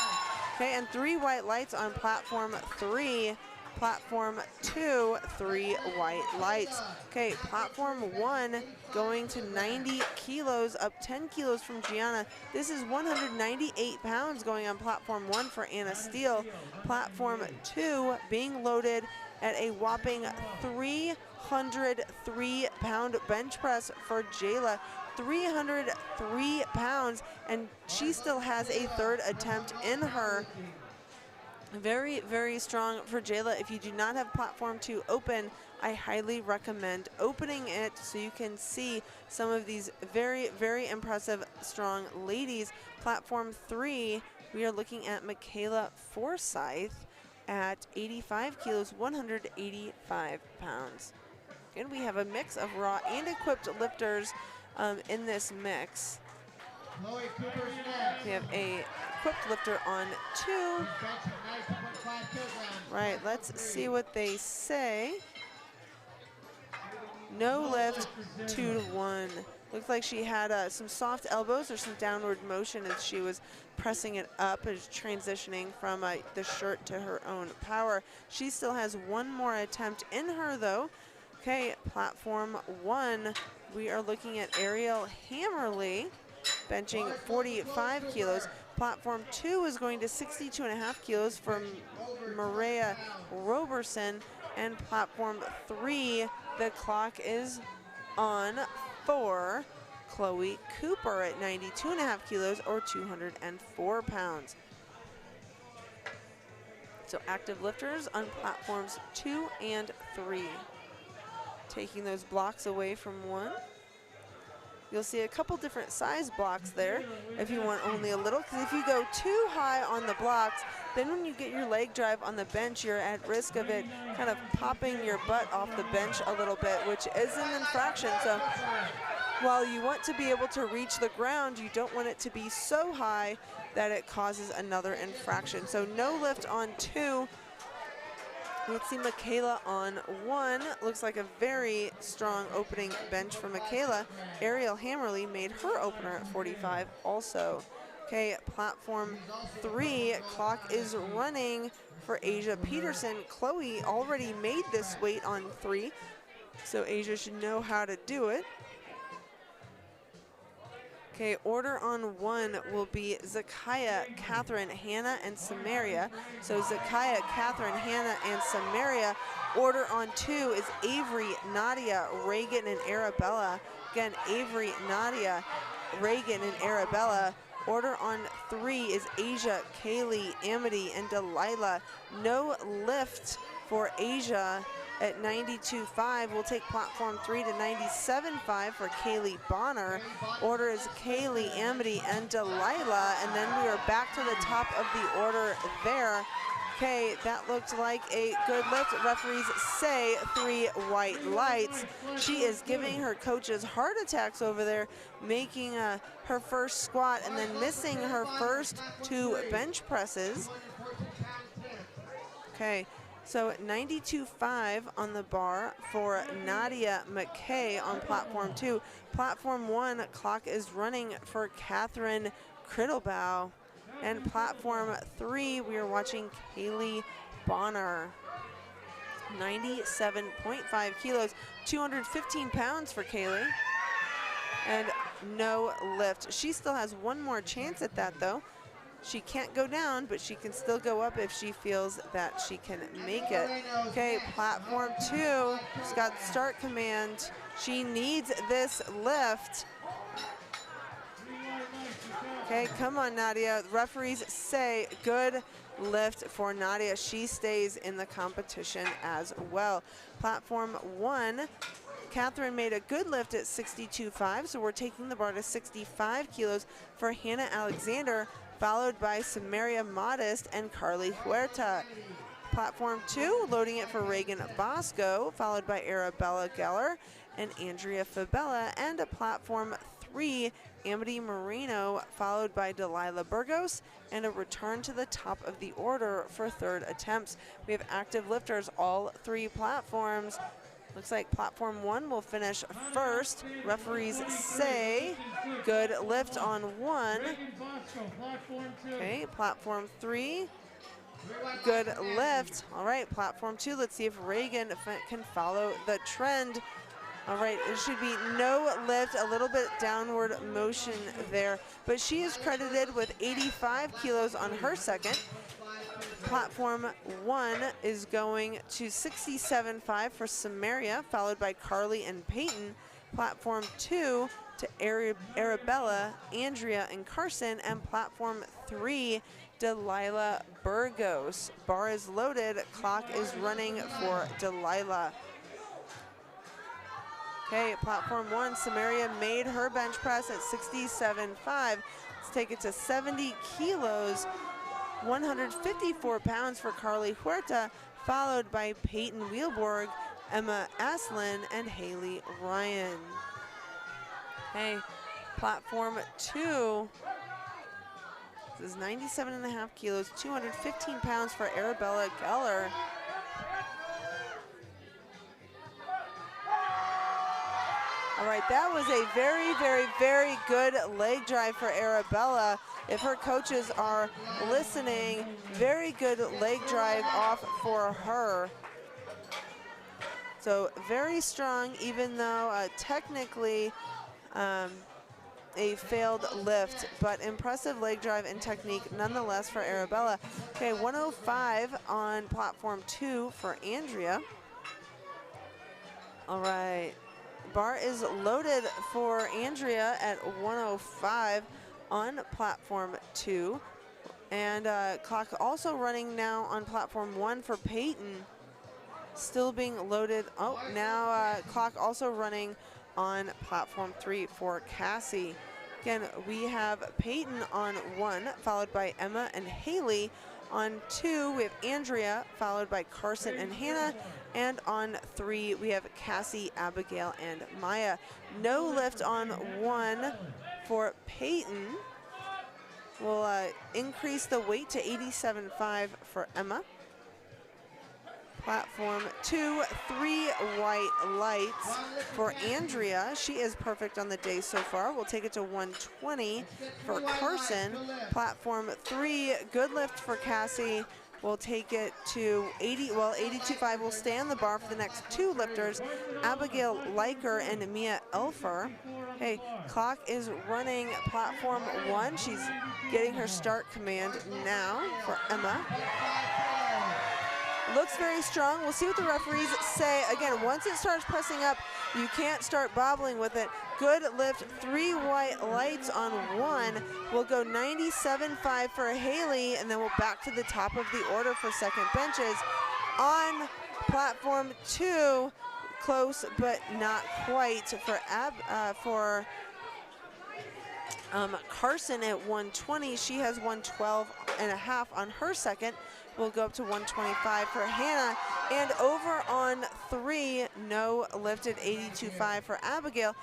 Okay, and 3 white lights on platform 3. Platform 2, 3 white lights. Okay, platform 1 going to 90 kilos, up 10 kilos from Gianna. This is 198 pounds going on platform 1 for Anna Steele. Platform 2 being loaded at a whopping 303-pound bench press for Jayla. 303 pounds, and she still has a 3rd attempt in her. Very, very strong for Jayla. If you do not have platform 2 open, I highly recommend opening it so you can see some of these very, very impressive, strong ladies. Platform 3, we are looking at Michaela Forsyth at 85 kilos, 185 pounds. And we have a mix of raw and equipped lifters in this mix. We have a equipped lifter on 2. Right, let's see what they say. No lift, 2 to 1. Looks like she had some soft elbows or some downward motion as she was pressing it up, as transitioning from the shirt to her own power. She still has 1 more attempt in her though. Okay, platform 1, we are looking at Ariel Hammerly, benching 45 kilos. Platform 2 is going to 62.5 kilos from Maria Roberson. And platform 3, the clock is on for Chloe Cooper at 92.5 kilos or 204 pounds. So active lifters on platforms 2 and 3. Taking those blocks away from 1. You'll see a couple different size blocks there if you want only a little, because if you go too high on the blocks, then when you get your leg drive on the bench, you're at risk of it kind of popping your butt off the bench a little bit, which is an infraction. So while you want to be able to reach the ground, you don't want it to be so high that it causes another infraction. So no lift on 2. Let's see Michaela on 1. Looks like a very strong opening bench for Michaela. Ariel Hammerly made her opener at 45 also. Okay, platform 3, clock is running for Asia Peterson. Chloe already made this weight on 3, so Asia should know how to do it. Okay, order on 1 will be Zakiah, Catherine, Hannah, and Samaria. So Zakiah, Catherine, Hannah, and Samaria. Order on 2 is Avery, Nadia, Reagan, and Arabella. Again, Avery, Nadia, Reagan, and Arabella. Order on 3 is Asia, Kaylee, Amity, and Delilah. No lift for Asia at 92.5. We'll take platform 3 to 97.5 for Kaylee Bonner. Order is Kaylee, Amity, and Delilah, and then we are back to the top of the order there. Okay, that looked like a good lift. Referees say 3 white lights. She is giving her coaches heart attacks over there, making her first squat and then missing her first 2 bench presses. Okay. So 92.5 on the bar for Nadia McKay on platform 2. Platform 1, clock is running for Catherine Criddlebow. And platform 3, we are watching Kaylee Bonner. 97.5 kilos, 215 pounds for Kaylee. And no lift. She still has 1 more chance at that though. She can't go down, but she can still go up if she feels that she can make it. Okay, platform 2, she's got start command. She needs this lift. Okay, come on, Nadia. Referees say good lift for Nadia. She stays in the competition as well. Platform 1, Catherine made a good lift at 62.5, so we're taking the bar to 65 kilos for Hannah Alexander, followed by Samaria Modest and Carly Huerta. Platform 2, loading it for Reagan Bosco, followed by Arabella Geller and Andrea Fabella, and a Platform 3, Amity Moreno, followed by Delilah Burgos, and a return to the top of the order for third attempts. We have active lifters all 3 platforms. Looks like Platform 1 will finish first. Referees say good lift on 1. Okay, Platform 3, good lift. All right, Platform 2, let's see if Reagan can follow the trend. All right, it should be no lift, a little bit downward motion there, but she is credited with 85 kilos on her second. Platform 1 is going to 67.5 for Samaria, followed by Carly and Peyton. Platform 2 to Arabella, Andrea, and Carson, and Platform 3, Delilah Burgos. Bar is loaded, clock is running for Delilah. Okay, Platform 1, Samaria made her bench press at 67.5. Let's take it to 70 kilos, 154 pounds for Carly Huerta, followed by Peyton Wheelborg, Emma Aslin, and Haley Ryan. Okay, Platform 2, this is 97.5 kilos, 215 pounds for Arabella Geller. All right, that was a very, very, very good leg drive for Arabella. If her coaches are listening, very good leg drive off for her. So very strong, even though technically a failed lift, but impressive leg drive and technique nonetheless for Arabella. Okay, 105 on Platform 2 for Andrea. All right. Bar is loaded for Andrea at 105 on Platform 2. And clock also running now on Platform 1 for Peyton. Still being loaded. Oh, now clock also running on Platform 3 for Cassie. Again, we have Peyton on 1, followed by Emma and Haley. On 2, we have Andrea, followed by Carson and Hannah. And on 3, we have Cassie, Abigail, and Maya. No lift on 1 for Peyton. We'll increase the weight to 87.5 for Emma. Platform 2, 3 white lights for Andrea. She is perfect on the day so far. We'll take it to 120 for Carson. Platform 3, good lift for Cassie. We'll take it to 82.5 will stay on the bar for the next 2 lifters, Abigail Liker and Mia Elfer. Okay, clock is running Platform 1. She's getting her start command now for Emma. Looks very strong. We'll see what the referees say. Again, once it starts pressing up, you can't start bobbling with it. Good lift, 3 white lights on 1. We'll go 97.5 for Haley, and then we'll back to the top of the order for second benches. On Platform 2, close but not quite for Carson at 120. She has 112.5 on her second. We'll go up to 125 for Hannah. And over on 3, no lifted, 82.5 for Abigail.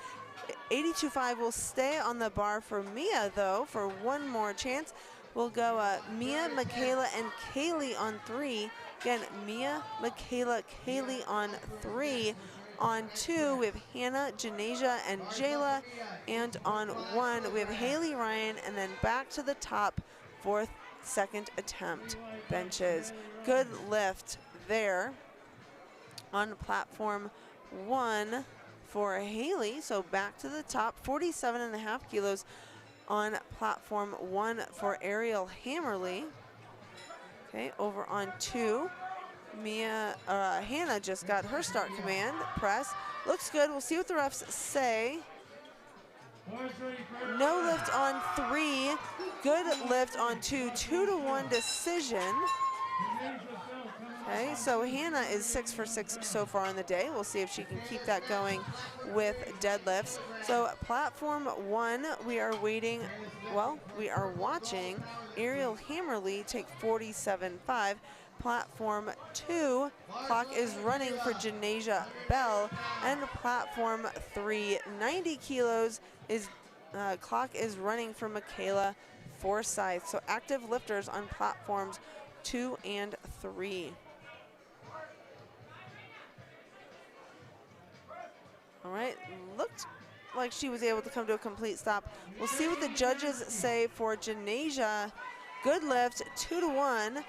82.5 will stay on the bar for Mia, though, for one more chance. We'll go Mia, Michaela, and Kaylee on 3. Again, Mia, Michaela, Kaylee on 3. On 2, we have Hannah, Janasia, and Jayla. And on 1, we have Haley Ryan, and then back to the top for second attempt benches. Good lift there on Platform 1 for Haley. So back to the top, 47.5 kilos on Platform 1 for Ariel Hammerly. Okay, over on 2, Hannah just got her start command press. Looks good. We'll see what the refs say. Bars ready for No lift on 3, good lift on 2, 2-to-1 decision. Okay, so Hannah is 6 for 6 so far in the day. We'll see if she can keep that going with deadlifts. So platform 1, we are waiting, well, we are watching Ariel Hammerly take 47.5. Platform 2, clock is running for Janasia Bell, and platform 3, 90 kilos is clock is running for Michaela Forsyth. So active lifters on platforms 2 and 3. All right, looked like she was able to come to a complete stop. We'll see what the judges say for Janasia. Good lift, 2-to-1.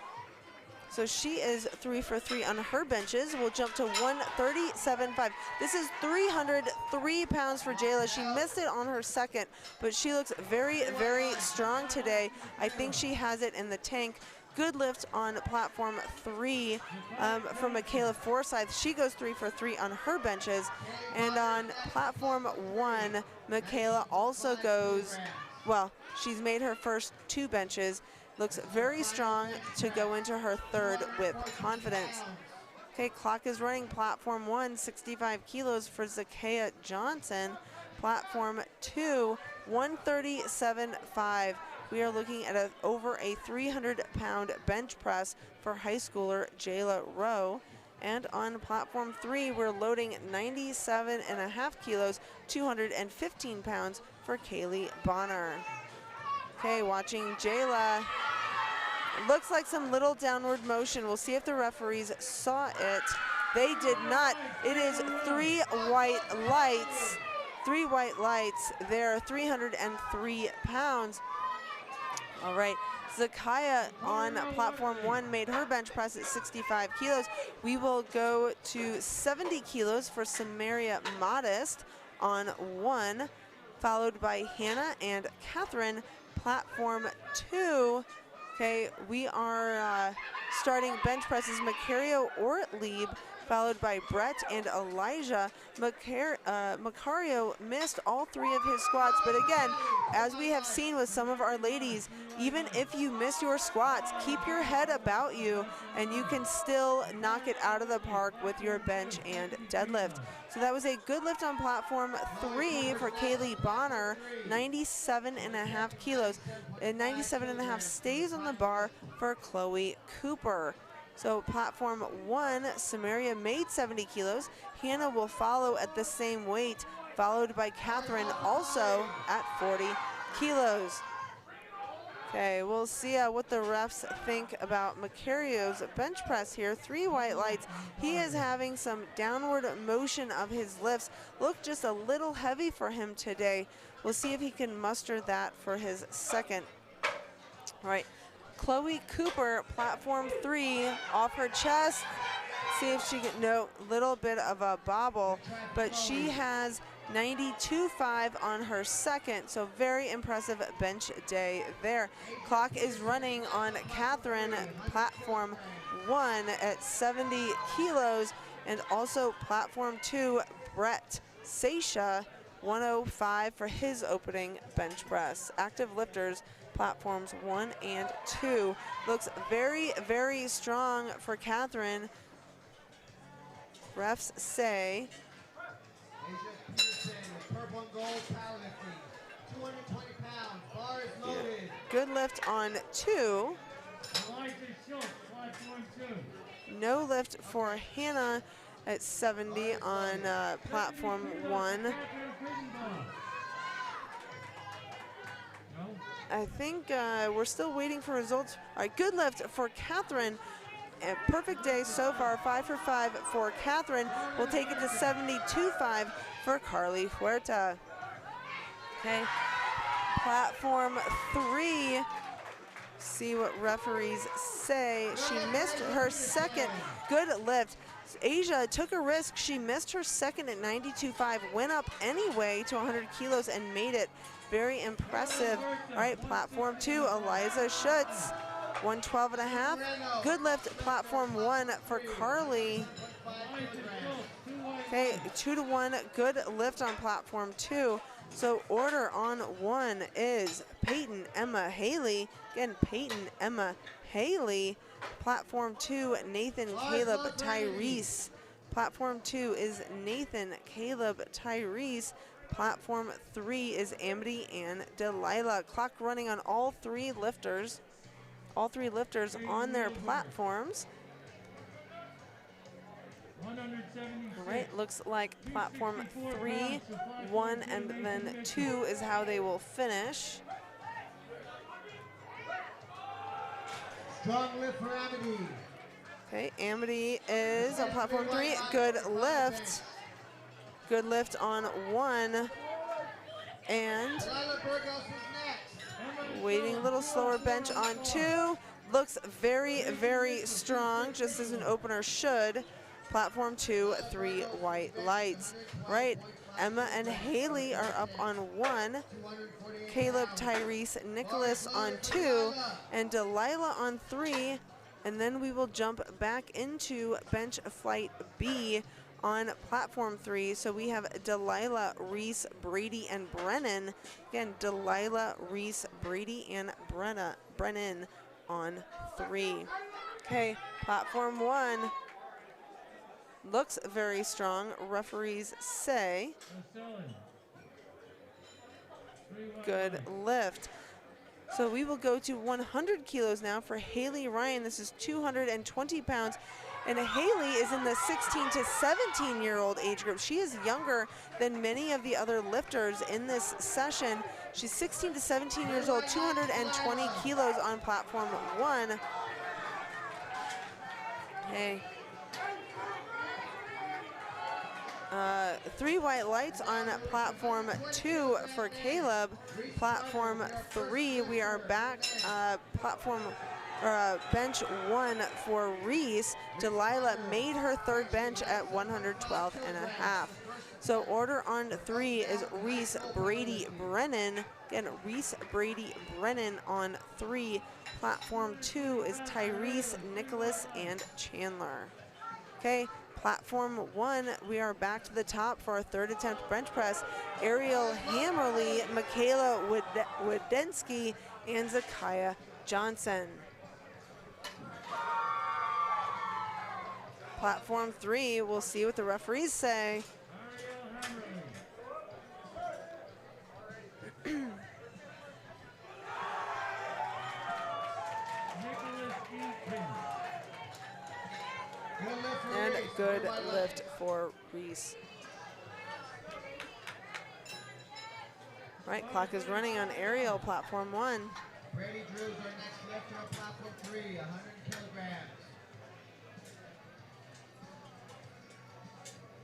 So she is 3 for 3 on her benches. We'll jump to 137.5. This is 303 pounds for Jayla. She missed it on her second, but she looks very, very strong today. I think she has it in the tank. Good lift on platform 3 for Michaela Forsyth. She goes 3 for 3 on her benches. And on platform 1, Michaela also goes, well, she's made her first 2 benches. Looks very strong to go into her third with confidence. Okay, clock is running. Platform 1, 65 kilos for Zakiya Johnson. Platform 2, 137.5. We are looking at over a 300-pound bench press for high schooler Jayla Rowe. And on platform 3, we're loading 97.5 kilos, 215 pounds for Kaylee Bonner. Okay, watching Jayla. Looks like some little downward motion. We'll see if the referees saw it. They did not. It is 3 white lights. 3 white lights there, 303 pounds. All right, Zakiya on platform 1 made her bench press at 65 kilos. We will go to 70 kilos for Samaria Modest on 1, followed by Hannah and Catherine. Platform 2, okay, we are starting bench presses. Macario Ortlieb, followed by Brett and Elijah. Macario missed all 3 of his squats, but again, as we have seen with some of our ladies, even if you miss your squats, keep your head about you, and you can still knock it out of the park with your bench and deadlift. So that was a good lift on platform 3 for Kaylee Bonner, 97.5 kilos. And 97.5 stays on the bar for Chloe Cooper. So platform 1, Samaria made 70 kilos. Hannah will follow at the same weight, followed by Catherine also at 40 kilos. Okay, we'll see what the refs think about Macario's bench press here. 3 white lights. He is having some downward motion of his lifts. Look just a little heavy for him today. We'll see if he can muster that for his second. All right, Chloe Cooper, platform 3, off her chest. See if she can, no, little bit of a bobble, but she has 92.5 on her second, so very impressive bench day there. Clock is running on Catherine, platform 1 at 70 kilos, and also platform 2, Brett Seisha, 105 for his opening bench press. Active lifters, platforms 1 and 2. Looks very, very strong for Catherine. Refs say Purple and gold powerlifting, 220 pounds, bars loaded. Good lift on 2. No lift for Hannah at 70 on platform 1. I think we're still waiting for results. All right, good lift for Catherine. A perfect day so far, 5 for 5 for Catherine. We'll take it to 72.5 for Carly Huerta. Okay, platform 3. See what referees say. She missed her second. Good lift. Asia took a risk. She missed her second at 92.5, went up anyway to 100 kilos and made it. Very impressive. All right, platform 2, Eliza Schutz, 112.5. Good lift, platform 1 for Carly. Okay, 2-to-1, good lift on platform 2. So order on 1 is Peyton Emma Haley. Again, Peyton Emma Haley. Platform 2, Nathan Caleb Tyrese. Platform 2 is Nathan Caleb Tyrese. Platform 3 is Amity and Delilah. Clock running on all 3 lifters. All 3 lifters on their platforms. 176. All right, looks like platform 3, 1, and then 2 is how they will finish. Strong lift for Amity. Okay, Amity is on platform 3. Good lift. Good lift on 1. And Delilah Burgos is next. waiting a little slower bench on 2. Looks very, very strong, just as an opener should. Platform 2, 3 white lights. Right, Emma and Haley are up on 1. Caleb, Tyrese, Nicholas on 2, and Delilah on 3. And then we will jump back into bench flight B on platform 3. So we have Delilah, Reese, Brady, and Brennan. Again, Delilah, Reese, Brady, and Brennan on 3. Okay, platform 1 looks very strong, referees say. Good lift. So we will go to 100 kilos now for Haley Ryan. This is 220 pounds. And Haley is in the 16 to 17-year-old age group. She is younger than many of the other lifters in this session. She's 16 to 17 years old, 220 kilos on platform 1. Okay. 3 white lights on platform 2 for Caleb. Platform 3, we are back. Bench 1 for Reese. Delilah made her 3rd bench at 112.5. So order on 3 is Reese, Brady, Brennan. Again, Reese, Brady, Brennan on 3. Platform 2 is Tyrese, Nicholas, and Chandler. Okay. Platform 1, we are back to the top for our 3rd attempt bench press. Ariel Hammerly, Michaela Wadensky, and Zakiah Johnson. Platform 3, we'll see what the referees say. And good lift for Reese. All right, clock is running on Ariel, platform 1. Brady Drew's our next lifter on platform 3, 100 kilograms.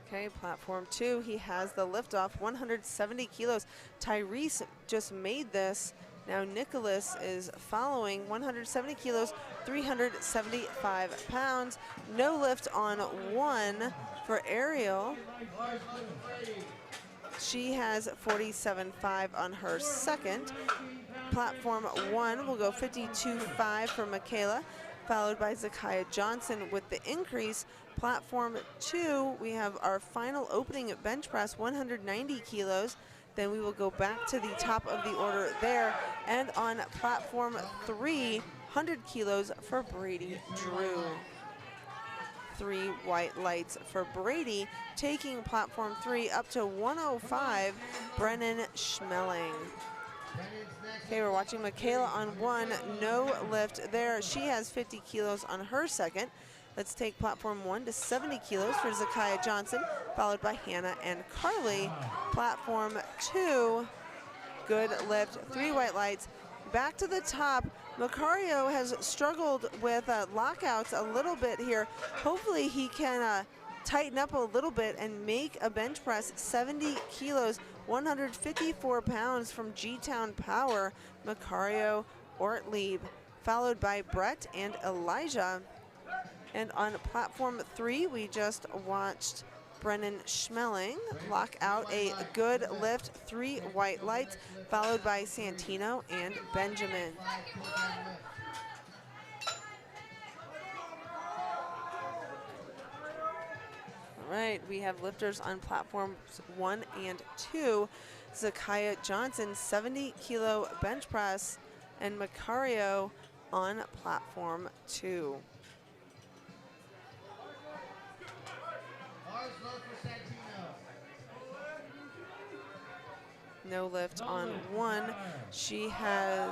Okay, platform 2, he has the lift off, 170 kilos. Tyrese just made this. Now Nicholas is following, 170 kilos, 375 pounds. No lift on 1 for Ariel. She has 47.5 on her 2nd. Platform 1 will go 52.5 for Michaela, followed by Zakiah Johnson with the increase. Platform 2, we have our final opening at bench press, 190 kilos. Then we will go back to the top of the order there. And on platform 3, 100 kilos for Brady Drew. 3 white lights for Brady, taking platform 3 up to 105, Brennan Schmeling. Okay, we're watching Michaela on 1, no lift there. She has 50 kilos on her 2nd. Let's take platform 1 to 70 kilos for Zakiah Johnson, followed by Hannah and Carly. Platform 2, good lift, 3 white lights. Back to the top, Macario has struggled with lockouts a little bit here. Hopefully he can tighten up a little bit and make a bench press, 70 kilos, 154 pounds from G-Town Power, Macario Ortlieb, followed by Brett and Elijah. And on platform 3, we just watched Brennan Schmeling lock out a good lift, 3 white lights, followed by Santino and Benjamin. All right, we have lifters on platforms 1 and 2. Zakiah Johnson, 70-kilo bench press, and Macario on platform 2. Bars low for Santino. No lift on 1. She has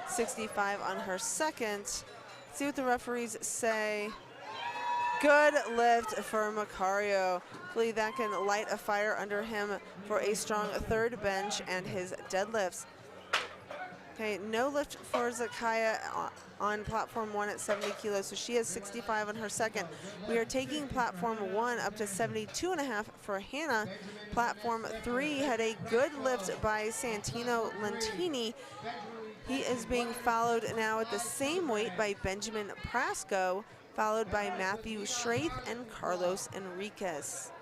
65 on her second. See what the referees say. Good lift for Macario. Hopefully that can light a fire under him for a strong third bench and his deadlifts. Okay, no lift for Zakiah on platform 1 at 70 kilos, so she has 65 on her second. We are taking platform 1 up to 72.5 for Hannah. Platform 3 had a good lift by Santino Lentini. He is being followed now at the same weight by Benjamin Prasco, followed by Matthew Schraith and Carlos Enriquez.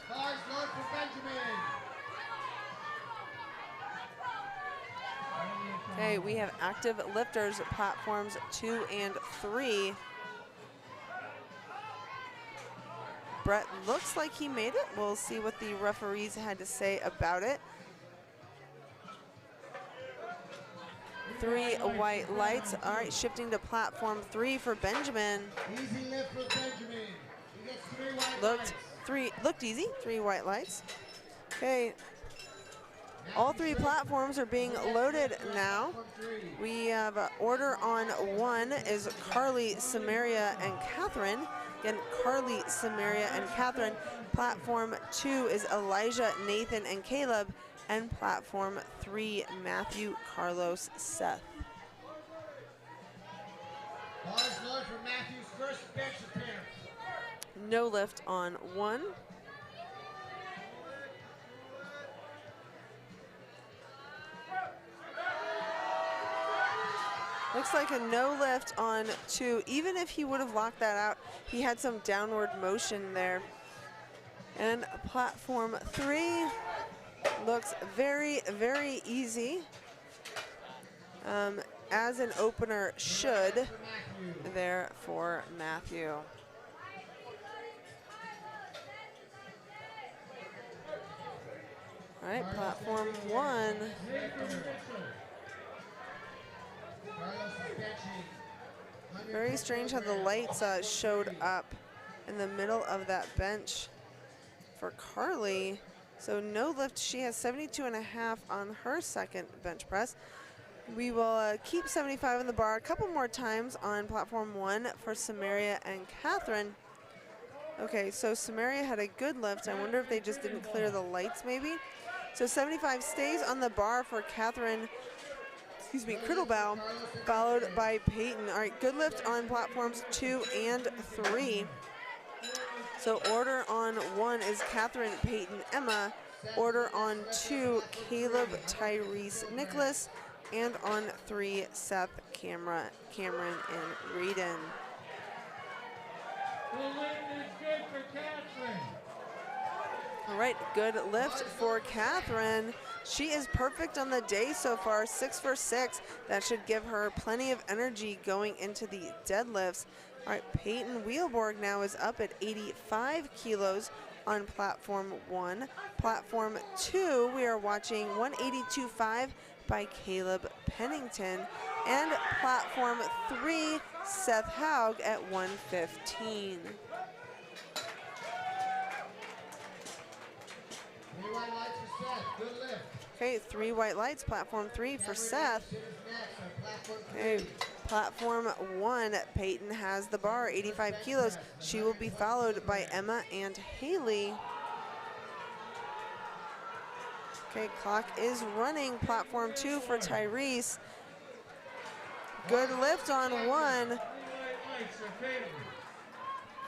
Bars low for Benjamin. Okay, we have active lifters, platforms 2 and 3. Brett looks like he made it. We'll see what the referees had to say about it. 3 white lights. All right, shifting to platform 3 for Benjamin. Easy lift for Benjamin. He gets 3 white lights. Looked easy, 3 white lights. Okay, all 3 platforms are being loaded now. We have order on 1 is Carly, Samaria, and Catherine. Again, Carly, Samaria, and Catherine. Platform 2 is Elijah, Nathan, and Caleb. And platform 3, Matthew, Carlos, Seth. Bars low for Matthew's first bench appearance. No lift on 1. Looks like a no lift on 2. Even if he would have locked that out, he had some downward motion there. And platform 3 looks very, very easy, as an opener should, there for Matthew. All right, platform 1. Very strange how the lights showed up in the middle of that bench for Carly. So no lift, she has 72.5 on her second bench press. We will keep 75 on the bar a couple more times on platform 1 for Samaria and Catherine. Okay, so Samaria had a good lift. I wonder if they just didn't clear the lights maybe. So 75 stays on the bar for Catherine, Criddlebow, followed by Peyton. All right, good lift on platforms 2 and 3. So order on 1 is Catherine, Peyton, Emma. Order on 2, Caleb, Tyrese, Nicholas. And on 3, Seth, Cameron, and Reedon. The lift is good for Catherine. All right, good lift for Catherine. She is perfect on the day so far, 6 for 6. That should give her plenty of energy going into the deadlifts. All right, Peyton Wheelborg now is up at 85 kilos on platform 1. Platform 2, we are watching 182.5 by Caleb Pennington. And platform 3, Seth Haug at 115. Okay, 3 white lights, platform 3 for Seth. Okay, platform 1, Peyton has the bar, 85 kilos. She will be followed by Emma and Haley. Okay, clock is running. Platform 2 for Tyrese. Good lift on 1.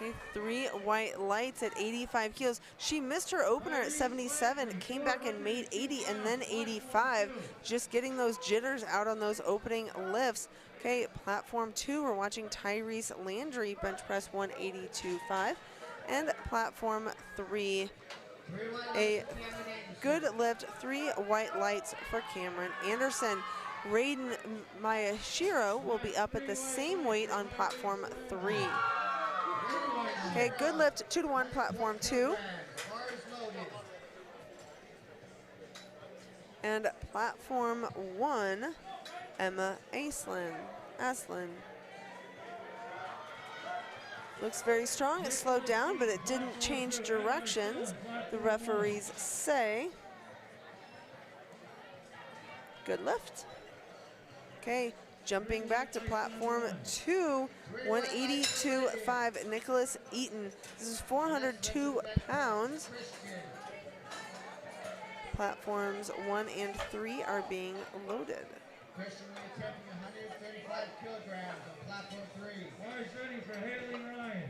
Okay, 3 white lights at 85 kilos. She missed her opener at 77, came back and made 80 and then 85. Just getting those jitters out on those opening lifts. Okay, platform 2, we're watching Tyrese Landry bench press 182.5. And platform 3, a good lift, 3 white lights for Cameron Anderson. Raiden Mayashiro will be up at the same weight on platform 3. Okay, good lift, 2-1, platform 2. And platform 1, Emma Aslan. Looks very strong. It slowed down, but it didn't change directions, the referees say. Good lift. Okay, jumping back to platform 2, 182.5, Nicholas Eaton. This is 402 pounds. Platforms 1 and 3 are being loaded. Christian attempting 135 kilograms on platform 3. Bars ready for Haley Ryan.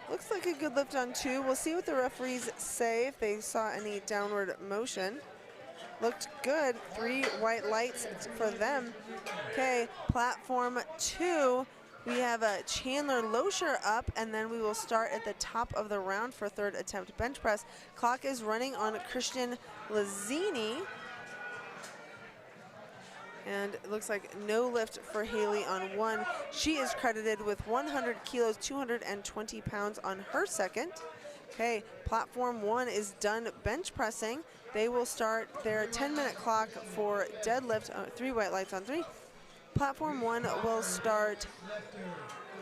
Looks like a good lift on 2. We'll see what the referees say if they saw any downward motion. Looked good. 3 white lights for them. Okay, platform 2. We have a Chandler Loescher up, and then we will start at the top of the round for 3rd attempt bench press. Clock is running on Christian Lazzini. And it looks like no lift for Haley on 1. She is credited with 100 kilos, 220 pounds on her 2nd. Okay, platform 1 is done bench pressing. They will start their 10-minute clock for deadlift, 3 white lights on 3. Platform 1 will start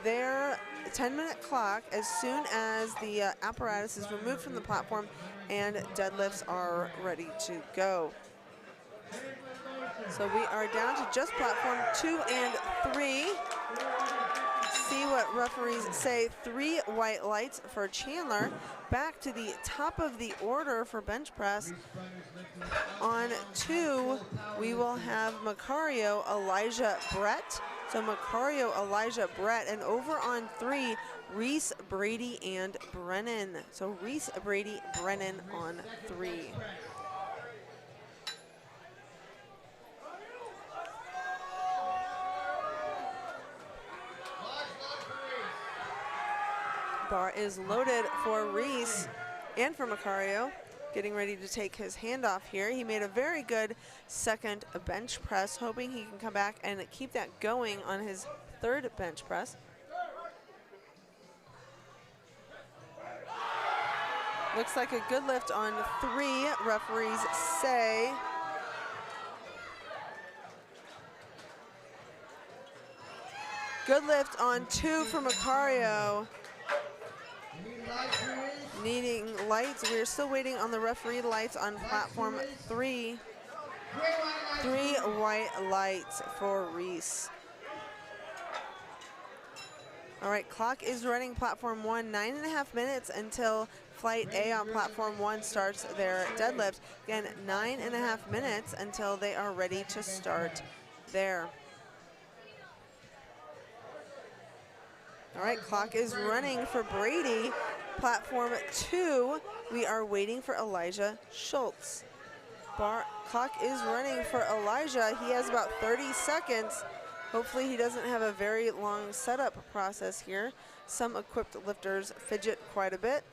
their 10-minute clock as soon as the apparatus is removed from the platform and deadlifts are ready to go. So we are down to just platform 2 and 3. See what referees say. 3 white lights for Chandler. Back to the top of the order for bench press. On 2, we will have Macario, Elijah Brett. So Macario, Elijah Brett. And over on 3, Reese, Brady, and Brennan. So Reese, Brady, Brennan on 3. Bar is loaded for Reese and for Macario, getting ready to take his handoff here. He made a very good 2nd bench press, hoping he can come back and keep that going on his 3rd bench press. Looks like a good lift on 3, referees say. Good lift on 2 for Macario. Needing lights. We're still waiting on the referee lights on platform 3. 3 white lights for Reese. All right, clock is running platform 1, 9.5 minutes until flight A on platform 1 starts their deadlift. Again, 9.5 minutes until they are ready to start there. All right, clock is running for Brady. Platform 2, we are waiting for Elijah Schultz. Clock is running for Elijah. He has about 30 seconds. Hopefully he doesn't have a very long setup process here. Some equipped lifters fidget quite a bit.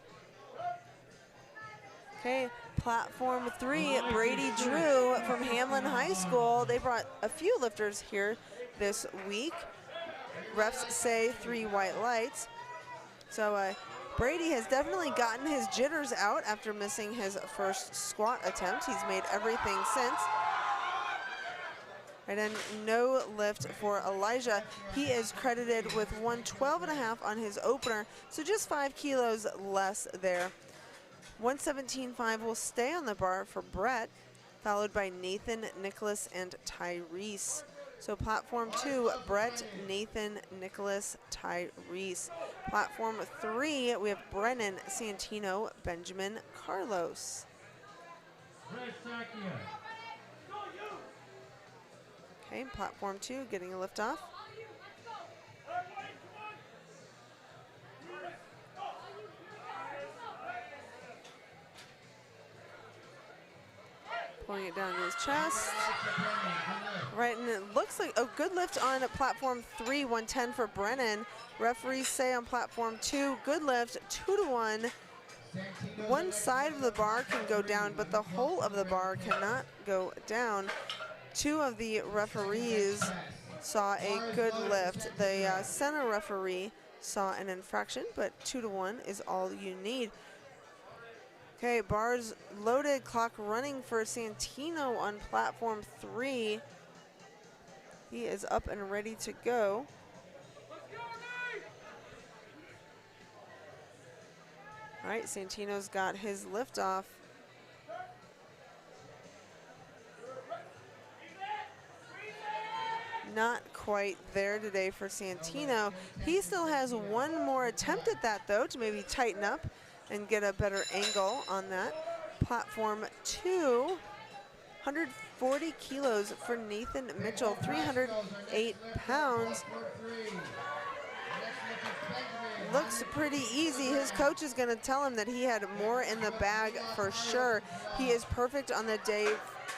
Okay, platform 3, Brady Drew from Hamlin High School. They brought a few lifters here this week. Refs say 3 white lights. So Brady has definitely gotten his jitters out after missing his first squat attempt. He's made everything since. Right, and no lift for Elijah. He is credited with 112.5 on his opener, so just 5 kilos less there. 117.5 will stay on the bar for Brett, followed by Nathan, Nicholas, and Tyrese. So platform 2, Brett, Nathan, Nicholas, Tyrese. Platform 3, we have Brennan, Santino, Benjamin, Carlos. Okay, platform 2 getting a lift off. Pulling it down to his chest. Right, and it looks like a good lift on platform 3, 110 for Brennan. Referees say on platform 2, good lift, 2 to 1. One side of the bar can go down, but the whole of the bar cannot go down. 2 of the referees saw a good lift. The center referee saw an infraction, but 2 to 1 is all you need. Okay, bars loaded, clock running for Santino on platform 3. He is up and ready to go. All right, Santino's got his lift off. Not quite there today for Santino. He still has one more attempt at that, though, to maybe tighten up and get a better angle on that. Platform 2, 140 kilos for Nathan Mitchell, 308 pounds. Looks pretty easy. His coach is going to tell him that he had more in the bag for sure. He is perfect on the day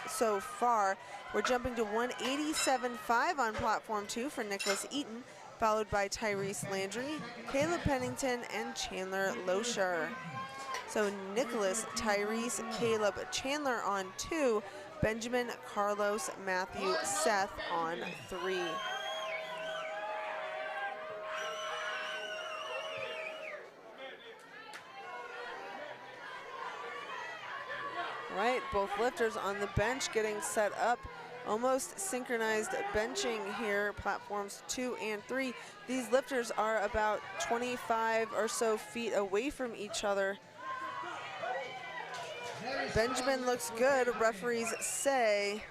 so far. We're jumping to 187.5 on platform 2 for Nicholas Eaton, followed by Tyrese Landry, Caleb Pennington, and Chandler Loescher. So Nicholas, Tyrese, Caleb, Chandler on 2, Benjamin, Carlos, Matthew, Seth on 3. Right, both lifters on the bench getting set up. Almost synchronized benching here, platforms 2 and 3. These lifters are about 25 or so feet away from each other. Benjamin looks good. Referees say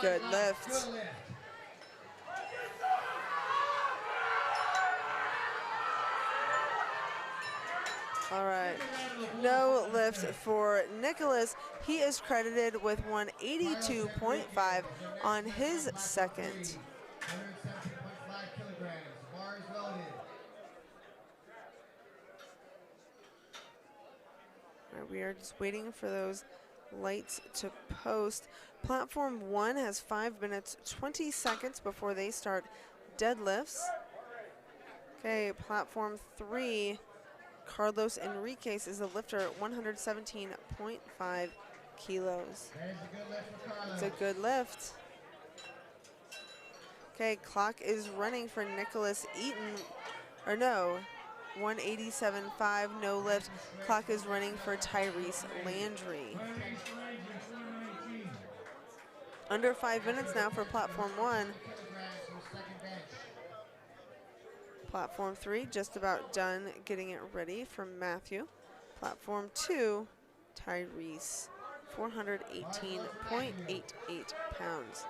good lift. All right, no lift for Nicholas. He is credited with 182.5 on his second. 117.5 kilograms, bars loaded. All right, we are just waiting for those lights to post. Platform 1 has 5 minutes, 20 seconds before they start deadlifts. Okay, platform 3. Carlos Enriquez is a lifter at 117.5 kilos. It's a good lift. Okay, clock is running for Nicholas Eaton, or no, 187.5, no lift. Clock is running for Tyrese Landry. Under 5 minutes now for platform 1. Platform 3 just about done getting it ready for Matthew. Platform 2, Tyrese, 418.88 pounds.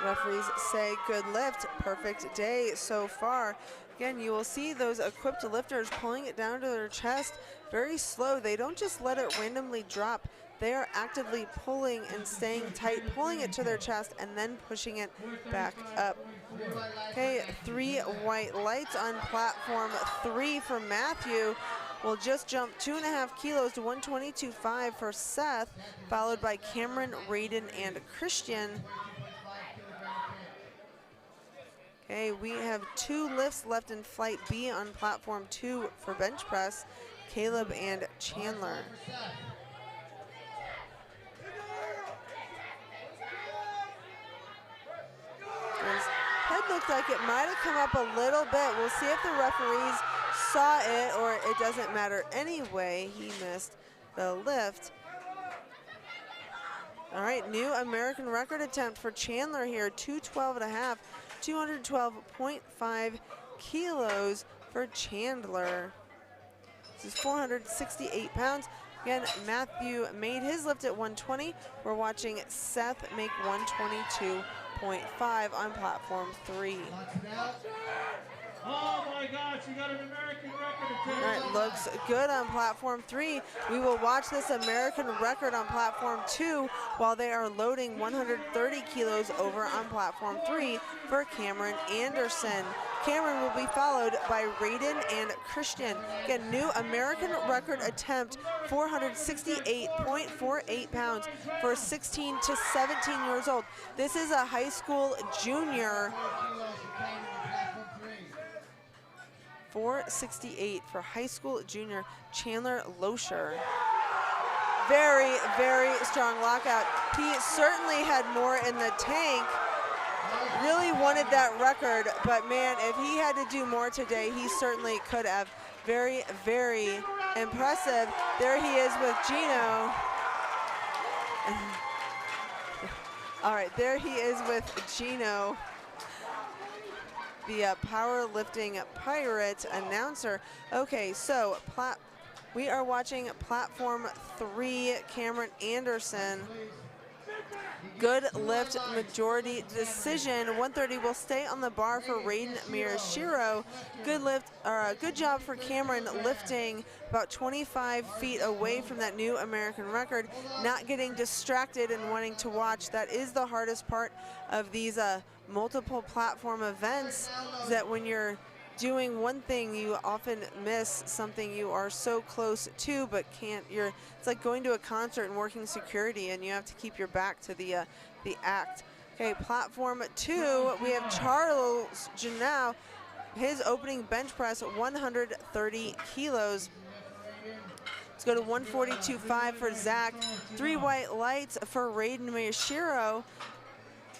Referees say good lift, perfect day so far. Again, you will see those equipped lifters pulling it down to their chest very slow. They don't just let it randomly drop. They are actively pulling and staying tight, pulling it to their chest and then pushing it back up. Okay, 3 white lights on platform 3 for Matthew. Will just jump 2.5 kilos to 122.5 for Seth, followed by Cameron, Raiden, and Christian. Okay, we have 2 lifts left in flight B on platform 2 for bench press, Caleb and Chandler. His head looked like it might have come up a little bit. We'll see if the referees saw it or it doesn't matter anyway. He missed the lift. All right, new American record attempt for Chandler here, 212.5, 212.5 kilos for Chandler. This is 468 pounds. Again, Matthew made his lift at 120. We're watching Seth make 122.5 on platform 3. Oh my gosh, you got an American record attempt. All right, looks good on platform 3. We will watch this American record on platform 2 while they are loading 130 kilos over on platform 3 for Cameron Anderson. Cameron will be followed by Raiden and Christian. Again, new American record attempt, 468.48 pounds for 16 to 17 years old. This is a high school junior. 468 for high school junior Chandler Loescher. Very, very strong lockout. He certainly had more in the tank really wanted that record, but man, if he had to do more today, he certainly could have. Very, very impressive. There he is with Gino. All right, there he is with Gino, the powerlifting pirate announcer. Okay, so we are watching platform 3, Cameron Anderson. Good lift, majority decision. 130 will stay on the bar for Raiden Miyashiro. Good lift, good job for Cameron lifting about 25 feet away from that new American record, not getting distracted and wanting to watch. That is the hardest part of these multiple platform events, is that when you're doing one thing, you often miss something you are so close to but can't. It's like going to a concert and working security, and you have to keep your back to the act. Okay, platform 2, we have Charles Janau. His opening bench press, 130 kilos. Let's go to 142.5 for Zach. 3 white lights for Raiden Miyashiro.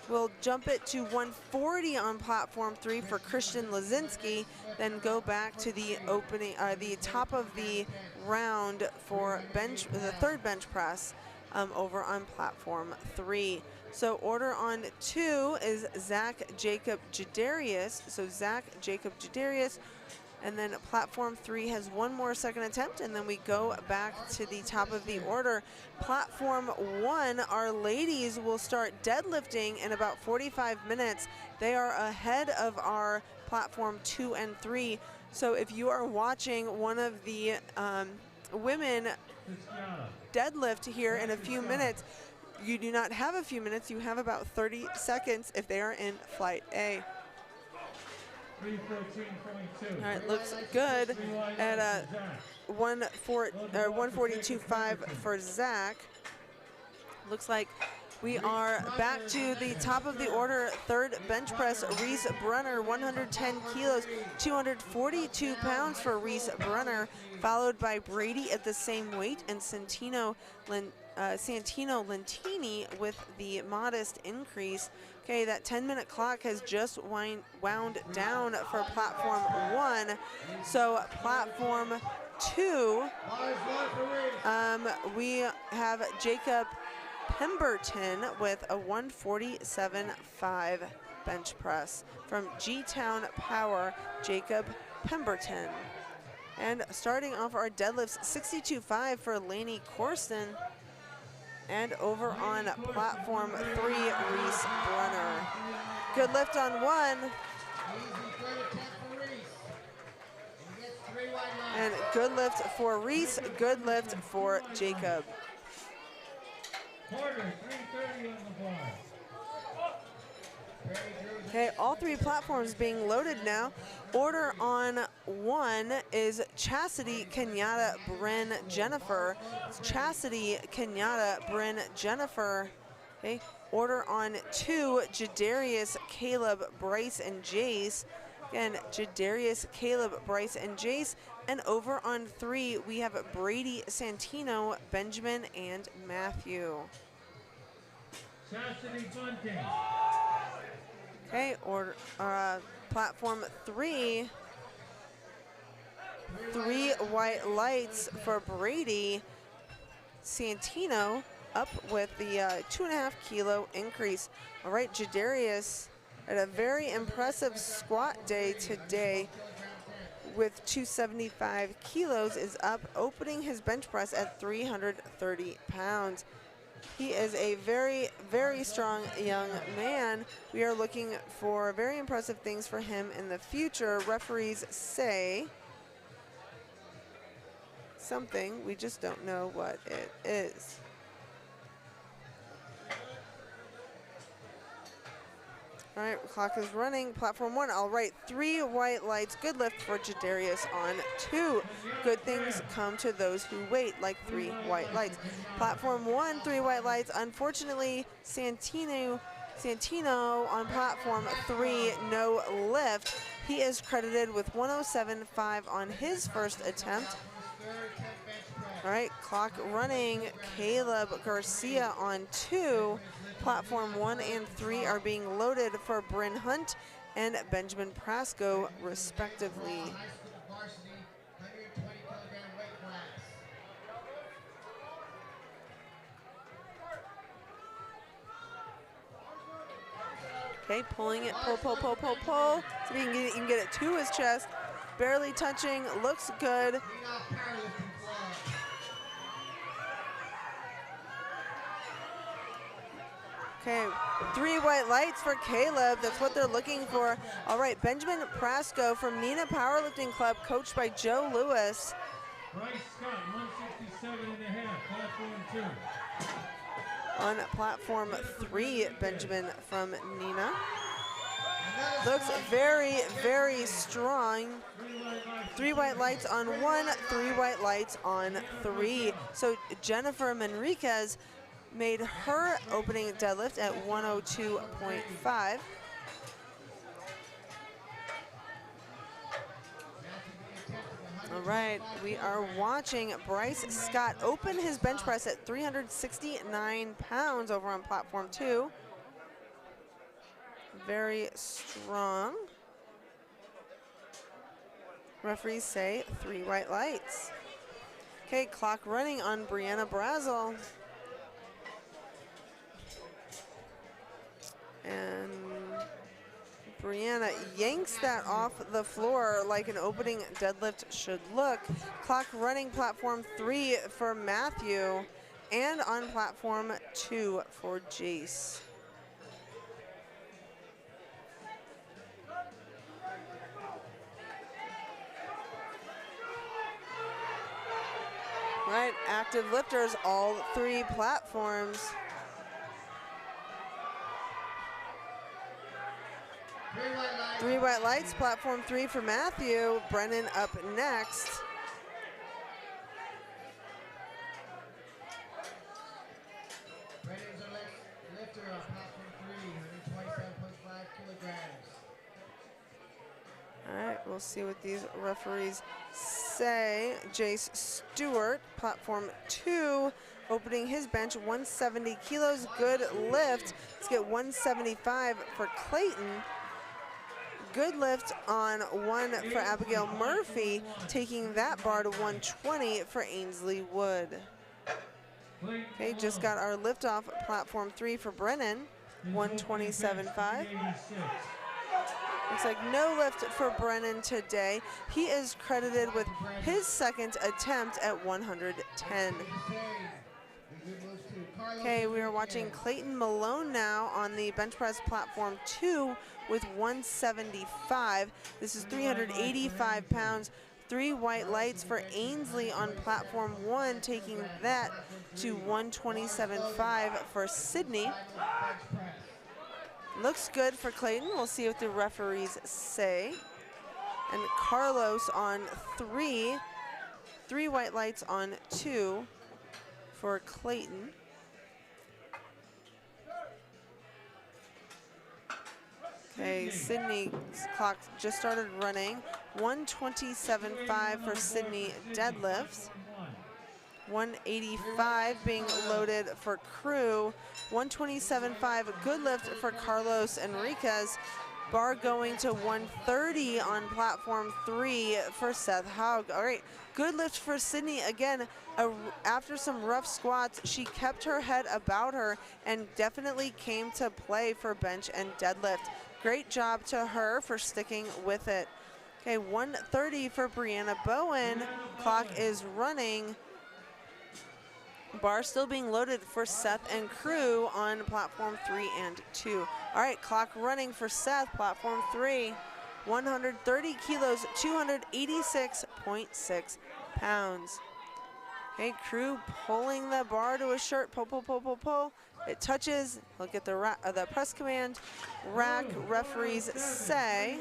We'll jump it to 140 on platform 3 for Christian Lazinski, then go back to the opening, the top of the round for the third bench press over on platform 3. So order on 2 is Zach Jacob Jadarius. So Zach Jacob Jadarius. And then platform 3 has one more second attempt, and then we go back to the top of the order. Platform 1, our ladies will start deadlifting in about 45 minutes. They are ahead of our platform 2 and 3. So if you are watching one of the women deadlift here in a few minutes, you do not have a few minutes, you have about 30 seconds if they are in flight A. 314.2. All right, looks good at 142.5 for Zach. Looks like we are back to the top of the order. Third bench press, Reese Brunner, 110 kilos, 242 pounds for Reese Brunner, followed by Brady at the same weight, and Santino Lentini with the modest increase. Okay, that 10-minute clock has just wound down for platform 1. So platform 2, we have Jacob Pemberton with a 147.5 bench press from G-Town Power, Jacob Pemberton. And starting off our deadlifts, 62.5 for Lainey Corsten. And over on platform 3, Reese Brunner. Good lift on 1. And good lift for Reese, good lift for Jacob. Okay, all 3 platforms being loaded now. Order on 1 is Chastity Kenyatta Bryn Jennifer. It's Chastity Kenyatta Bryn Jennifer. Okay, order on 2, Jadarius Caleb Bryce and Jace. Again, Jadarius Caleb Bryce and Jace. And over on 3, we have Brady Santino, Benjamin, and Matthew. Chastity Bunting. Okay, order platform 3. 3 white lights for Brady Santino, up with the 2.5 kilo increase. All right, Jadarius had a very impressive squat day today with 275 kilos, is up, opening his bench press at 330 pounds. He is a very, very strong young man. We are looking for very impressive things for him in the future. Referees say something, we just don't know what it is. All right, clock is running. Platform 1, all right, 3 white lights. Good lift for Jadarius on 2. Good things come to those who wait, like 3 white lights. Platform 1, 3 white lights. Unfortunately, Santino on platform 3, no lift. He is credited with 107.5 on his first attempt. All right, clock running. Caleb Garcia on 2. Platform 1 and 3 are being loaded for Bryn Hunt and Benjamin Prasco, respectively. High school varsity 120 kilogram weight class. Okay, pulling it, pull. So he can get it to his chest. Barely touching, looks good. Powerlifting Club. Okay, 3 white lights for Caleb. That's what they're looking for. All right, Benjamin Prasco from Nina Powerlifting Club, coached by Joe Lewis. Bryce Scott, 167.5, platform 2. On platform 3, Benjamin from Nina. Looks very, very strong. 3 white lights on 1, 3 white lights on 3. So Jennifer Manriquez made her opening deadlift at 102.5. All right, we are watching Bryce Scott open his bench press at 369 pounds over on platform 2. Very strong. Referees say 3 white lights. Okay, clock running on Brianna Brazel. And Brianna yanks that off the floor like an opening deadlift should look. Clock running platform 3 for Matthew, and on platform 2 for Jace. Right, active lifters, all 3 platforms. 3 white lights, platform 3 for Matthew. Brennan up next. Brennan's a lifter on platform 3, 127.5 kilograms. All right, we'll see what these referees say. Jace Stewart, platform 2, opening his bench, 170 kilos, good lift. Let's get 175 for Clayton. Good lift on 1 for Abigail Murphy, taking that bar to 120 for Ainsley Wood. Okay, just got our liftoff platform 3 for Brennan, 127.5. Looks like no lift for Brennan today. He is credited with his 2nd attempt at 110. Okay, we are watching Clayton Malone now on the bench press platform 2 with 175. This is 385 pounds. 3 white lights for Ainsley on platform 1, taking that to 127.5 for Sydney. Looks good for Clayton. We'll see what the referees say. And Carlos on 3. 3 white lights on 2 for Clayton. Okay, Sydney's clock just started running. 127.5 for Sydney deadlifts. 185 being loaded for Crew. 127.5 good lift for Carlos Enriquez. Bar going to 130 on platform 3 for Seth Haug. All right, good lift for Sydney. Again, after some rough squats, she kept her head about her and definitely came to play for bench and deadlift. Great job to her for sticking with it. Okay, 130 for Brianna Bowen. Clock is running. Bar still being loaded for Seth and Crew on platform 3 and 2. All right, clock running for Seth, platform 3. 130 kilos, 286.6 pounds. Okay, Crew pulling the bar to a shirt, pull. It touches, look at the press command. Rack, referees say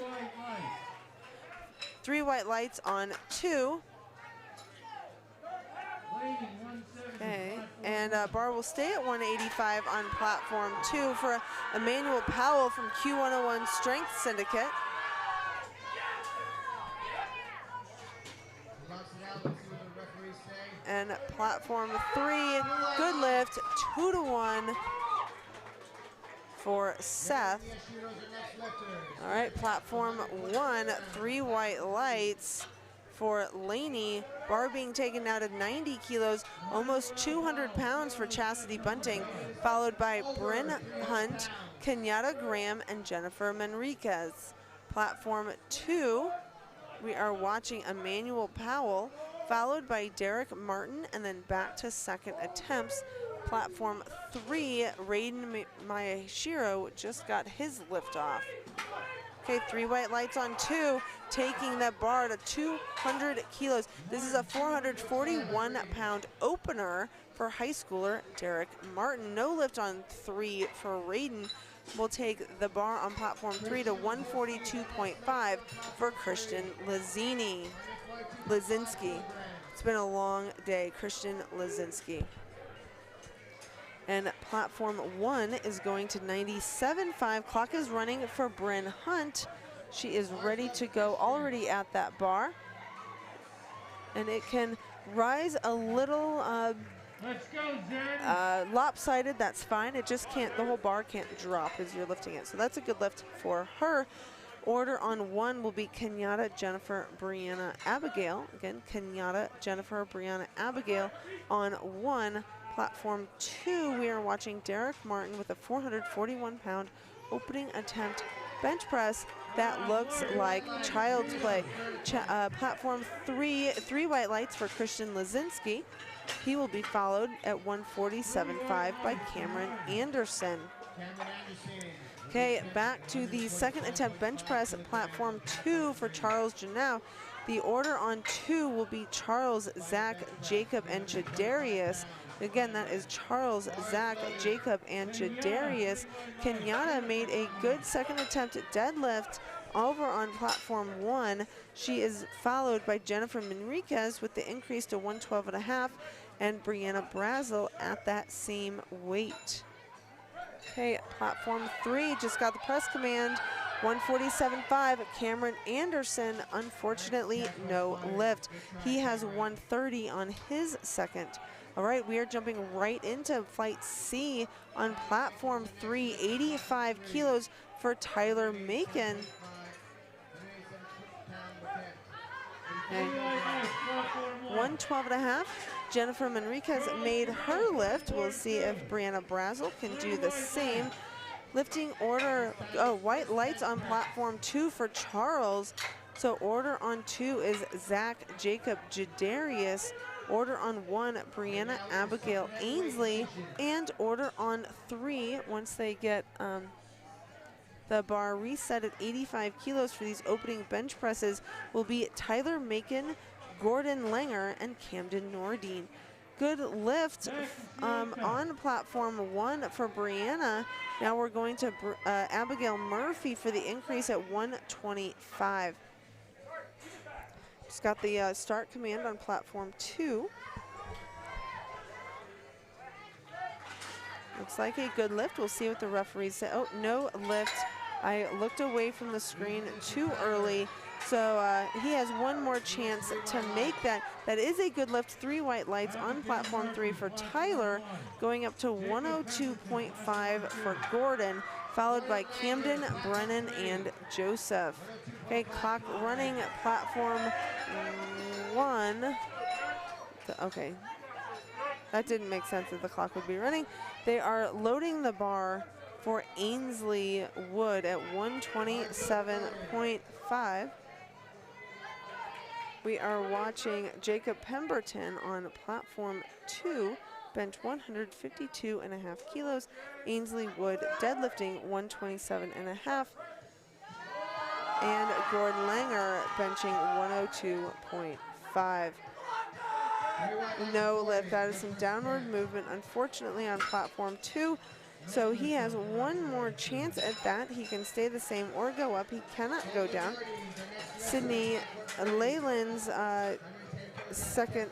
3 white lights on 2. Okay, and bar will stay at 185 on platform 2 for Emmanuel Powell from Q101 Strength Syndicate. And platform 3, good lift, 2-to-1 for Seth. All right, platform 1, 3 white lights for Laney. Bar being taken now to 90 kilos, almost 200 pounds for Chastity Bunting, followed by Bryn Hunt, Kenyatta Graham, and Jennifer Manriquez. Platform 2, we are watching Emmanuel Powell, followed by Derek Martin, and then back to second attempts. Platform 3, Raiden Mayashiro just got his lift off. Okay, 3 white lights on 2, taking that bar to 200 kilos. This is a 441-pound opener for high schooler Derek Martin. No lift on 3 for Raiden. We'll take the bar on platform 3 to 142.5 for Christian Lazinski. It's been a long day, Christian Lazinski. And platform 1 is going to 97.5. Clock is running for Bryn Hunt. She is ready to go, already at that bar. And it can rise a little Let's go, Zen. lopsided, that's fine. It just can't, the whole bar can't drop as you're lifting it. So that's a good lift for her. Order on 1 will be Kenyatta, Jennifer, Brianna, Abigail. Again, Kenyatta, Jennifer, Brianna, Abigail on 1. Platform 2, we are watching Derek Martin with a 441-pound opening attempt bench press. That looks like child's play. Platform 3, 3 white lights for Christian Lazinski. He will be followed at 147.5 by Cameron Anderson. Okay, back to the second attempt bench press, platform 2 for Charles Janau. The order on 2 will be Charles, Zach, Jacob, and Jadarius. Again, that is Charles, Zach, Jacob, and Jadarius. Kenyatta made a good second attempt at deadlift over on platform 1. She is followed by Jennifer Manriquez with the increase to 112.5, and Brianna Brazel at that same weight. Okay, platform 3 just got the press command. 147.5, Cameron Anderson, unfortunately no lift. He has 130 on his second. All right, we are jumping right into flight C on platform 3, 85 kilos for Tyler Macon. Okay. 112.5. Jennifer Manriquez made her lift. We'll see if Brianna Brazel can do the same. Lifting order, white lights on platform 2 for Charles. So order on 2 is Zach, Jacob, Jadarius. Order on 1, Brianna Abigail Ainsley. And order on 3, once they get the bar reset at 85 kilos for these opening bench presses, will be Tyler Macon, Gordon Langer, and Camden Nordine. Good lift on platform 1 for Brianna. Now we're going to Abigail Murphy for the increase at 125. Just got the start command on platform 2. Looks like a good lift. We'll see what the referees say. Oh, no lift. I looked away from the screen too early. So he has one more chance to make that. That is a good lift. 3 white lights on platform 3 for Tyler, going up to 102.5 for Gordon, followed by Camden, Brennan, and Joseph. Okay, clock running platform 1. Okay, that didn't make sense that the clock would be running. They are loading the bar for Ainsley Wood at 127.5. We are watching Jacob Pemberton on platform 2, bench 152.5 kilos. Ainsley Wood deadlifting 127.5. And Gordon Langer benching 102.5. No lift. That is some downward movement, unfortunately, on platform 2. So he has one more chance at that. He can stay the same or go up. He cannot go down. Sydney Leyland's second,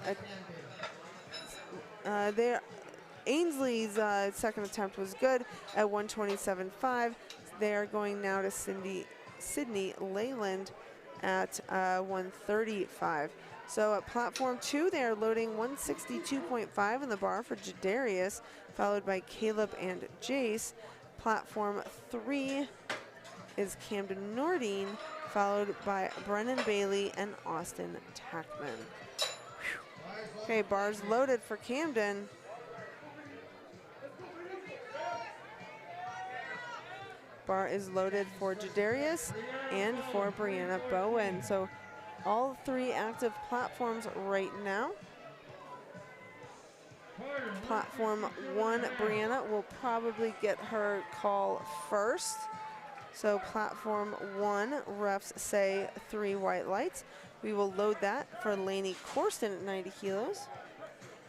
Ainsley's second attempt was good at 127.5. They are going now to Sydney Leyland at 135. So at platform 2, they are loading 162.5 in the bar for Jadarius, followed by Caleb and Jace. Platform 3 is Camden Nordine, followed by Brennan Bailey and Austin Tackman. Okay, bars loaded for Camden. Bar is loaded for Jadarius and for Brianna Bowen. So all 3 active platforms right now. Platform 1, Brianna will probably get her call first. So platform 1, refs say 3 white lights. We will load that for Lainey Corsten at 90 kilos.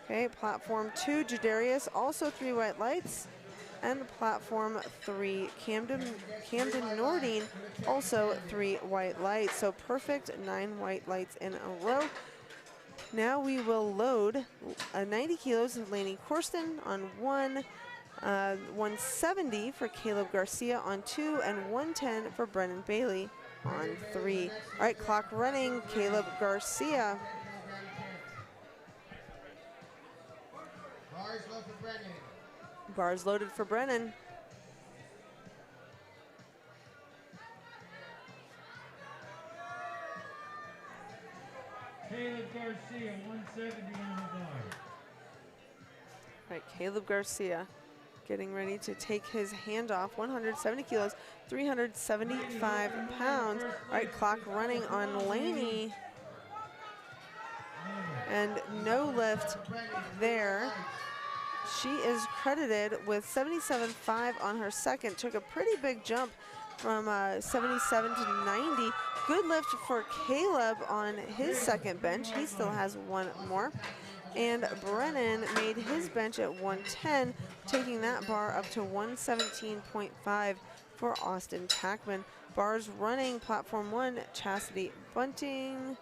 Okay, platform 2, Jadarius, also 3 white lights. And platform 3, Camden Nordine, also 3 white lights. So perfect 9 white lights in a row. Now we will load 90 kilos of Lainey Corsten on 1, 170 for Caleb Garcia on 2, and 110 for Brennan Bailey on 3. All right, clock running, Caleb Garcia. Bars low for Brennan. Bars loaded for Brennan. Caleb Garcia, 170 on the bar. All right, Caleb Garcia getting ready to take his hand off, 170 kilos, 375 pounds. All right, clock running on Lainey. And no lift there. She is credited with 77.5 on her second. Took a pretty big jump from 77 to 90. Good lift for Caleb on his second bench. He still has 1 more. And Brennan made his bench at 110, taking that bar up to 117.5 for Austin Tackman. Bars running, platform 1, Chastity Bunting.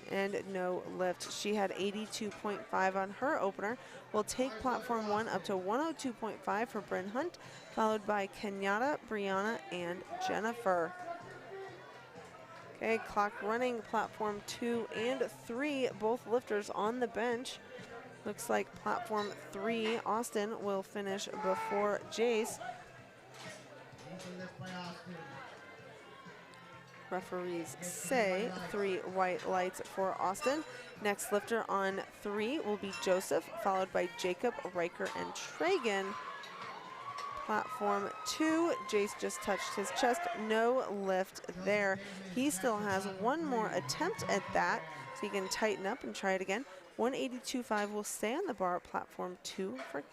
And no lift. She had 82.5 on her opener. We'll take platform 1 up to 102.5 for Bryn Hunt, followed by Kenyatta, Brianna, and Jennifer. Okay, clock running, platform 2 and 3, both lifters on the bench. Looks like platform 3, Austin, will finish before Jace. Referees say 3 white lights for Austin. Next lifter on 3 will be Joseph, followed by Jacob, Riker, and Traegan. Platform 2, Jace just touched his chest, no lift there. He still has 1 more attempt at that, so he can tighten up and try it again. 182.5 will stay on the bar at platform 2 for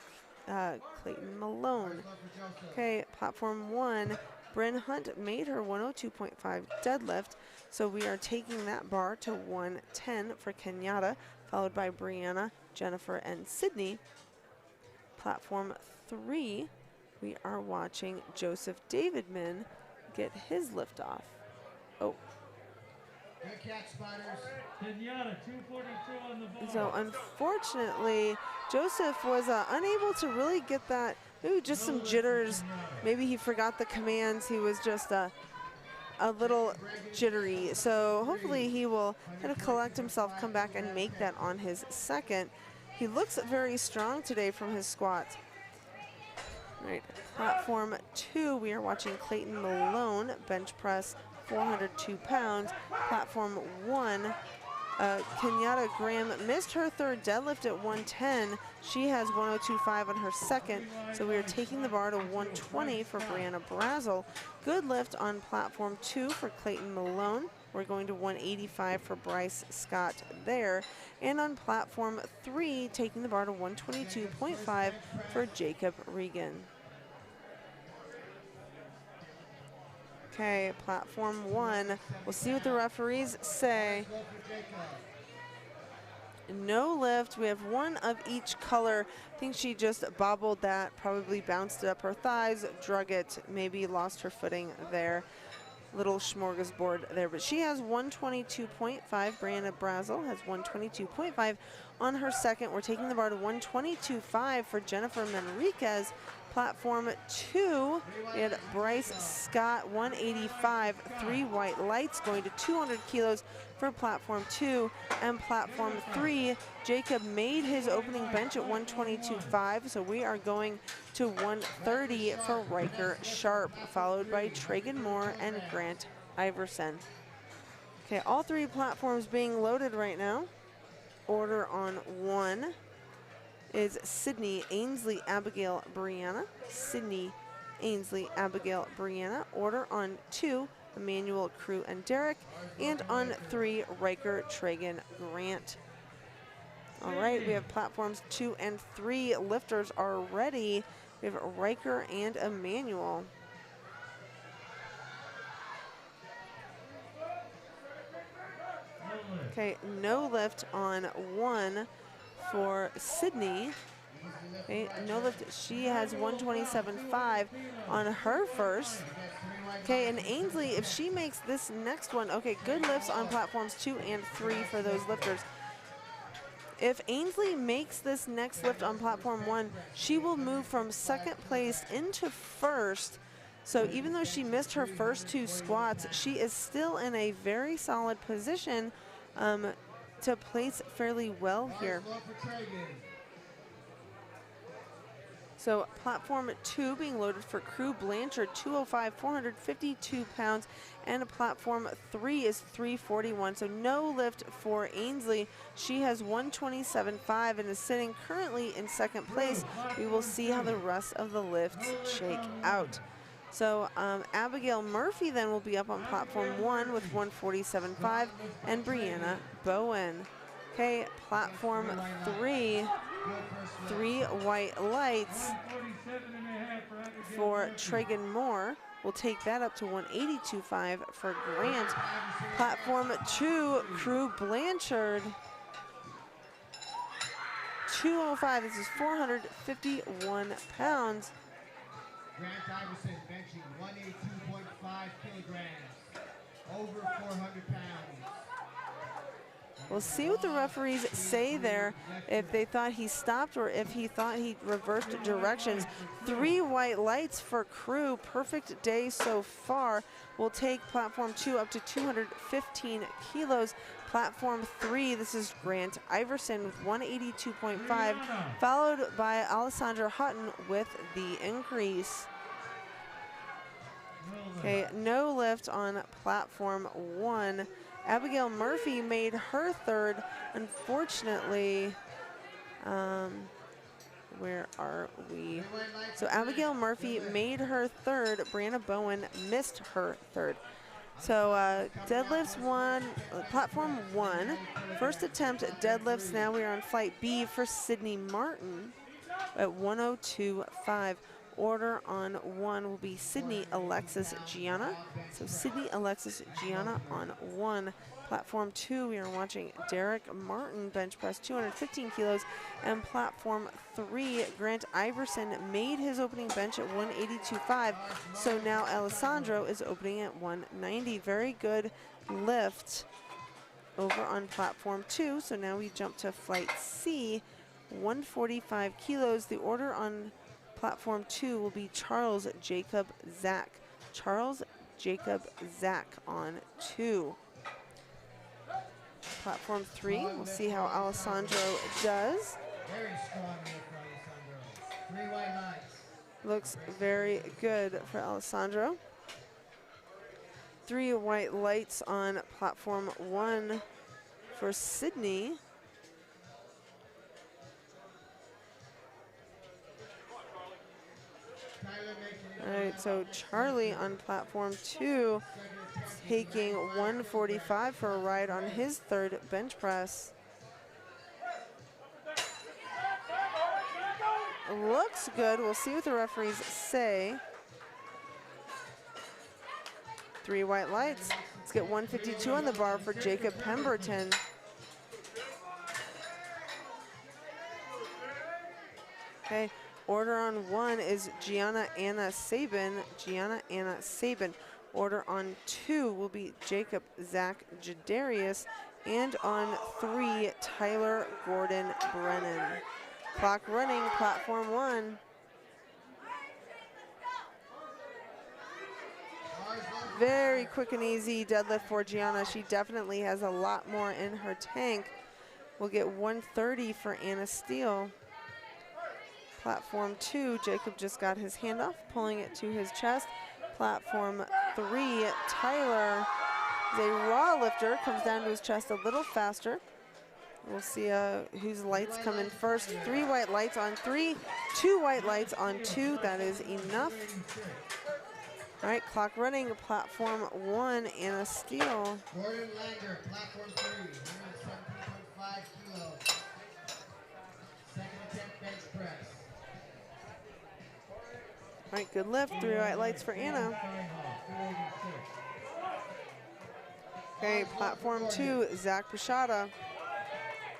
Clayton Malone. Okay, platform 1, Bryn Hunt made her 102.5 deadlift, so we are taking that bar to 110 for Kenyatta, followed by Brianna, Jennifer, and Sydney. Platform 3, we are watching Joseph Davidman get his lift off. Oh. Good catch, Spiders. Kenyatta, 242 on the bar. So unfortunately, Joseph was unable to really get that. Maybe just some jitters. Maybe he forgot the commands. He was just a little jittery. So hopefully he will kind of collect himself, come back and make that on his second. He looks very strong today from his squats. All right, platform 2, we are watching Clayton Malone bench press 402 pounds. Platform 1, Kenyatta Graham missed her third deadlift at 110. She has 102.5 on her second, so we are taking the bar to 120 for Brianna Brazel. Good lift on platform 2 for Clayton Malone. We're going to 185 for Bryce Scott there. And on platform 3, taking the bar to 122.5 for Jacob Regan. Okay, platform 1. We'll see what the referees say. No lift. We have 1 of each color. I think she just bobbled that, probably bounced it up her thighs, drug it, maybe lost her footing there. Little smorgasbord there, but she has 122.5. Brianna Brazel has 122.5 on her second. We're taking the bar to 122.5 for Jennifer Manriquez. Platform 2, we had Bryce Scott, 185, 3 white lights, going to 200 kilos for Platform 2. And Platform 3, Jacob made his opening bench at 122.5, so we are going to 130 for Riker Sharp, followed by Tragan Moore and Grant Iverson. Okay, all 3 platforms being loaded right now. Order on 1 is Sydney, Ainsley, Abigail, Brianna. Sydney, Ainsley, Abigail, Brianna. Order on 2, Emmanuel, Crew, and Derek. And on 3, Riker, Tragan, Grant. All right, we have platforms 2 and 3. Lifters are ready. We have Riker and Emmanuel. Okay, no lift on 1 for Sydney. Okay, no lift. She has 127.5 on her first. Okay, and Ainsley, if she makes this next one, okay, good lifts on platforms 2 and 3 for those lifters. If Ainsley makes this next lift on platform 1, she will move from second place into first. So even though she missed her first 2 squats, she is still in a very solid position to place fairly well here. So platform 2 being loaded for Crew Blanchard, 205, 452 pounds, and platform 3 is 341. So no lift for Ainsley. She has 127.5 and is sitting currently in second place. We will see how the rest of the lifts shake out. So Abigail Murphy then will be up on platform 1 with 147.5, and Brianna Bowen. Okay, platform 3, 3 white lights for Tragan Moore. We'll take that up to 182.5 for Grant. Platform 2, Crew Blanchard, 205. This is 451 pounds. Grant Iverson benching 182.5 kilograms, over 400 pounds. We'll see what the referees say there, if they thought he stopped or if he thought he reversed directions. 3 white lights for Crew, perfect day so far. We'll take platform 2 up to 215 kilos. Platform 3, this is Grant Iverson with 182.5, followed by Alessandra Hutton with the increase. Okay, no lift on platform 1. Abigail Murphy made her third. Unfortunately, where are we? So Abigail Murphy made her third. Brianna Bowen missed her third. So deadlifts 1, platform 1. First attempt at deadlifts. Now we are on flight B for Sydney Martin at 102.5. Order on 1 will be Sydney Alexis Gianna. So Sydney Alexis Gianna on 1. Platform 2, we are watching Derek Martin bench press 215 kilos. And platform 3, Grant Iverson made his opening bench at 182.5. So now Alessandro is opening at 190. Very good lift over on platform 2. So now we jump to flight C, 145 kilos. The order on platform 2 will be Charles Jacob Zach. Charles Jacob Zach on 2. Platform 3, we'll see how Alessandro does. Very strong lift for Alessandro. 3 white lights. Looks very good for Alessandro. 3 white lights on platform 1 for Sydney. All right, so Charlie on platform 2 taking 145 for a ride on his third bench press. Looks good. We'll see what the referees say. 3 white lights. Let's get 152 on the bar for Jacob Pemberton. Okay. Order on 1 is Gianna Anna Sabin. Gianna Anna Sabin. Order on 2 will be Jacob Zach Jadarius. And on 3, Tyler Gordon Brennan. Clock running, platform 1. Very quick and easy deadlift for Gianna. She definitely has a lot more in her tank. We'll get 130 for Anna Steele. Platform 2, Jacob just got his hand off, pulling it to his chest. Platform 3, Tyler is a raw lifter, comes down to his chest a little faster. We'll see whose lights come in first. 3 white lights on 3, 2 white lights on 2, that is enough. All right, clock running, platform 1, Anna Steele. Gordon Langer, platform 3, 117.5 kilos. Second attempt bench press. All right, good lift, 3 white lights for Anna. Okay, platform 2, Zach Pashada.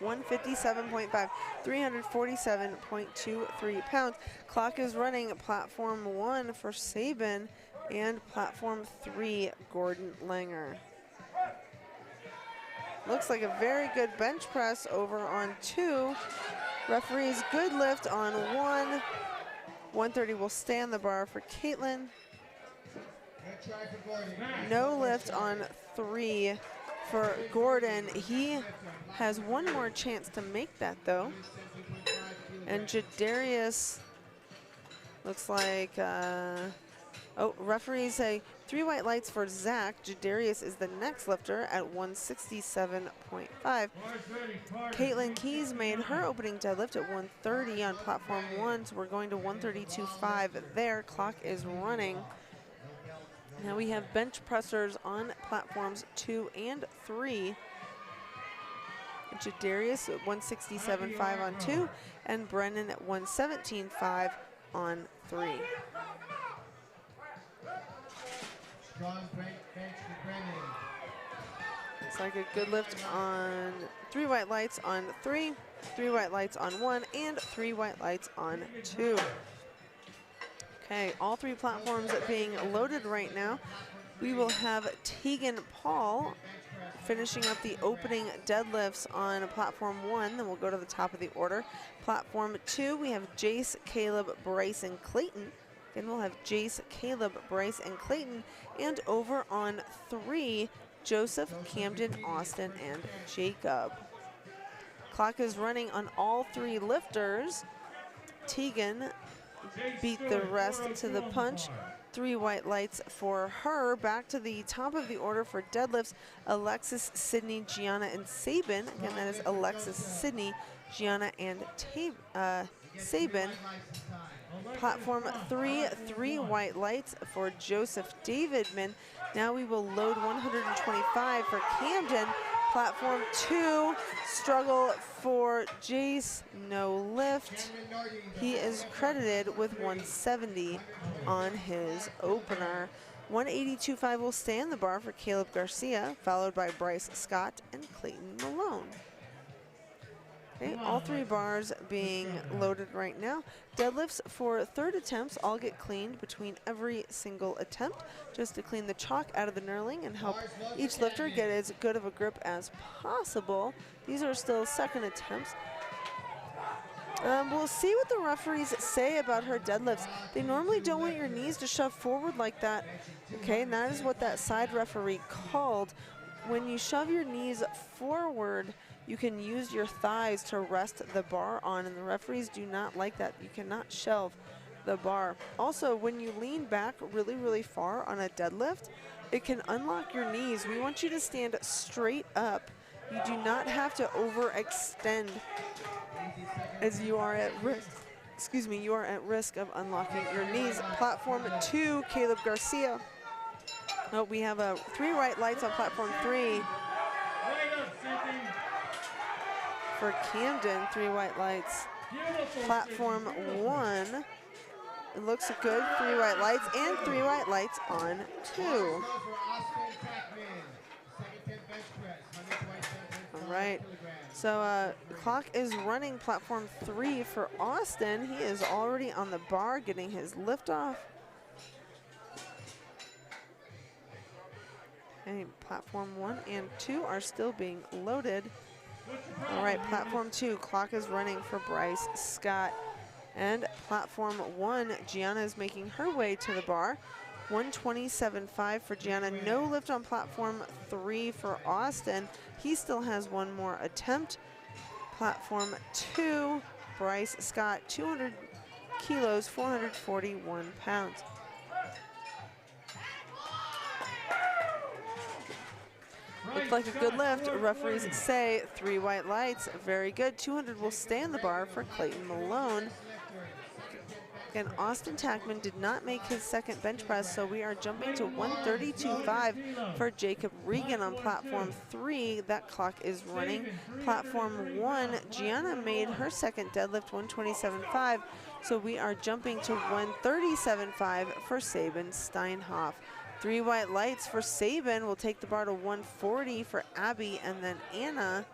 157.5, 347.23 pounds. Clock is running, platform 1 for Sabin and platform 3, Gordon Langer. Looks like a very good bench press over on 2. Referee's good lift on 1. 130 will stay on the bar for Caitlin. No lift on 3 for Gordon. He has one more chance to make that though. And Jadarius looks like, oh, referees say 3 white lights for Zach. Jadarius is the next lifter at 167.5. Caitlin Keys made her opening deadlift at 130 on platform 1, so we're going to 132.5 there. Clock is running. Now we have bench pressers on platforms 2 and 3. Jadarius at 167.5 on 2, and Brennan at 117.5 on 3. It's like a good lift on 3 white lights on 3, 3 white lights on 1, and 3 white lights on 2. Okay, all 3 platforms being loaded right now. We will have Tegan Paul finishing up the opening deadlifts on platform 1, then we'll go to the top of the order. Platform 2, we have Jace, Caleb, Bryce, and Clayton. Then we'll have Jace, Caleb, Bryce, and Clayton. And over on 3, Joseph, Camden, Austin, and Jacob. Clock is running on all 3 lifters. Tegan beat the rest to the punch. 3 white lights for her. Back to the top of the order for deadlifts, Alexis, Sydney, Gianna, and Sabin. Again, that is Alexis, Sydney, Gianna, and Sabin. Platform 3, 3 white lights for Joseph Davidman. Now we will load 125 for Camden. Platform 2, struggle for Jace, no lift. He is credited with 170 on his opener. 182.5 will stay on the bar for Caleb Garcia, followed by Bryce Scott and Clayton Malone. Okay, all 3 bars being loaded right now. Deadlifts for 3rd attempts all get cleaned between every single attempt, just to clean the chalk out of the knurling and help each lifter get as good of a grip as possible. These are still 2nd attempts. We'll see what the referees say about her deadlifts. They normally don't want your knees to shove forward like that. Okay, and that is what that side referee called. When you shove your knees forward, you can use your thighs to rest the bar on, and the referees do not like that. You cannot shelve the bar. Also, when you lean back really, really far on a deadlift, it can unlock your knees. We want you to stand straight up. You do not have to overextend, as you are at risk. Excuse me, you are at risk of unlocking your knees. Platform 2, Caleb Garcia. Oh, we have 3 white lights on platform 3. For Camden, 3 white lights. Platform 1, it looks good, 3 white lights, and 3 white lights on 2. All right, so the clock is running platform 3 for Austin. He is already on the bar getting his lift off. Okay, platform 1 and 2 are still being loaded. All right, platform 2, clock is running for Bryce Scott. And platform 1, Gianna is making her way to the bar. 127.5 for Gianna. No lift on platform 3 for Austin. He still has one more attempt. Platform 2, Bryce Scott, 200 kilos, 441 pounds. Looked like a good lift. Referees say 3 white lights. Very good. 200 will stay on the bar for Clayton Malone. Again, Austin Tackman did not make his second bench press, so we are jumping to 132.5 for Jacob Regan on platform 3. That clock is running. Platform 1, Gianna made her second deadlift, 127.5, so we are jumping to 137.5 for Sabin Steinhoff. 3 white lights for Sabin. Will take the bar to 140 for Abby, and then Anna,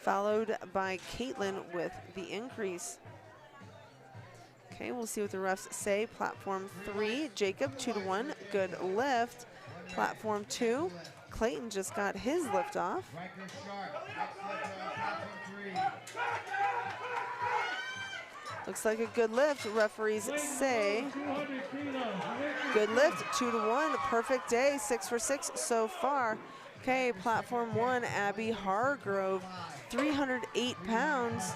followed by Caitlin with the increase. Okay, we'll see what the refs say. Platform 3, Jacob, 2-1, good lift. Platform 2, Clayton just got his lift off. Looks like a good lift, referees say. Good lift, 2-1, perfect day, 6 for 6 so far. Okay, platform 1, Abby Hargrove, 308 pounds.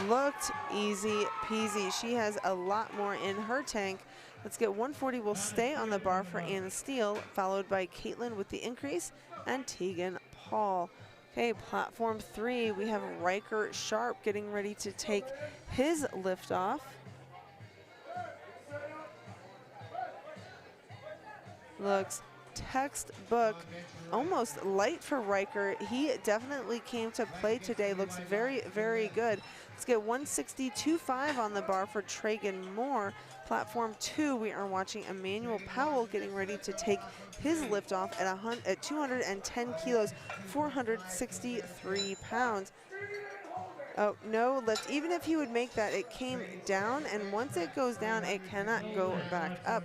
Looked easy peasy. She has a lot more in her tank. Let's get 140 will stay on the bar for Anna Steele, followed by Caitlin with the increase and Tegan Paul. Okay, platform 3, we have Riker Sharp getting ready to take his lift off. Looks textbook, almost light for Riker. He definitely came to play today. Looks very, very good. Let's get 162.5 on the bar for Tragan Moore. Platform 2, we are watching Emmanuel Powell getting ready to take his lift off at 210 kilos, 463 pounds. Oh, no lift. Even if he would make that, it came down, and once it goes down, it cannot go back up.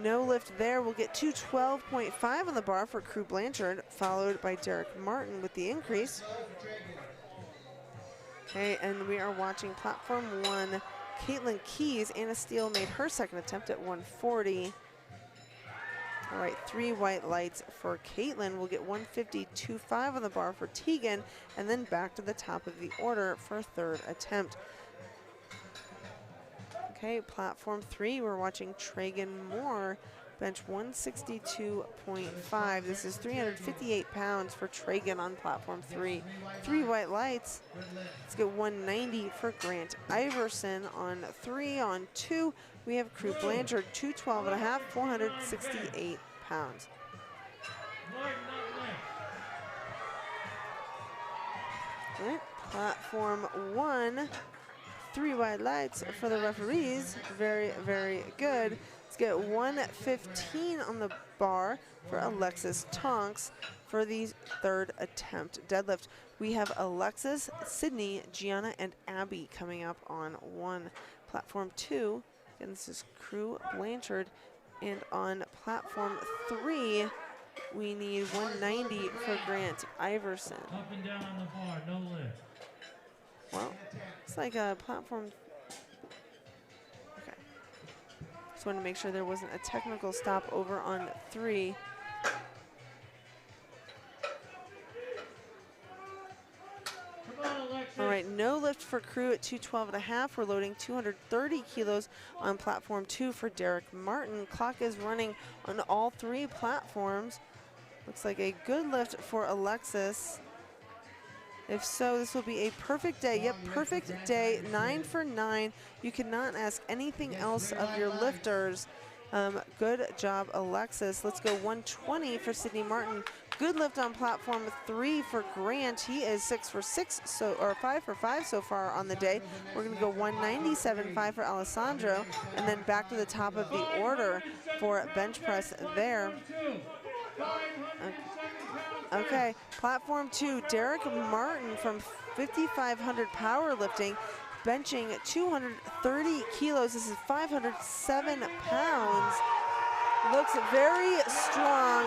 No lift there. We'll get 212.5 on the bar for Crew Blanchard, followed by Derek Martin with the increase. Okay, and we are watching platform 1, Caitlin Keys. Anna Steele made her second attempt at 140. All right, 3 white lights for Caitlin. We'll get 152.5 on the bar for Tegan, and then back to the top of the order for a third attempt. Okay, platform 3, we're watching Tragan Moore bench 162.5. This is 358 pounds for Tragan on platform 3. 3 white lights. Let's get 190 for Grant Iverson on 3. On 2, we have Crew Blanchard, 212.5, 468 pounds. All right, platform 1. 3 wide lights for the referees. Very, very good. Let's get 115 on the bar for Alexis Tonks for the third attempt deadlift. We have Alexis, Sydney, Gianna, and Abby coming up on 1. Platform 2, and this is Crew Blanchard. And on platform 3, we need 190 for Grant Iverson. Up and down on the bar, no lift. Well, it's like a platform. Okay. Just wanted to make sure there wasn't a technical stop over on 3. All right, no lift for Crew at 212.5. We're loading 230 kilos on platform 2 for Derek Martin. Clock is running on all 3 platforms. Looks like a good lift for Alexis. If so, this will be a perfect day. Yep, perfect day, 9 for 9. You cannot ask anything else of your lifters. Good job, Alexis. Let's go 120 for Sydney Martin. Good lift on platform 3 for Grant. He is 6 for 6, or 5 for 5 so far on the day. We're going to go 197.5 for Alessandro, and then back to the top of the order for bench press there. Okay, platform 2, Derek Martin from 5,500 powerlifting, benching 230 kilos. This is 507 pounds. Looks very strong.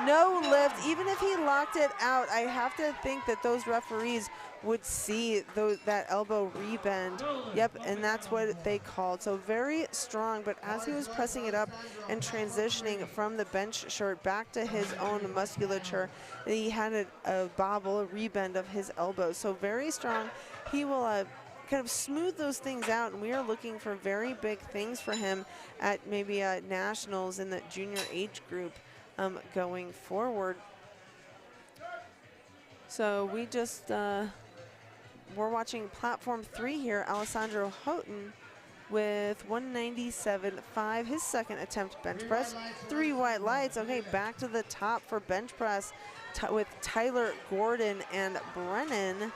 No lift. Even if he locked it out, I have to think that those referees would see that elbow rebend. Yep, and that's what they called. So very strong, but as he was pressing it up and transitioning from the bench shirt back to his own musculature, he had a bobble, a rebend of his elbow. So very strong. He will kind of smooth those things out, and we are looking for very big things for him at maybe nationals in the junior age group going forward. So we just we're watching platform 3 here. Alessandro Houghton with 197.5, his second attempt bench press. 3 white lights. Okay, back to the top for bench press with Tyler Gordon and Brennan.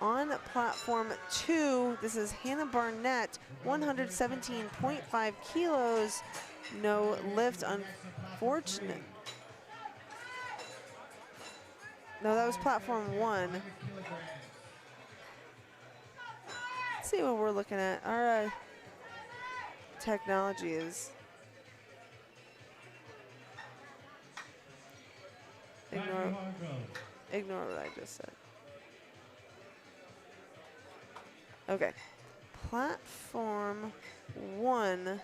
On platform 2, this is Hannah Barnett, 117.5 kilos. No lift, unfortunate. No, that was platform 1. Let's see what we're looking at. Our technology is ignore what I just said. Okay, platform 1.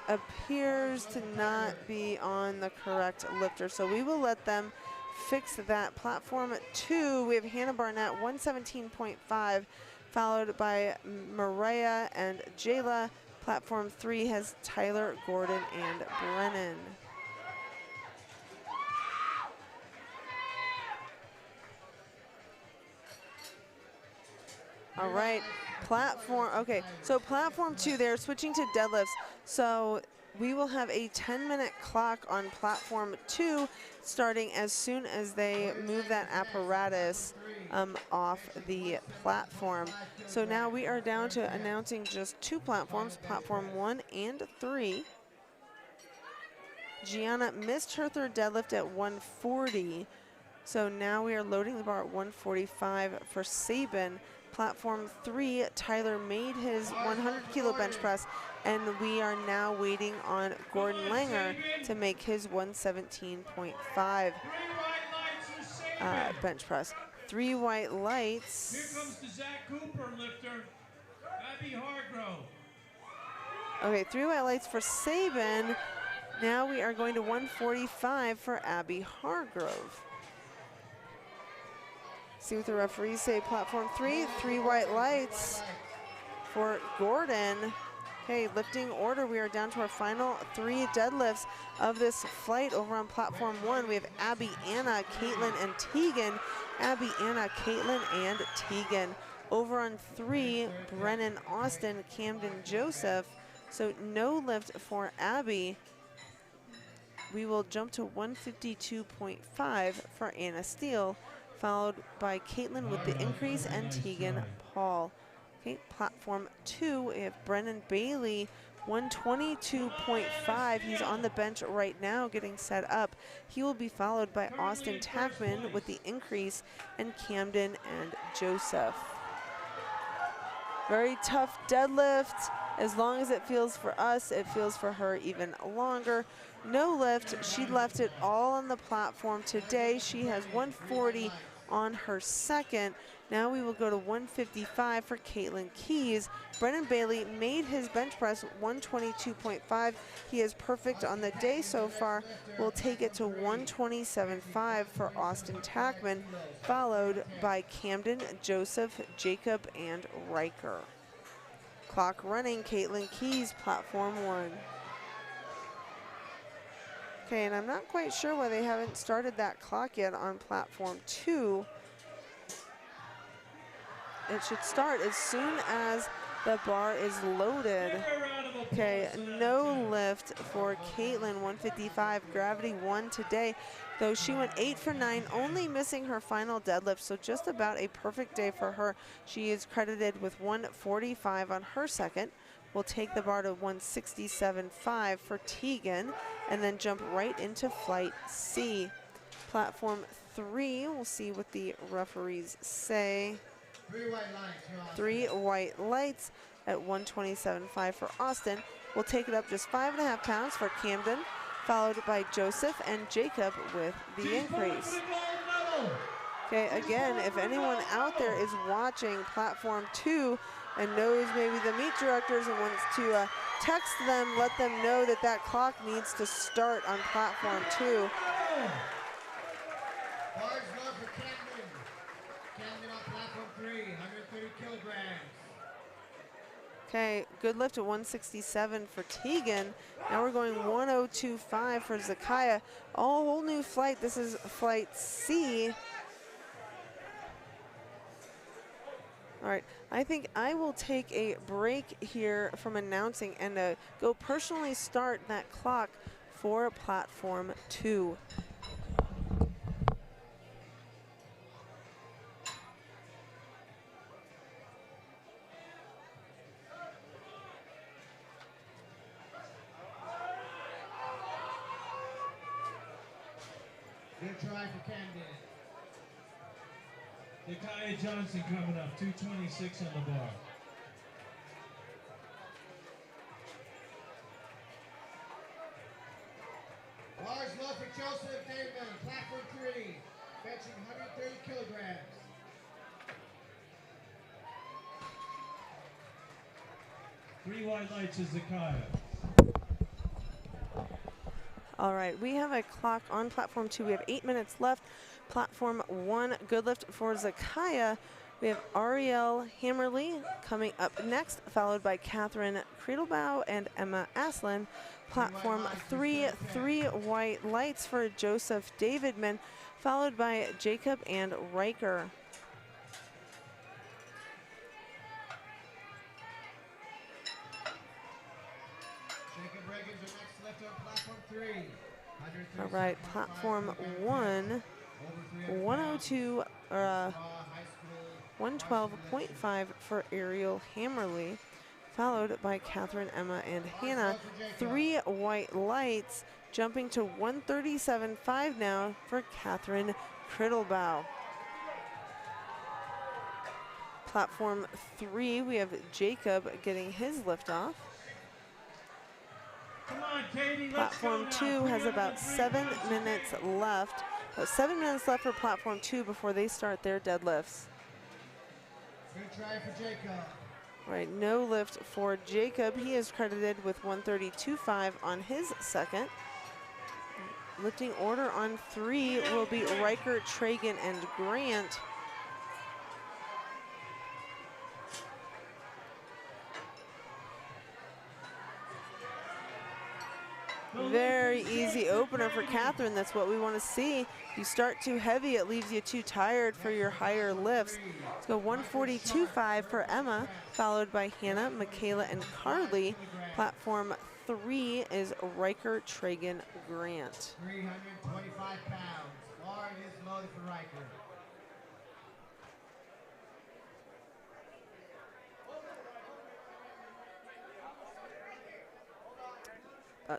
Appears to not be on the correct lifter, so we will let them fix that. Platform 2, we have Hannah Barnett, 117.5, followed by Mariah and Jayla. Platform 3 has Tyler, Gordon, and Brennan. All right, platform, okay, so platform 2, they're switching to deadlifts. So we will have a 10-minute clock on platform 2 starting as soon as they move that apparatus off the platform. So now we are down to announcing just 2 platforms, platform 1 and 3. Gianna missed her third deadlift at 140. So now we are loading the bar at 145 for Sabin. Platform 3, Tyler made his 100 kilo bench press, and we are now waiting on Gordon Langer to make his 117.5 bench press. 3 white lights. Here comes the Zach Cooper lifter, Abby Hargrove. Okay, 3 white lights for Sabin. Now we are going to 145 for Abby Hargrove. See what the referees say. Platform 3, 3 white lights for Gordon. Okay, lifting order. We are down to our final 3 deadlifts of this flight. Over on platform 1, we have Abby, Anna, Caitlin, and Tegan. Abby, Anna, Caitlin, and Tegan. Over on 3, Brennan, Austin, Camden, Joseph. So no lift for Abby. We will jump to 152.5 for Anna Steele, followed by Caitlin with the increase and Tegan Paul. Okay, platform 2, we have Brennan Bailey, 122.5. He's on the bench right now getting set up. He will be followed by Austin Tackman with the increase and Camden and Joseph. Very tough deadlift. As long as it feels for us, it feels for her even longer. No lift. She left it all on the platform today. She has 140 on her second. Now we will go to 155 for Caitlin Keys. Brennan Bailey made his bench press 122.5. He is perfect on the day so far. We'll take it to 127.5 for Austin Tackman, followed by Camden, Joseph, Jacob, and Riker. Clock running, Caitlin Keys, platform 1. Okay, and I'm not quite sure why they haven't started that clock yet on platform 2. It should start as soon as the bar is loaded. Okay, no lift for Caitlin, 155, gravity 1 today, though she went 8 for 9, only missing her final deadlift, so just about a perfect day for her. She is credited with 145 on her second. We'll take the bar to 167.5 for Tegan, and then jump right into flight C. Platform 3, we'll see what the referees say. 3 white lights. 3 white lights. at 127.5 for Austin. We'll take it up just 5.5 pounds for Camden, followed by Joseph and Jacob with the increase. Okay, again, if anyone out there is watching Platform 2 and knows maybe the meet directors and wants to text them, let them know that that clock needs to start on Platform 2. Bars low for Camden. Camden on platform 3, 130 kilograms. Okay, good lift at 167 for Tegan. Now we're going 102.5 for Zakiah. A whole new flight. This is flight C. All right, I think I will take a break here from announcing and go personally start that clock for Platform 2. Good try for Camden. Zakiah Johnson coming up, 226 on the bar. Bars low for Joseph Damon, platform 3, benching 130 kilograms. Three white lights is Zakiah. All right, we have a clock on Platform 2. We have 8 minutes left. Platform 1, good lift for Zakiah. We have Ariel Hammerly coming up next, followed by Catherine Credelbaugh and Emma Aslin. Platform 3, 3 white lights for Joseph Davidman, followed by Jacob and Riker. Jacob Reagans are next left on platform 3. All right, Platform 1, 102, 112.5 for Ariel Hammerly, followed by Catherine, Emma, and Hannah. 3 white lights, jumping to 137.5 now for Catherine Criddlebaugh. Platform 3, we have Jacob getting his lift off. Come on, Katie, Platform 2 has about 7 minutes left. 7 minutes left for Platform 2 before they start their deadlifts. Good try for Jacob. All right, no lift for Jacob. He is credited with 132.5 on his second. Lifting order on 3 will be Riker, Tragan, and Grant. Very easy opener for Catherine. That's what we want to see. If you start too heavy, it leaves you too tired for your higher lifts. Let's go 142.5 for Emma, followed by Hannah, Michaela, and Carly. Platform 3 is Riker, Tragan, Grant. 325 pounds. Bar is loaded for Riker.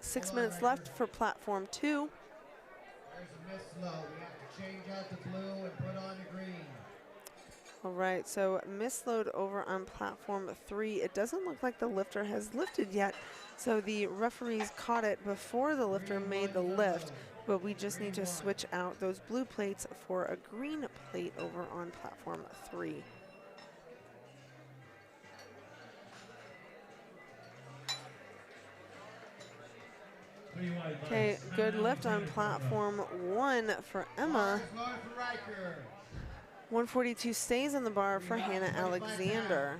6 minutes left for Platform 2. There's a miss low. We have to change out the blue and put on the green. All right, so misload over on Platform 3. It doesn't look like the lifter has lifted yet, so the referees caught it before the lifter made the lift, but we just need to switch out those blue plates for a green plate over on Platform 3. Okay, good lift on Platform 1 for Emma. 142 stays on the bar for Hannah Alexander.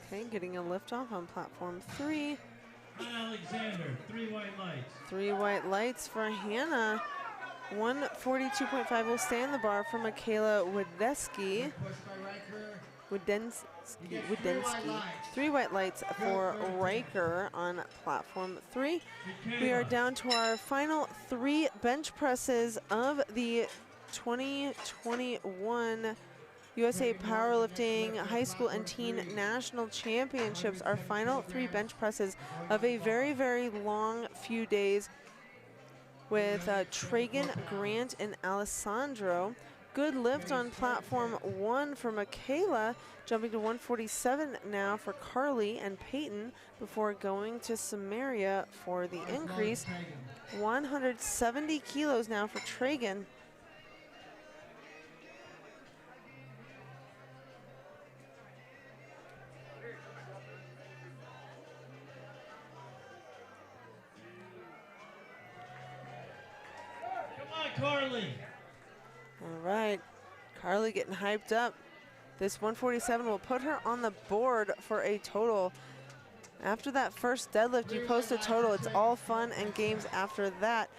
Okay, getting a lift off on Platform 3. Alexander, 3 white lights. 3 white lights for Hannah. 142.5 will stay on the bar for Michaela Wadensky. Wadensky. 3 white lights for Riker on Platform 3. We are down to our final 3 bench presses of the 2021 USA Powerlifting High School and Teen National Championships, our final 3 bench presses of a very, very long few days with Tragan, Grant, and Alessandro. Good lift on platform 1 for Michaela, jumping to 147 now for Carly and Peyton before going to Samaria for the increase. 170 kilos now for Tragan. Come on, Carly. All right, Carly getting hyped up. This 147 will put her on the board for a total. After that first deadlift, you post a total. It's all fun and games after that.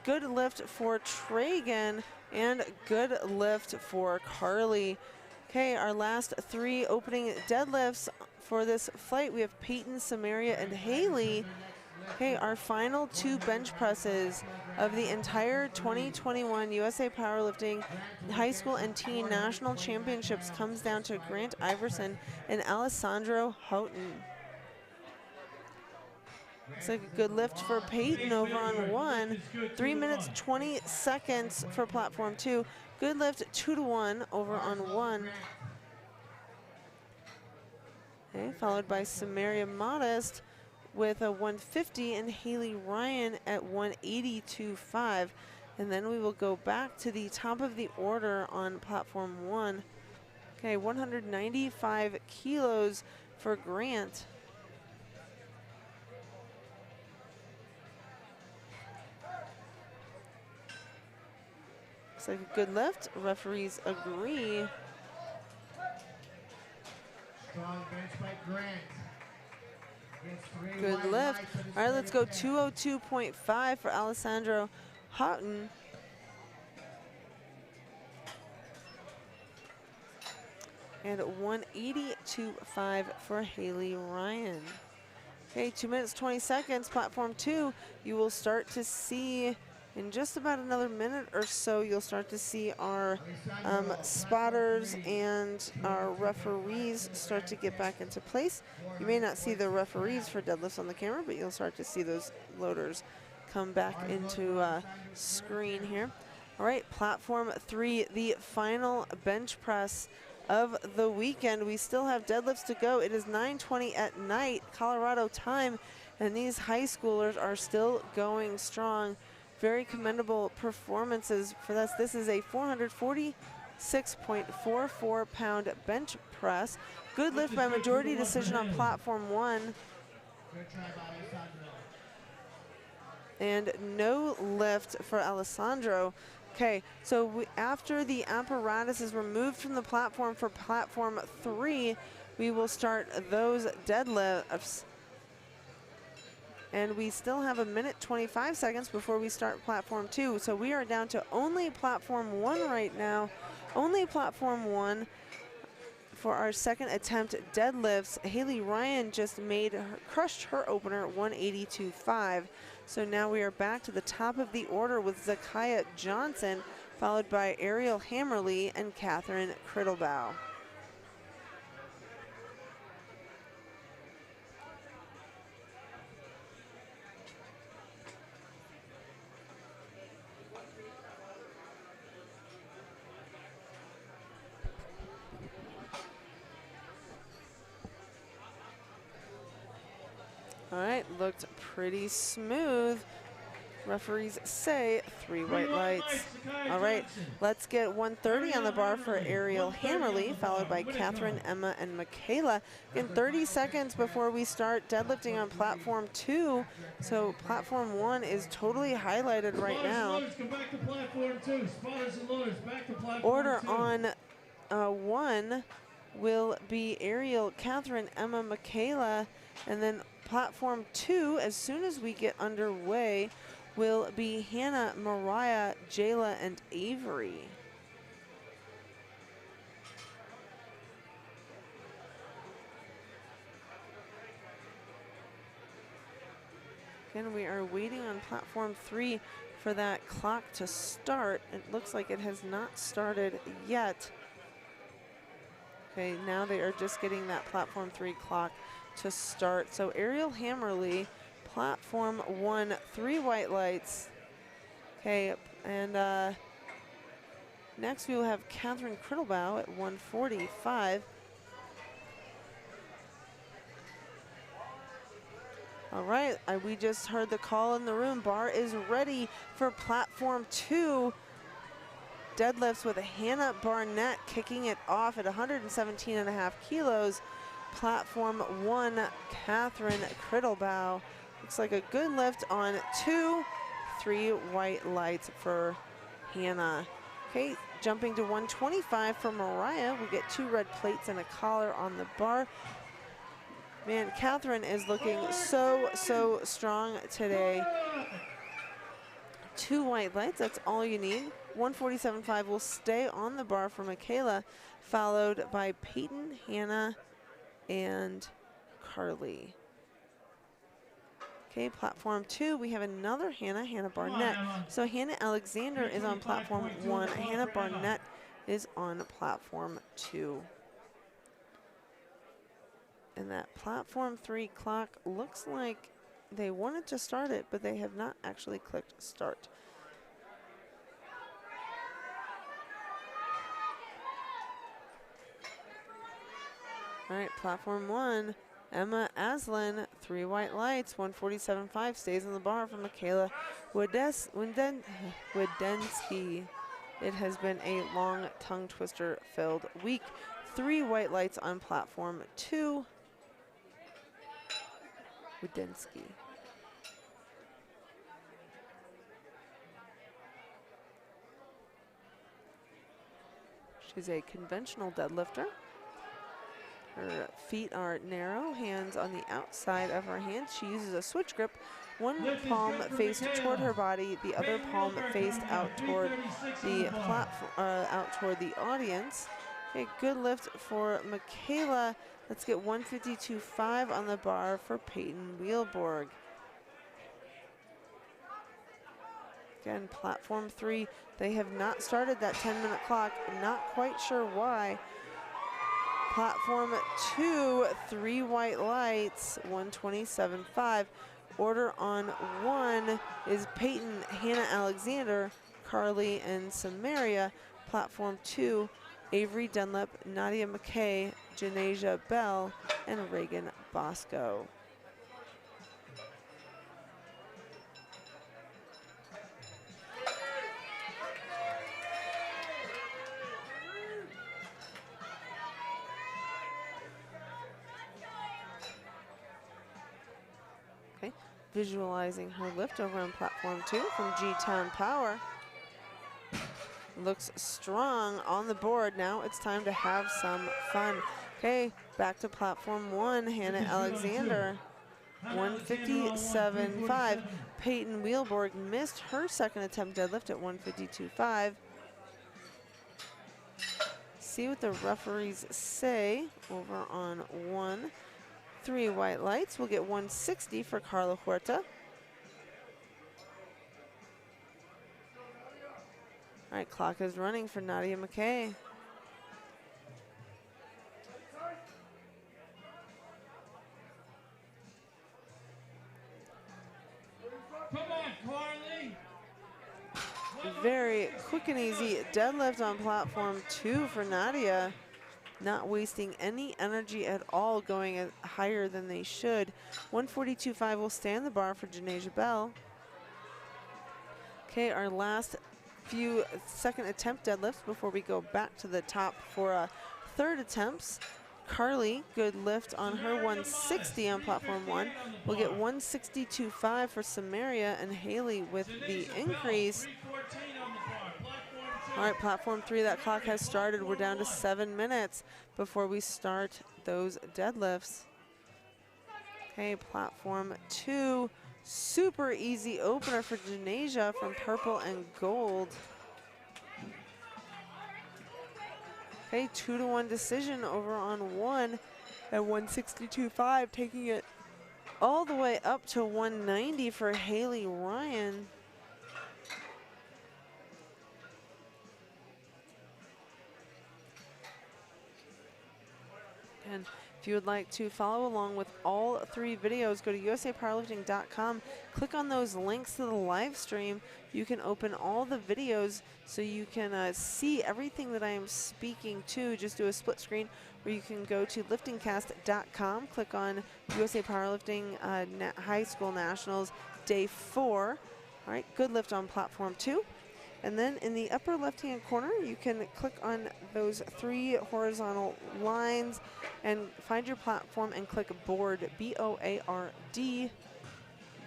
Good lift for Tragan and good lift for Carly. Okay, our last 3 opening deadlifts for this flight. We have Peyton, Samaria, and Haley. Okay, our final 2 bench presses of the entire 2021 USA Powerlifting High School and Teen National Championships comes down to Grant Iverson and Alessandro Houghton. Looks like a good lift for Peyton over on 1. 3 minutes 20 seconds for platform 2. Good lift 2-to-1 over on 1. Okay, followed by Samaria Modest with a 150 and Haley Ryan at 182.5. And then we will go back to the top of the order on platform 1. Okay, 195 kilos for Grant. Looks like a good lift. Referees agree. Strong bench by Grant. Good lift. All right, let's go 202.5 for Alessandro Houghton. And 182.5 for Haley Ryan. Okay, 2 minutes 20 seconds, platform 2. You will start to see in just about another minute or so, you'll start to see our spotters and our referees start to get back into place. You may not see the referees for deadlifts on the camera, but you'll start to see those loaders come back into screen here. All right, platform 3, the final bench press of the weekend. We still have deadlifts to go. It is 9:20 at night, Colorado time, and these high schoolers are still going strong. Very commendable performances for this. This is a 446.44 pound bench press. Good lift by majority decision on platform 1. And no lift for Alessandro. Okay, so after the apparatus is removed from the platform for platform 3, we will start those deadlifts. And we still have 1:25 seconds before we start platform 2. So we are down to only platform 1 right now. Only platform 1 for our second attempt deadlifts. Haley Ryan just crushed her opener at 182.5. So now we are back to the top of the order with Zakiah Johnson, followed by Ariel Hammerly and Catherine Criddlebow. All right, looked pretty smooth. Referees say 3 white lights. All right, let's get 130 on the bar for Ariel Hammerly, followed by Catherine, Emma, and Michaela. Again, 30 seconds before we start deadlifting on platform 2. So platform 1 is totally highlighted right now. Order on 1 will be Ariel, Catherine, Emma, Michaela, and then platform 2, as soon as we get underway, will be Hannah, Mariah, Jayla, and Avery. Again, we are waiting on platform 3 for that clock to start. It looks like it has not started yet. Okay, now they are just getting that platform 3 clock to start. So Ariel Hammerly, platform 1, 3 white lights. Okay, and next we will have Catherine Criddlebow at 1:45. All right, we just heard the call in the room. Bar is ready for platform 2. Deadlifts with Hannah Barnett kicking it off at 117.5 kilos. Platform 1, Catherine Criddlebow. Looks like a good lift on 2, 3 white lights for Hannah. Okay, jumping to 125 for Mariah. We get 2 red plates and a collar on the bar. Man, Catherine is looking so strong today. 2 white lights, that's all you need. 147.5 will stay on the bar for Michaela, followed by Peyton, Hannah, and Carly. Okay, platform 2, we have another Hannah Barnett. So Hannah Alexander is on platform 1. Hannah Barnett is on platform 2. And that platform 3 clock looks like they wanted to start it, but they have not actually clicked start. All right, platform 1, Emma Aslin, 3 white lights, 147.5 stays on the bar for Michaela Wiedenski. It has been a long tongue twister filled week. 3 white lights on platform 2. Wiedenski. She's a conventional deadlifter. Her feet are narrow, hands on the outside of her hands. She uses a switch grip, one palm faced toward her body, the other palm faced out toward the platform, out toward the audience. Okay, good lift for Michaela. Let's get 152.5 on the bar for Peyton Wheelborg. Again, platform 3, they have not started that 10-minute clock. Not quite sure why. Platform 2, 3 white lights, 127.5. Order on 1 is Peyton, Hannah Alexander, Carly, and Samaria. Platform 2, Avery Dunlap, Nadia McKay, Janasia Bell, and Reagan Bosco. Okay, visualizing her lift over on platform 2 from G-Town Power. Looks strong on the board. Now it's time to have some fun. Okay, back to platform 1, Hannah Alexander. 157.5. Peyton Wheelborg missed her second attempt deadlift at 152.5. See what the referees say over on 1. 3 white lights. We'll get 160 for Carla Huerta. All right, clock is running for Nadia McKay. Come on, Carly. Very quick and easy deadlift on platform 2 for Nadia. Not wasting any energy at all, going higher than they should. 142.5 will stay on the bar for Janasia Bell. Okay, our last few second attempt deadlifts before we go back to the top for third attempts. Carly, good lift on her 160 on platform 1. We'll get 162.5 for Samaria, and Haley with the increase. All right, platform 3, that clock has started. We're down to 7 minutes before we start those deadlifts. Okay, platform 2, super easy opener for Janasia from purple and gold. Okay, 2-to-1 decision over on 1 at 162.5, taking it all the way up to 190 for Haley Ryan. And if you would like to follow along with all 3 videos, go to usapowerlifting.com, click on those links to the live stream. You can open all the videos so you can see everything that I am speaking to. Just do a split screen, or you can go to liftingcast.com, click on USA Powerlifting High School Nationals Day 4. All right, good lift on platform 2. And then in the upper left-hand corner, you can click on those 3 horizontal lines and find your platform and click board, B-O-A-R-D.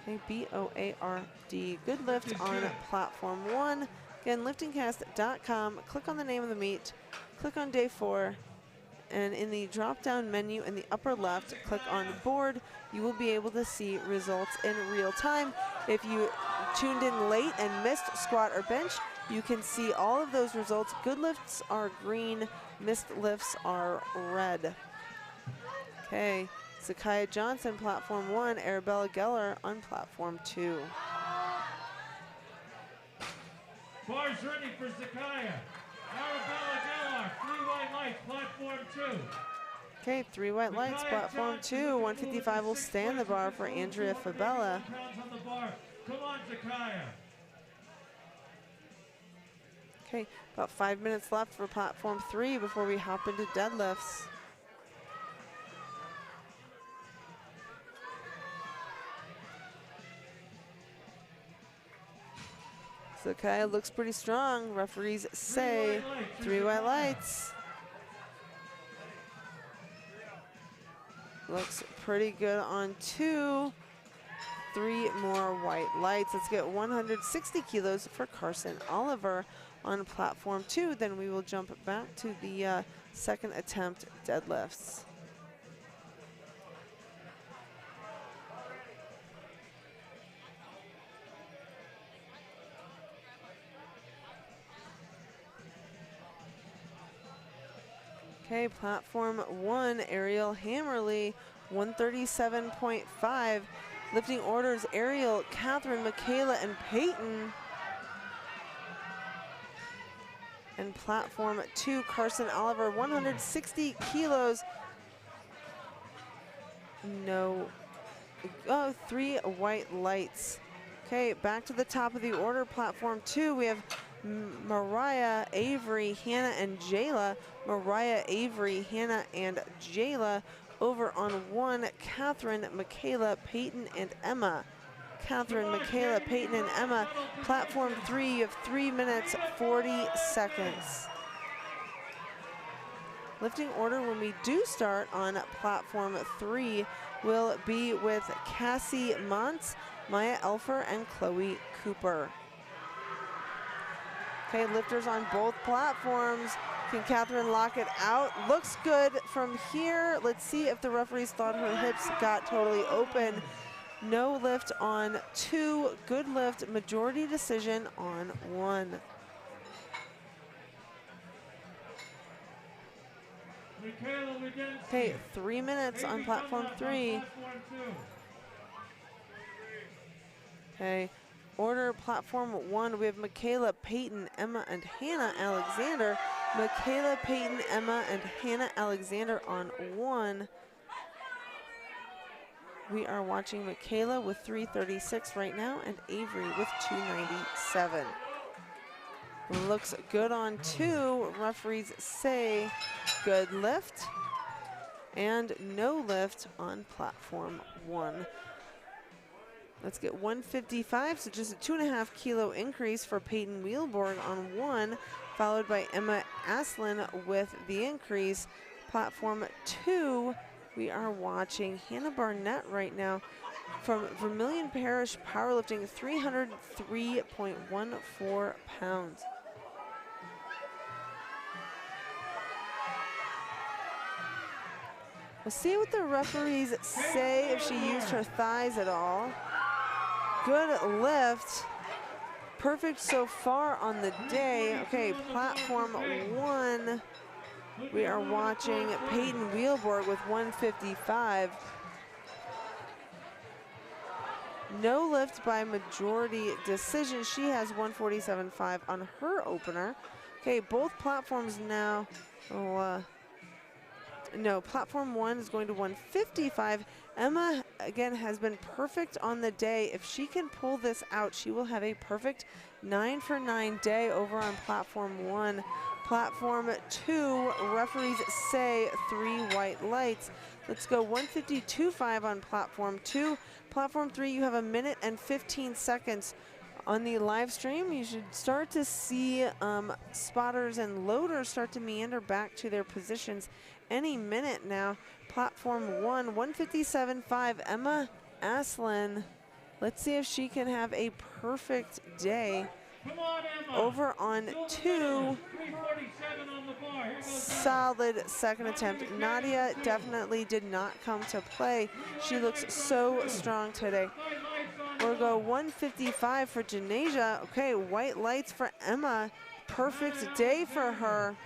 Okay, B-O-A-R-D. Good lift on platform 1. Again, liftingcast.com, click on the name of the meet, click on day 4, and in the drop-down menu in the upper left, click on board. You will be able to see results in real time. If you tuned in late and missed squat or bench, you can see all of those results. Good lifts are green, missed lifts are red. Okay, Zakaya Johnson, platform 1, Arabella Geller on platform 2. Bars ready for Zakaya. Arabella Geller, 3 white lights, platform 2. Okay, 3 white lights, platform 2. 155 will stand the bar for Andrea Fabella. Come on, Zakaya. Okay, about 5 minutes left for platform 3 before we hop into deadlifts. Zakaya looks pretty strong. Referees say 3 white lights. Looks pretty good on 2. 3 more white lights. Let's get 160 kilos for Carson Oliver on platform 2. Then we will jump back to the second attempt deadlifts. Okay, platform 1, Ariel Hammerly, 137.5. Lifting orders, Ariel, Catherine, Michaela, and Peyton. And platform 2, Carson Oliver, 160 kilos. No, 3 white lights. Okay, back to the top of the order, platform 2, we have Mariah, Avery, Hannah, and Jayla. Mariah, Avery, Hannah, and Jayla. Over on 1, Catherine, Michaela, Peyton, and Emma. Catherine, Michaela, Peyton, and Emma. Platform 3, you have 3 minutes, 40 seconds. Lifting order when we do start on platform 3 will be with Cassie Montz, Maya Elfer, and Chloe Cooper. Okay, lifters on both platforms. Can Catherine lock it out? Looks good from here. Let's see if the referees thought her hips got totally open. No lift on 2, good lift, majority decision on 1. Okay, 3 minutes on platform 3. Okay. Order platform 1, we have Michaela, Peyton, Emma, and Hannah Alexander. Michaela, Peyton, Emma, and Hannah Alexander on 1. We are watching Michaela with 336 right now, and Avery with 297. Looks good on 2. Referees say good lift and no lift on platform 1. Let's get 155, so just a 2.5 kilo increase for Peyton Wheelborg on 1, followed by Emma Aslin with the increase. Platform 2, we are watching Hannah Barnett right now from Vermilion Parish Powerlifting, 303.14 pounds. We'll see what the referees say if she used her thighs at all. Good lift. Perfect so far on the day. Okay, platform 1. We are watching Peyton Wheelborg with 155. No lift by majority decision. She has 147.5 on her opener. Okay, both platforms now. No, platform 1 is going to 155. Emma, again, has been perfect on the day. If she can pull this out, she will have a perfect 9 for 9 day over on platform 1. Platform 2, referees say 3 white lights. Let's go 152.5 on platform 2. Platform 3, you have 1 minute and 15 seconds. On the live stream, you should start to see spotters and loaders start to meander back to their positions any minute now. Platform 1, 157.5, Emma Aslin. Let's see if she can have a perfect day. Come on, Emma. Over on 2, 347 on the bar. Here goes solid second attempt. Nadia definitely did not come to play. She looks so strong today. We'll go 155 for Janasia. Okay, white lights for Emma. Perfect day for her.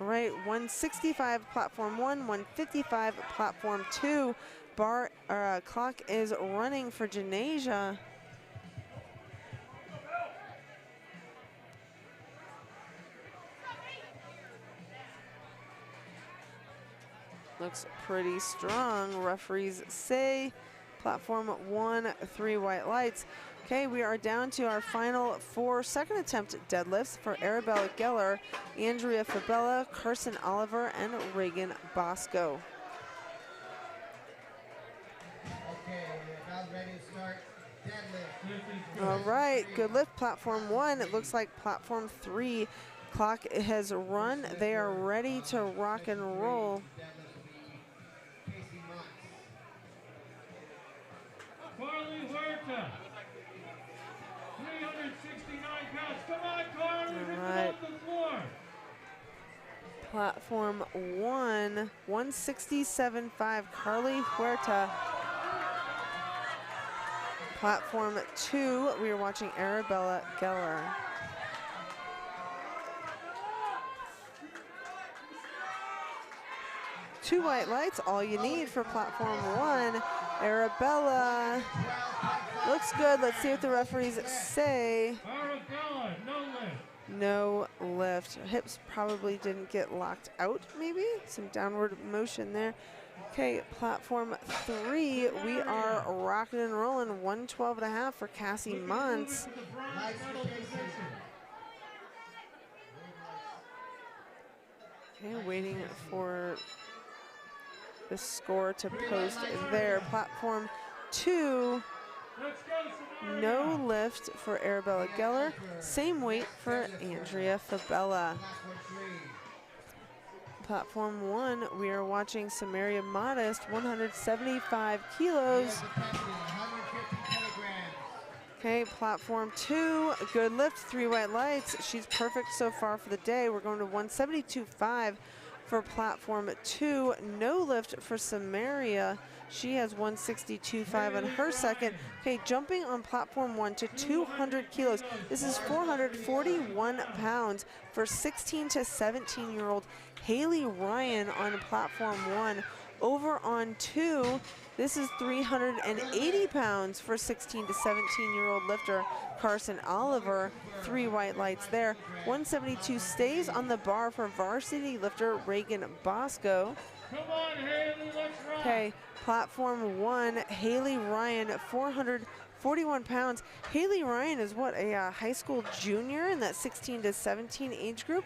All right, 165 platform 1, 155 platform 2. Clock is running for Janasia. Looks pretty strong, referees say. Platform 1, 3 white lights. Okay, we are down to our final 4 second attempt deadlifts for Arabella Geller, Andrea Fabella, Carson Oliver, and Reagan Bosco. Okay, we're about ready to start deadlift. All right, good lift, platform 1. It looks like platform 3 clock has run. They are ready to rock and roll. Carly Huerta. 369 pounds. Come on, Carly. Rip right. off the floor. Platform 1, 167.5, Carly Huerta. Platform 2, we are watching Arabella Geller. Two white lights, all you need for platform 1. Arabella looks good. Let's see what the referees say. Arabella, no lift. No lift. Hips probably didn't get locked out, maybe. Some downward motion there. Okay, platform 3, we are rocking and rolling. 112.5 for Cassie Muntz. Okay, waiting for the score to post there. Platform 2, no lift for Arabella Geller. Same weight for Andrea Fabella. Platform 1, we are watching Samaria Modest, 175 kilos. Okay, platform 2, a good lift, 3 white lights. She's perfect so far for the day. We're going to 172.5 for platform 2. No lift for Samaria. She has 162.5 on her second. Okay, jumping on platform 1 to 200 kilos. This is 441 pounds for 16 to 17-year-old Haley Ryan on platform 1. Over on 2, this is 380 pounds for 16 to 17-year-old lifter Carson Oliver. 3 white lights there. 172 stays on the bar for varsity lifter Reagan Bosco. Come on, Haley, let's rock. Okay, platform 1, Haley Ryan, 441 pounds. Haley Ryan is what, a high school junior in that 16 to 17 age group?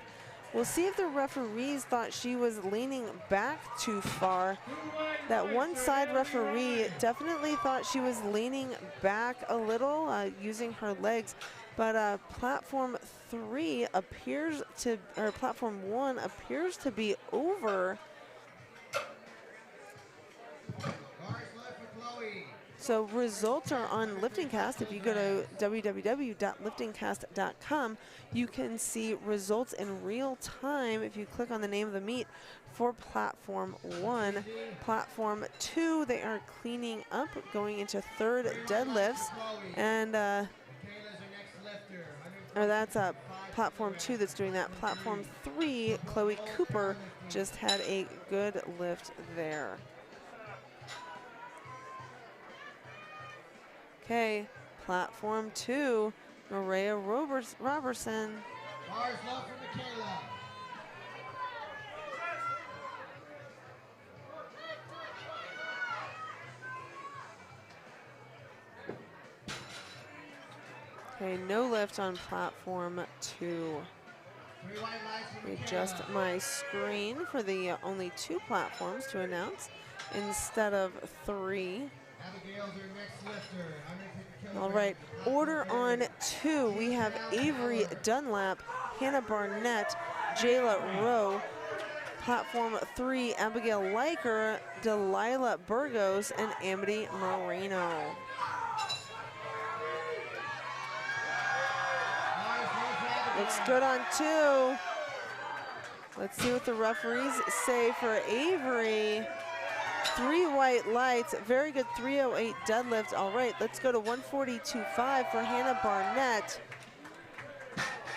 We'll see if the referees thought she was leaning back too far. That one side referee definitely thought she was leaning back a little, using her legs. But platform 3 appears to, or platform 1 appears to be over. So results are on LiftingCast. If you go to www.liftingcast.com, you can see results in real time if you click on the name of the meet for platform 1. Platform 2, they are cleaning up, going into third deadlifts. And or that's platform 2 that's doing that. Platform 3, Chloe Cooper just had a good lift there. Okay, platform 2, Maria Robertson. Bars low for Michaela. Okay, no lift on platform 2. Adjust my screen for the only 2 platforms to announce instead of 3. All right, order on 2. We have Avery Dunlap, Hannah Barnett, Jayla Rowe. Platform 3, Abigail Liker, Delilah Burgos, and Amity Moreno. Looks good on 2. Let's see what the referees say for Avery. 3 white lights, very good 308 deadlift. All right, let's go to 142.5 for Hannah Barnett.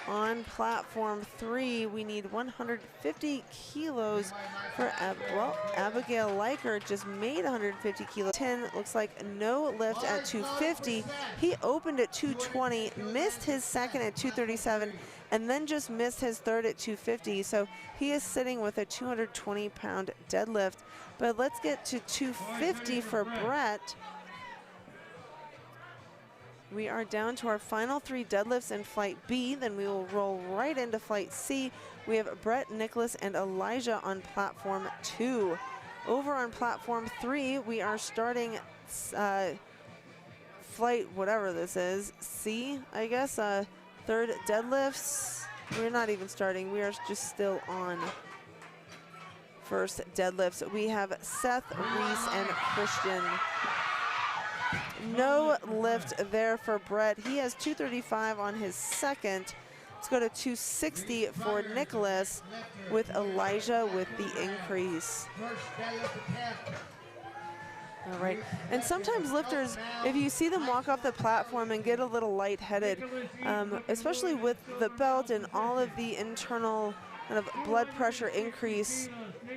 On platform 3, we need 150 kilos for, Abigail Liker just made 150 kilos. 10 looks like no lift at 250. He opened at 220, missed his second at 237, and then just missed his third at 250. So he is sitting with a 220-pound deadlift. But let's get to 250 for Brett. We are down to our final 3 deadlifts in flight B, then we will roll right into flight C. We have Brett, Nicholas, and Elijah on platform 2. Over on platform 3, we are starting flight, whatever this is, C, I guess, 3rd deadlifts. We're not even starting, we are just still on first deadlifts. We have Seth, Reese, and Christian. No lift there for Brett. He has 235 on his second. Let's go to 260 for Nicholas, with Elijah with the increase. All right, and sometimes lifters, if you see them walk off the platform and get a little lightheaded, especially with the belt and all of the internal kind of blood pressure increase,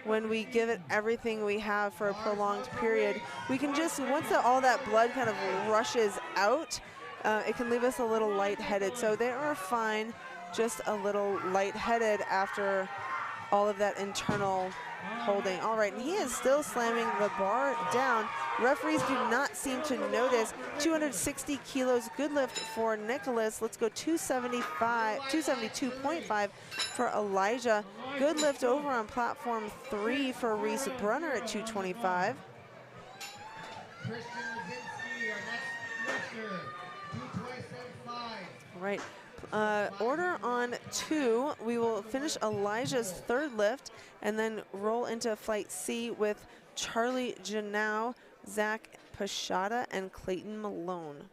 when we give it everything we have for a prolonged period, we can just, once all that blood kind of rushes out, it can leave us a little lightheaded. So they are fine, just a little lightheaded after all of that internal holding. All right, and he is still slamming the bar down. Referees do not seem to notice. 260 kilos, good lift for Nicholas. Let's go 272.5 for Elijah. Good lift over on platform 3 for Reese Brunner at 225. All right. Order on 2, we will finish Elijah's 3rd lift and then roll into flight C with Charlie Janau, Zach Pashada, and Clayton Malone.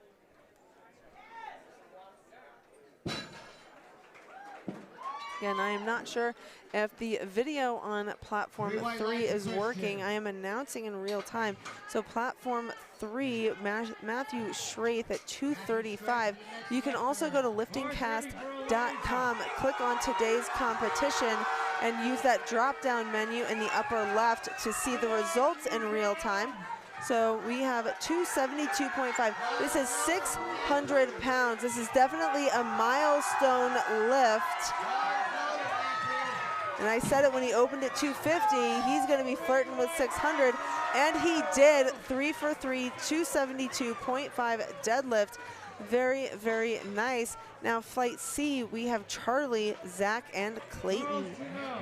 Again, I am not sure if the video on platform 3 is working. I am announcing in real time. So platform 3, Matthew Schraith at 235. You can also go to liftingcast.com, click on today's competition, and use that drop-down menu in the upper left to see the results in real time. So we have 272.5. This is 600 pounds. This is definitely a milestone lift. And I said it when he opened at 250, he's going to be flirting with 600, and he did. 3 for 3, 272.5 deadlift. Very, very nice. Now flight C, we have Charlie, Zach, and Clayton.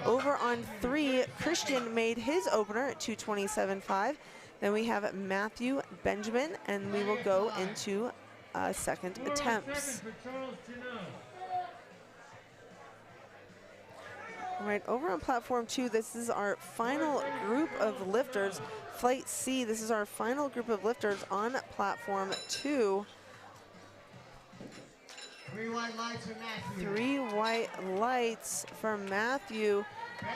Over on 3, Christian made his opener at 227.5. Then we have Matthew, Benjamin, and we will go into second attempts. All right, over on platform 2, this is our final group of lifters. Flight C, this is our final group of lifters on platform 2. 3 white lights for Matthew. 3 white lights for Matthew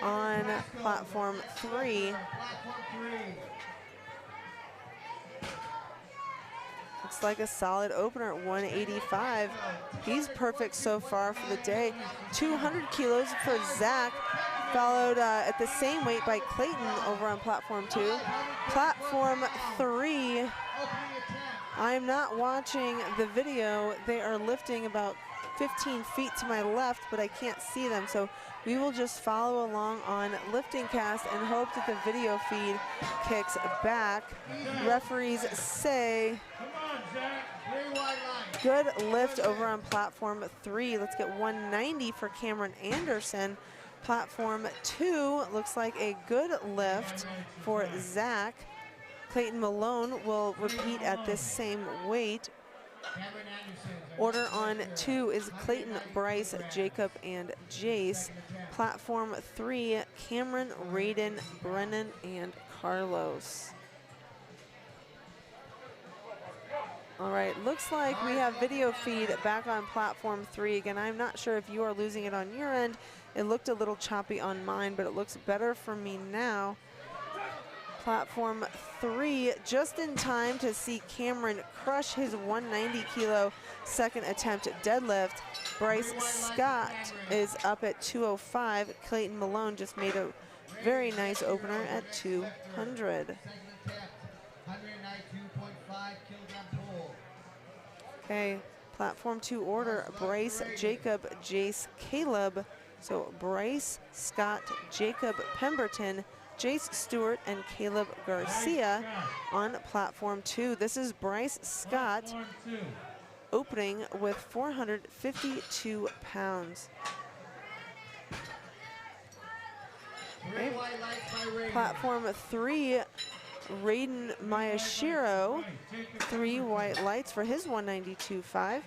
on platform 3. Looks like a solid opener at 185. He's perfect so far for the day. 200 kilos for Zach, followed at the same weight by Clayton over on platform 2. Platform 3, I'm not watching the video. They are lifting about 15 feet to my left, but I can't see them. So we will just follow along on Lifting Cast and hope that the video feed kicks back. Referees say Zach. 3 wide lines. Good lift over on platform 3. Let's get 190 for Cameron Anderson. Platform 2 looks like a good lift for Zach. Clayton Malone will repeat at this same weight. Cameron Anderson. Order on 2 is Clayton, Bryce, Jacob, and Jace. Platform 3, Cameron, Raiden, Brennan, and Carlos. All right, looks like we have video feed back on platform 3. Again, I'm not sure if you are losing it on your end. It looked a little choppy on mine, but it looks better for me now. Platform 3, just in time to see Cameron crush his 190 kilo second attempt deadlift. Bryce Scott is up at 205. Clayton Malone just made a very nice opener at 200. Second attempt, 192.5 kilogram pull. Okay, platform 2 order, Bryce, Jacob, Jace, Caleb. So Bryce, Scott, Jacob Pemberton, Jace Stewart, and Caleb Garcia on platform 2. This is Bryce Scott Platform 2. opening with 452 pounds. 3 wide lights by Raiden. Platform 3, Raiden Miyashiro, 3 white lights for his 192.5.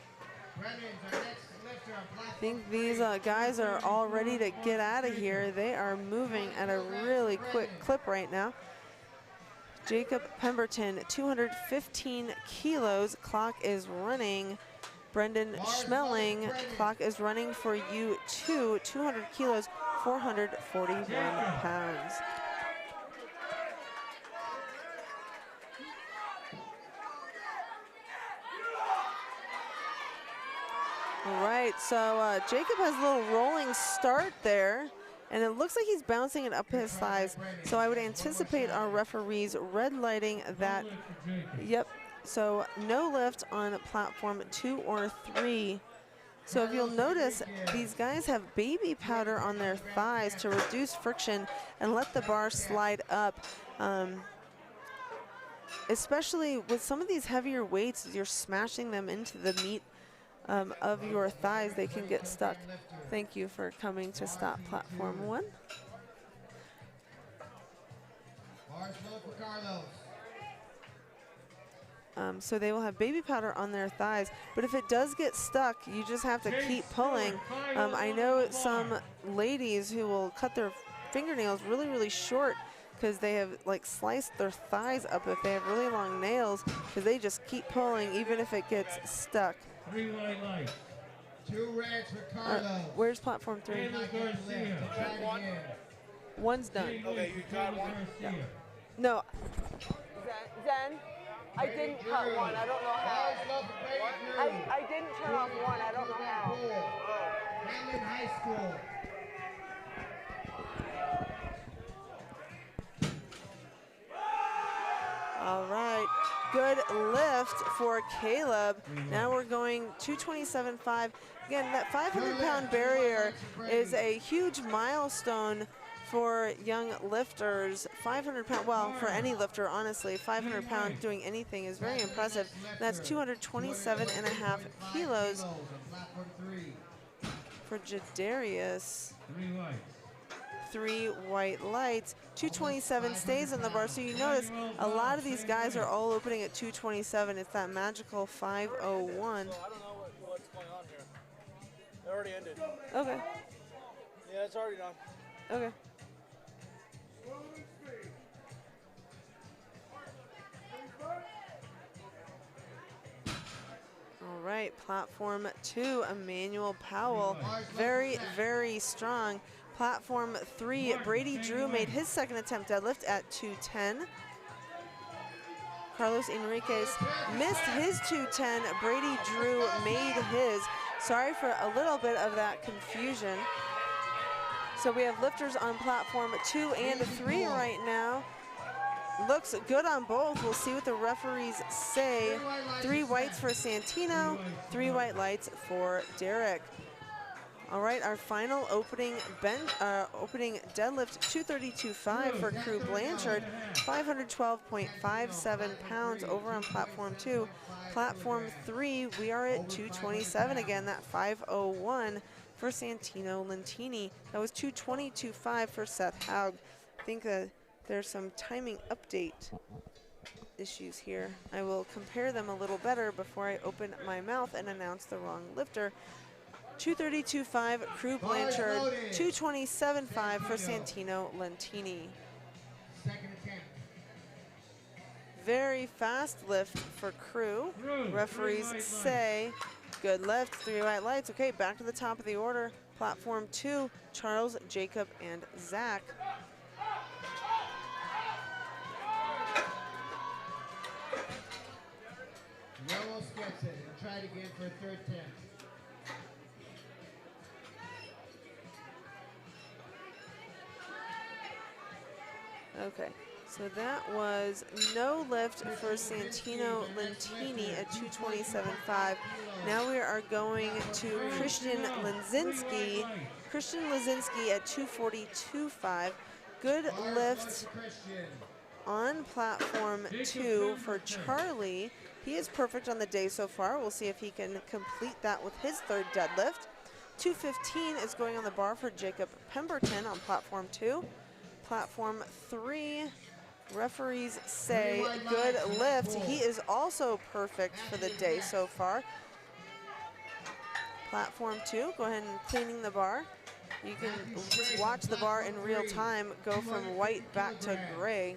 Brennan's our next lifter on platform I think these guys are all ready to get out of here. They are moving at a really quick clip right now. Jacob Pemberton, 215 kilos. Clock is running. Brendan Schmeling, clock is running for you too. 200 kilos, 441 pounds. All right, so Jacob has a little rolling start there, and it looks like he's bouncing it up his thighs. So I would anticipate our referees red lighting that. Yep, so no lift on platform 2 or 3. So if you'll notice, these guys have baby powder on their thighs to reduce friction and let the bar slide up. Especially with some of these heavier weights, you're smashing them into the meat of your thighs, they can get stuck. Thank you for coming to stop platform 1. Bars low for Carlos. So they will have baby powder on their thighs, but if it does get stuck, you just have to keep pulling. I know some ladies who will cut their fingernails really, really short because they have like sliced their thighs up if they have really long nails, because they just keep pulling even if it gets stuck. 3 white lights. 2 reds for Carlos. Where's platform 3? Caleb Garcia. One's done. Okay, you got one? Yeah. No. Zen, I didn't cut one. I don't know how. I didn't turn off one. I don't know how. Hamlin High School. All right. Good lift for Caleb. Now we're going 227.5. Again, that 500-pound barrier is a huge milestone for young lifters. 500 pound, well, for any lifter, honestly, 500 pounds doing anything is very impressive. That's 227.5 kilos for Jadarius. 3 whites. 3 white lights. 227 stays on the bar. So you notice a lot of these guys are all opening at 227. It's that magical 501. I don't know what's going on here. It already ended. Okay. Yeah, it's already done. Okay. All right, platform 2, Emmanuel Powell, very, very strong. Platform 3, Brady Drew made his second attempt deadlift at 210. Carlos Enriquez missed his 210. Brady Drew made his. Sorry for a little bit of that confusion. So we have lifters on platform 2 and 3 right now. Looks good on both. We'll see what the referees say. 3 whites for Santino, 3 white lights for Derek. All right, our final opening deadlift, 232.5 for Crew Blanchard, 512.57 pounds over on platform 2. Platform 3, we are at 227 again, that 501 for Santino Lentini. That was 222.5 for Seth Haug. I think there's some timing update issues here. I will compare them a little better before I open my mouth and announce the wrong lifter. 232.5 Crew Blanchard, 227.5 for Santino Lentini. Second attempt. Very fast lift for Crew. Referees say good lift, 3 white lights. Okay, back to the top of the order. Platform 2, Charles, Jacob, and Zach. He almost gets it. He'll try it again for a third attempt. Okay, so that was no lift for Santino Lentini at 227.5. Now we are going to Christian Linzinski. Christian Linzinski at 242.5. Good lift on platform 2 for Charlie. He is perfect on the day so far. We'll see if he can complete that with his third deadlift. 215 is going on the bar for Jacob Pemberton on platform 2. Platform 3, referees say good lift. He is also perfect for the day so far. Platform 2, go ahead and cleaning the bar. You can watch the bar in real time go from white back to gray.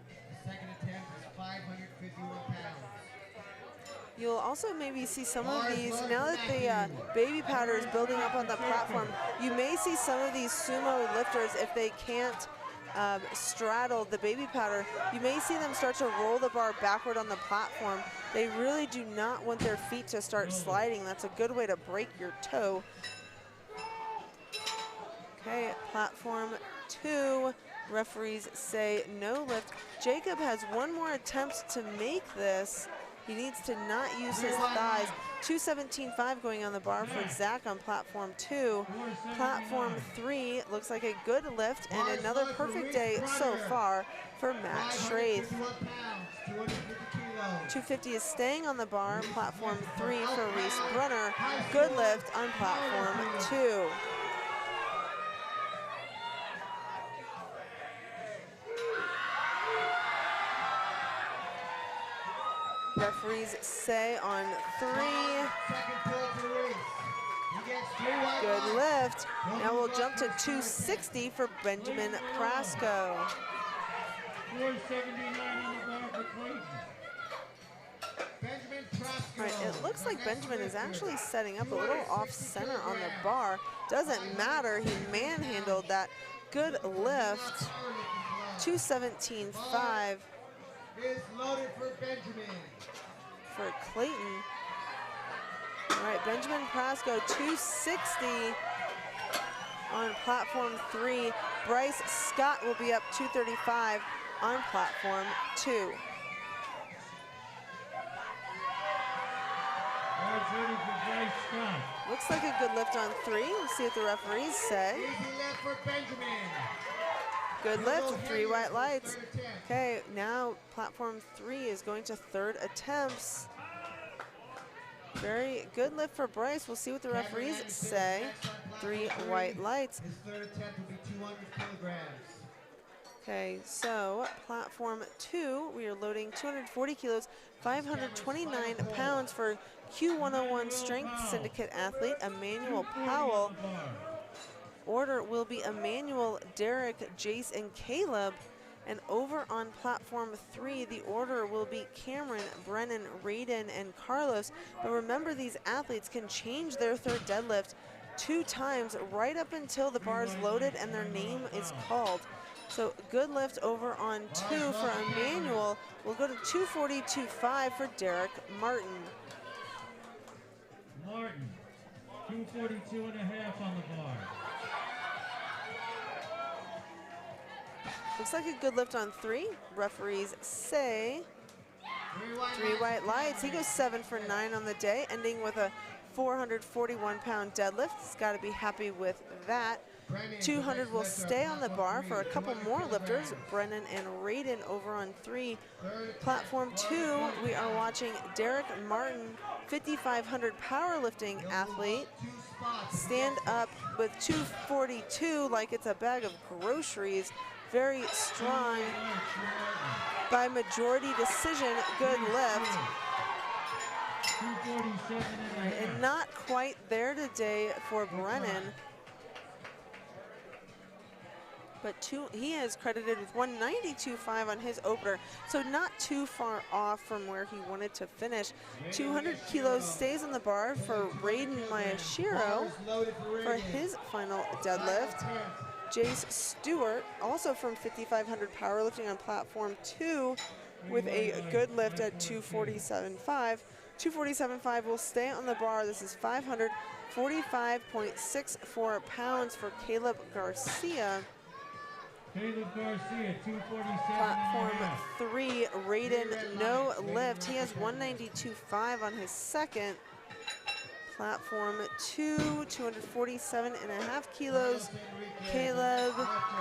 The second attempt is 551 pounds. You'll also maybe see some of these, now that the baby powder is building up on the platform, you may see some of these sumo lifters, if they can't straddle the baby powder, you may see them start to roll the bar backward on the platform. They really do not want their feet to start sliding. That's a good way to break your toe. Okay, platform 2, referees say no lift. Jacob has one more attempt to make this. He needs to not use his thighs. 217.5 going on the bar for Zach on platform 2. Platform 3 looks like a good lift and another perfect day so far for Matt Schraith. 250 is staying on the bar. Platform 3 for Reese Brunner. Good lift on platform 2. Referees say on 3, good lift. Now we'll jump to 260 for Benjamin Prasco. 479 on the bar for Clayton. All right, it looks like Benjamin is actually setting up a little off center on the bar. Doesn't matter, he manhandled that. Good lift. 217.5. Is loaded for Benjamin. For Clayton. All right, Benjamin Prasco, 260 on platform 3. Bryce Scott will be up 235 on platform 2. That's ready for Bryce Scott. Looks like a good lift on 3. We'll see what the referees say. Easy lift for Benjamin. Good lift with 3 white lights. Okay, now platform 3 is going to third attempts. Very good lift for Bryce. We'll see what the referees say. 3 white lights. His third attempt will be 200 kilograms. Okay, so platform 2, we are loading 240 kilos, 529 pounds for Q101 Strength Syndicate athlete Emmanuel Powell. Order will be Emmanuel, Derek, Jace, and Caleb. And over on platform 3, the order will be Cameron, Brennan, Raiden, and Carlos. But remember, these athletes can change their third deadlift 2 times right up until the bar is loaded and their name is called. So good lift over on 2 for Emmanuel. We'll go to 242.5 for Derek Martin. Martin, 242.5 on the bar. Looks like a good lift on 3. Referees say 3 white lights. He goes 7 for 9 on the day, ending with a 441-pound deadlift. He's got to be happy with that. 200 will stay on the bar for a couple more lifters, Brennan and Raiden over on 3. Platform 2, we are watching Derek Martin, 5,500 powerlifting athlete, stand up with 242 like it's a bag of groceries. Very strong. By majority decision, good lift. And not quite there today for Brennan. But he is credited with 192.5 on his opener, so not too far off from where he wanted to finish. 200 kilos stays on the bar for Raiden Mayashiro for his final deadlift. Jace Stewart, also from 5,500 powerlifting on platform 2, with a good lift at 247.5. 247.5 will stay on the bar. This is 545.64 pounds for Caleb Garcia. Caleb Garcia, 247. Platform 3, Raiden, no lift. He has 192.5 on his second. Platform 2, 247.5 kilos. Caleb,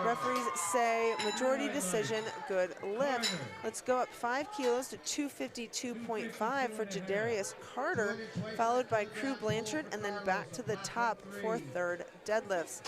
referees say majority decision, good lift. Let's go up 5 kilos to 252.5 for Jadarius Carter, followed by Crew Blanchard, and then back to the top for third deadlifts.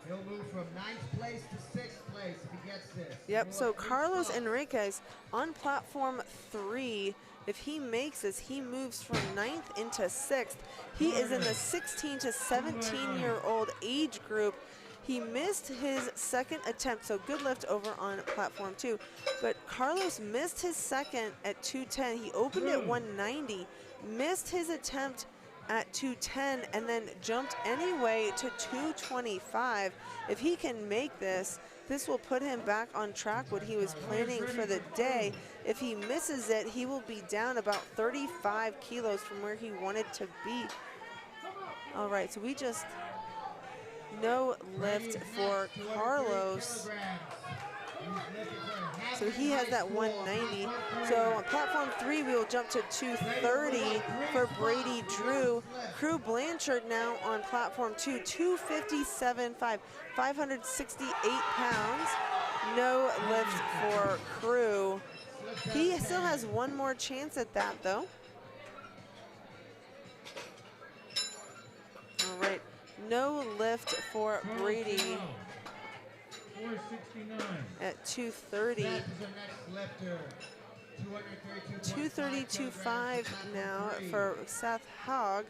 He'll move from 9th place to 6th place if he gets this. Yep, so Carlos Enriquez on platform 3. If he makes this, he moves from 9th into 6th. He is in the 16 to 17-year-old age group. He missed his second attempt, so good lift over on platform 2. But Carlos missed his second at 210. He opened at 190, missed his attempt at 210, and then jumped anyway to 225. If he can make this, this will put him back on track what he was planning for the day. If he misses it, he will be down about 35 kilos from where he wanted to be. All right, so we just no lift for Carlos. So he has that 190. So on platform 3, we will jump to 230 for Brady Drew. Crew Blanchard now on platform 2, 257.5, 568 pounds. No lift for Crew. He still has one more chance at that, though. All right, no lift for Brady. 469. At 230. 232.5 now for Seth Haug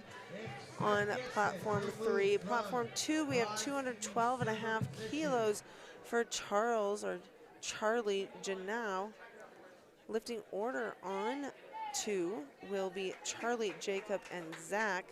on platform 3. Platform 2, we have 212.5 kilos for Charlie Janau. Lifting order on 2 will be Charlie, Jacob, and Zach.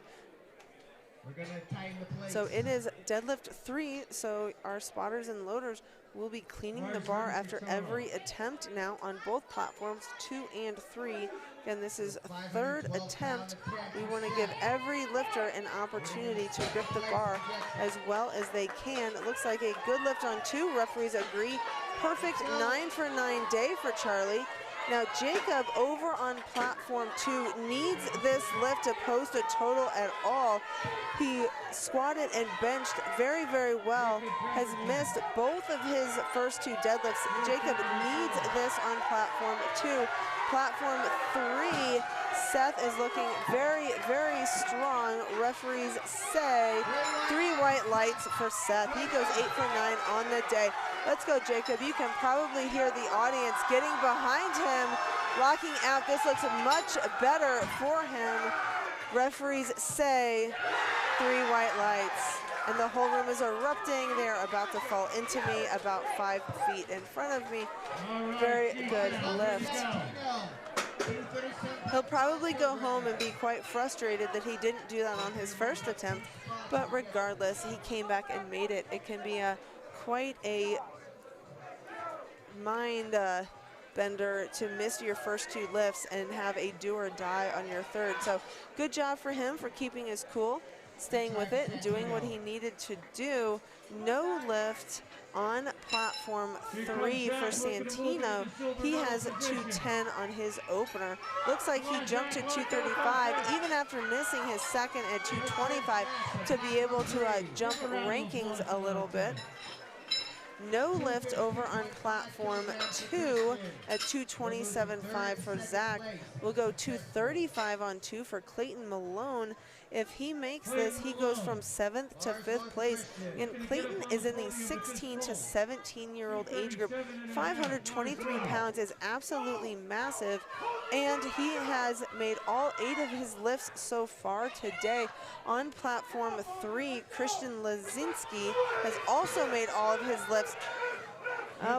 We're gonna tighten the plates. So it is deadlift 3, so our spotters and loaders will be cleaning the bar after every attempt now on both platforms, 2 and 3. Again, this is third attempt. We want to give every lifter an opportunity to grip the bar as well as they can. It looks like a good lift on 2. Referees agree. Perfect 9 for 9 day for Charlie. Now Jacob over on platform 2 needs this lift to post a total at all. He squatted and benched very, very well, has missed both of his first 2 deadlifts. Jacob needs this on platform 2. Platform 3, Seth is looking very, very strong. Referees say 3 white lights for Seth. He goes 8 for 9 on the day. Let's go, Jacob. You can probably hear the audience getting behind him, locking out. This looks much better for him. Referees say 3 white lights. And the whole room is erupting. They're about to fall into me about 5 feet in front of me. Very good lift. He'll probably go home and be quite frustrated that he didn't do that on his first attempt. But regardless, he came back and made it. It can be quite a mind bender to miss your first 2 lifts and have a do or die on your third. So good job for him for keeping his cool. staying with it and doing what he needed to do. No lift on platform 3 for Santino. He has 210 on his opener. Looks like he jumped to 235 even after missing his second at 225 to be able to jump rankings a little bit. No lift over on platform 2 at 227.5 for Zach. We'll go 235 on 2 for Clayton Malone. If he makes this, he goes from 7th to 5th place. And Clayton is in the 16 to 17-year-old age group. 523 pounds is absolutely massive. And he has made all 8 of his lifts so far today. On platform 3, Christian Lazinski has also made all of his lifts.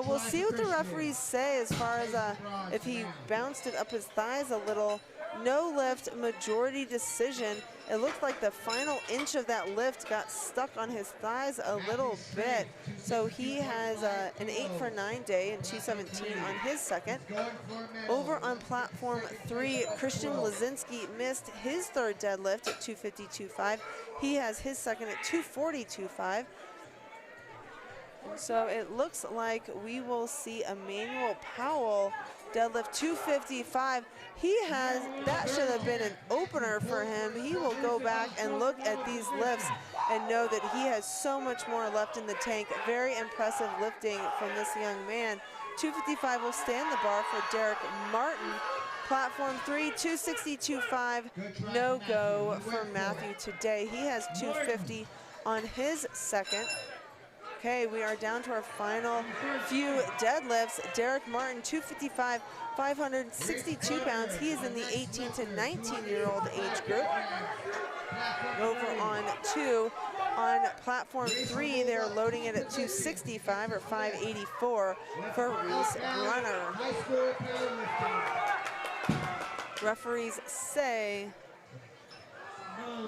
We'll see what the referees say as far as if he bounced it up his thighs a little. No lift, majority decision. It looked like the final inch of that lift got stuck on his thighs a little bit. So he has an 8 for 9 day and 217 on his second. Over on platform 3, Christian Lazinski missed his third deadlift at 252.5. He has his second at 242.5. So it looks like we will see Emmanuel Powell deadlift 255. That should have been an opener for him. He will go back and look at these lifts and know that he has so much more left in the tank. Very impressive lifting from this young man. 255 will stay on the bar for Derek Martin. Platform 3, 262.5, no go for Matthew today. He has 250 on his second. Okay, we are down to our final few deadlifts. Derek Martin, 255, 562 pounds. He is in the 18 to 19-year-old age group. Over on 2. On platform 3, they're loading it at 265 or 584 for Reese Brunner. Referees say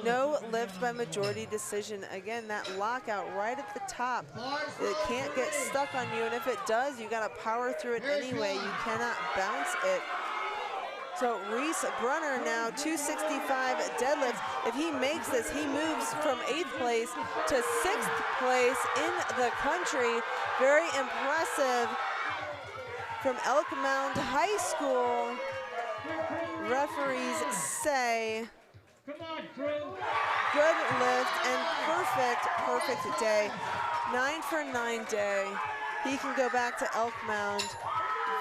no lift by majority decision. Again, that lockout right at the top. It can't get stuck on you, and if it does, you gotta power through it anyway. You cannot bounce it. So Reese Brunner now 265 deadlifts. If he makes this, he moves from 8th place to 6th place in the country. Very impressive from Elk Mound High School. Referees say Come on, crew. good lift and perfect day. 9 for 9 day. He can go back to Elk Mound.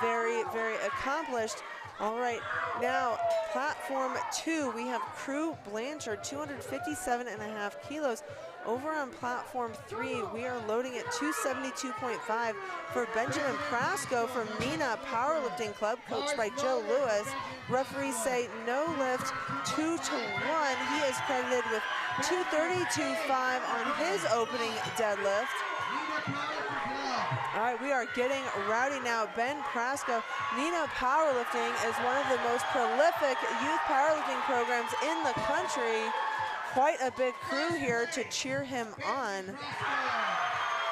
Very accomplished. All right, now platform 2, we have Crew Blanchard, 257.5 kilos. Over on platform 3, we are loading at 272.5 for Benjamin Prasco from Nina Powerlifting Club, coached by Joe Lewis. Referees say no lift, 2 to 1. He is credited with 232.5 on his opening deadlift. All right, we are getting rowdy now. Ben Prasco. Nina Powerlifting is one of the most prolific youth powerlifting programs in the country. Quite a big crew here to cheer him on.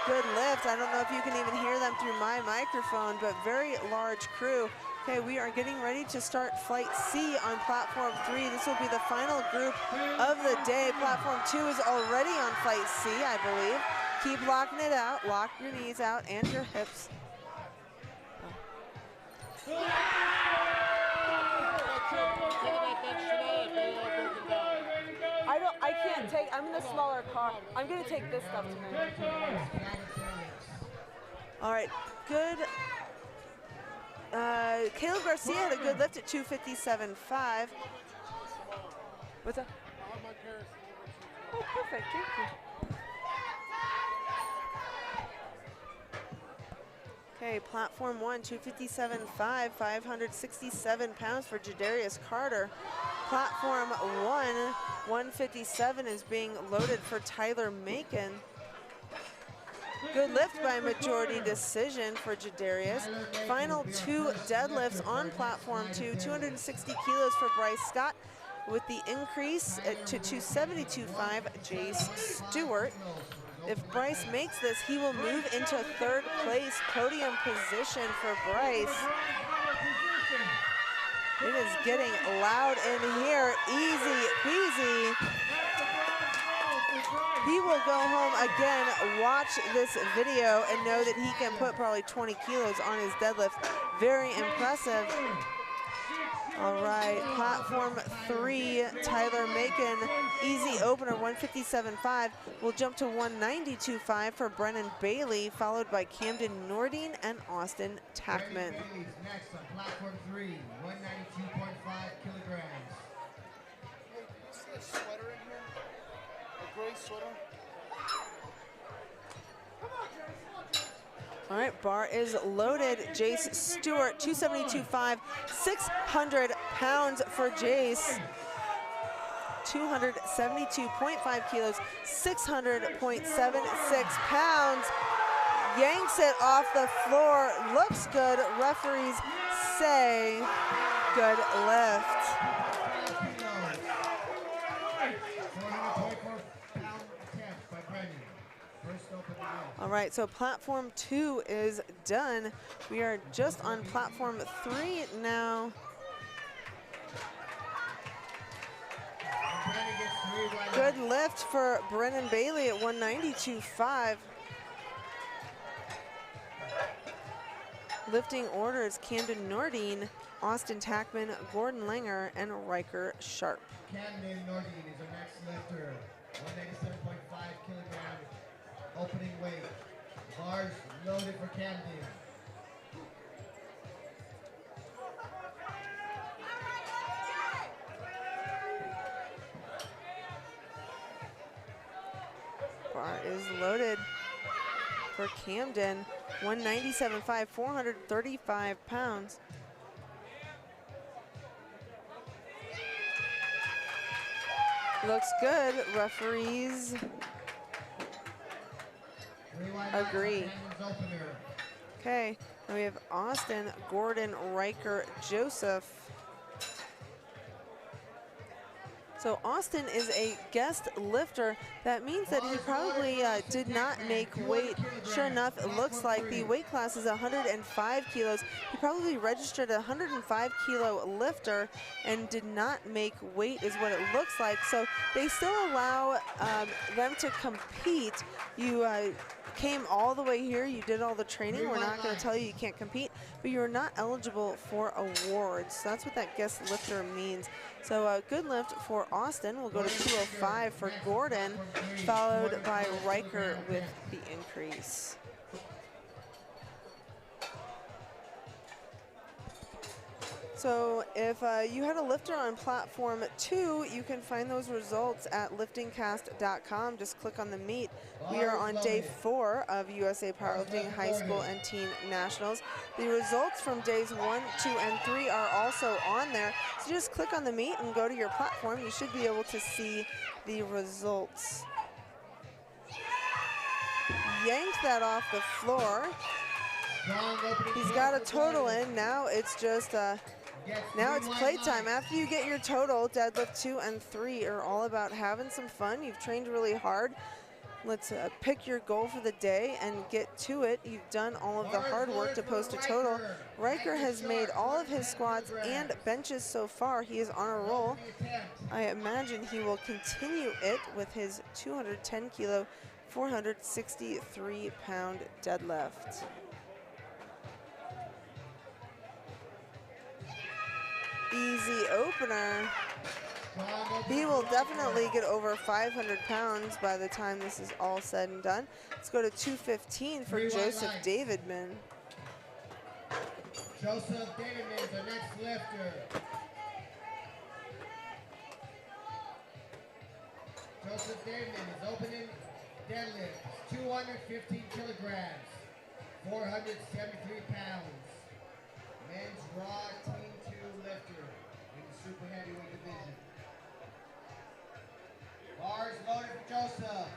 Good lift. I don't know if you can even hear them through my microphone, but very large crew. Okay, we are getting ready to start flight C on platform 3. This will be the final group of the day. Platform 2 is already on flight C, I believe. Keep locking it out. Lock your knees out and your hips. I can't take, I'm in the smaller car. I'm gonna take this stuff tonight. All right, good. Caleb Garcia had a good lift at 257.5. What's that? Oh, perfect, thank you. Okay, platform 1, 257.5, 567 pounds for Jadarius Carter. Platform 1, 157 is being loaded for Tyler Macon. Good lift by majority decision for Jadarius. Final 2 deadlifts on platform 2, 260 kilos for Bryce Scott, with the increase to 272.5, Jace Stewart. If Bryce makes this, he will move into 3rd place podium position for Bryce. It is getting loud in here, easy peasy. He will go home again, watch this video, and know that he can put probably 20 kilos on his deadlift. Very impressive. All right, platform 3, Tyler Macon, easy opener, 157.5. We'll jump to 192.5 for Brennan Bailey, followed by Camden Nordine and Austin Tackman. Brennan Bailey's next on platform 3, 192.5 kilograms. Hey, do you see a sweater in here? A gray sweater? All right, bar is loaded. Jace Stewart, 272.5, 600 pounds for Jace. 272.5 kilos, 600.76 pounds. Yanks it off the floor, looks good. Referees say good lift. 424-pound attempt by Brennan. First open again. All right, so platform 2 is done. We are just on platform 3 now. Brennan gets 3 right Good lift for Brennan Bailey at 192.5. Lifting orders, Camden Nordine, Austin Tackman, Gordon Langer, and Riker Sharp. Camden Nordine is our next lifter. 197.5 kilograms opening weight. Bars loaded for Camden. Bar is loaded for Camden, 197.5, 435 pounds. Looks good. Referees agree. Okay, now we have Austin, Gordon, Riker, Joseph. So Austin is a guest lifter. That means that he probably did not make weight. Sure enough, it looks like the weight class is 105 kilos. He probably registered a 105 kilo lifter and did not make weight is what it looks like. So they still allow them to compete. You came all the way here, you did all the training. We're not going to tell you can't compete, but you're not eligible for awards. So that's what that guest lifter means. So a good lift for Austin. We'll go to 205 for Gordon, followed by Riker with the increase. So if you had a lifter on platform 2, you can find those results at liftingcast.com. Just click on the meet. We are on day 4 of USA Powerlifting High School and Teen Nationals. The results from days 1, 2, and 3 are also on there. So just click on the meet and go to your platform. You should be able to see the results. Yanked that off the floor. He's got a total in. Now it's just now it's playtime. After you get your total, deadlift 2 and 3 are all about having some fun. You've trained really hard. Let's pick your goal for the day and get to it. You've done all of the hard work to post a total. Riker has made all of his squats and benches so far. He is on a roll. I imagine he will continue it with his 210 kilo, 463 pound deadlift. Easy opener. He will definitely get over 500 pounds by the time this is all said and done. Let's go to 215 for Joseph Davidman. Joseph Davidman is the next lifter. Joseph Davidman is opening deadlift, 215 kilograms, 473 pounds. Men's raw team 2 lifter in the super heavyweight division. Bars loaded for Joseph.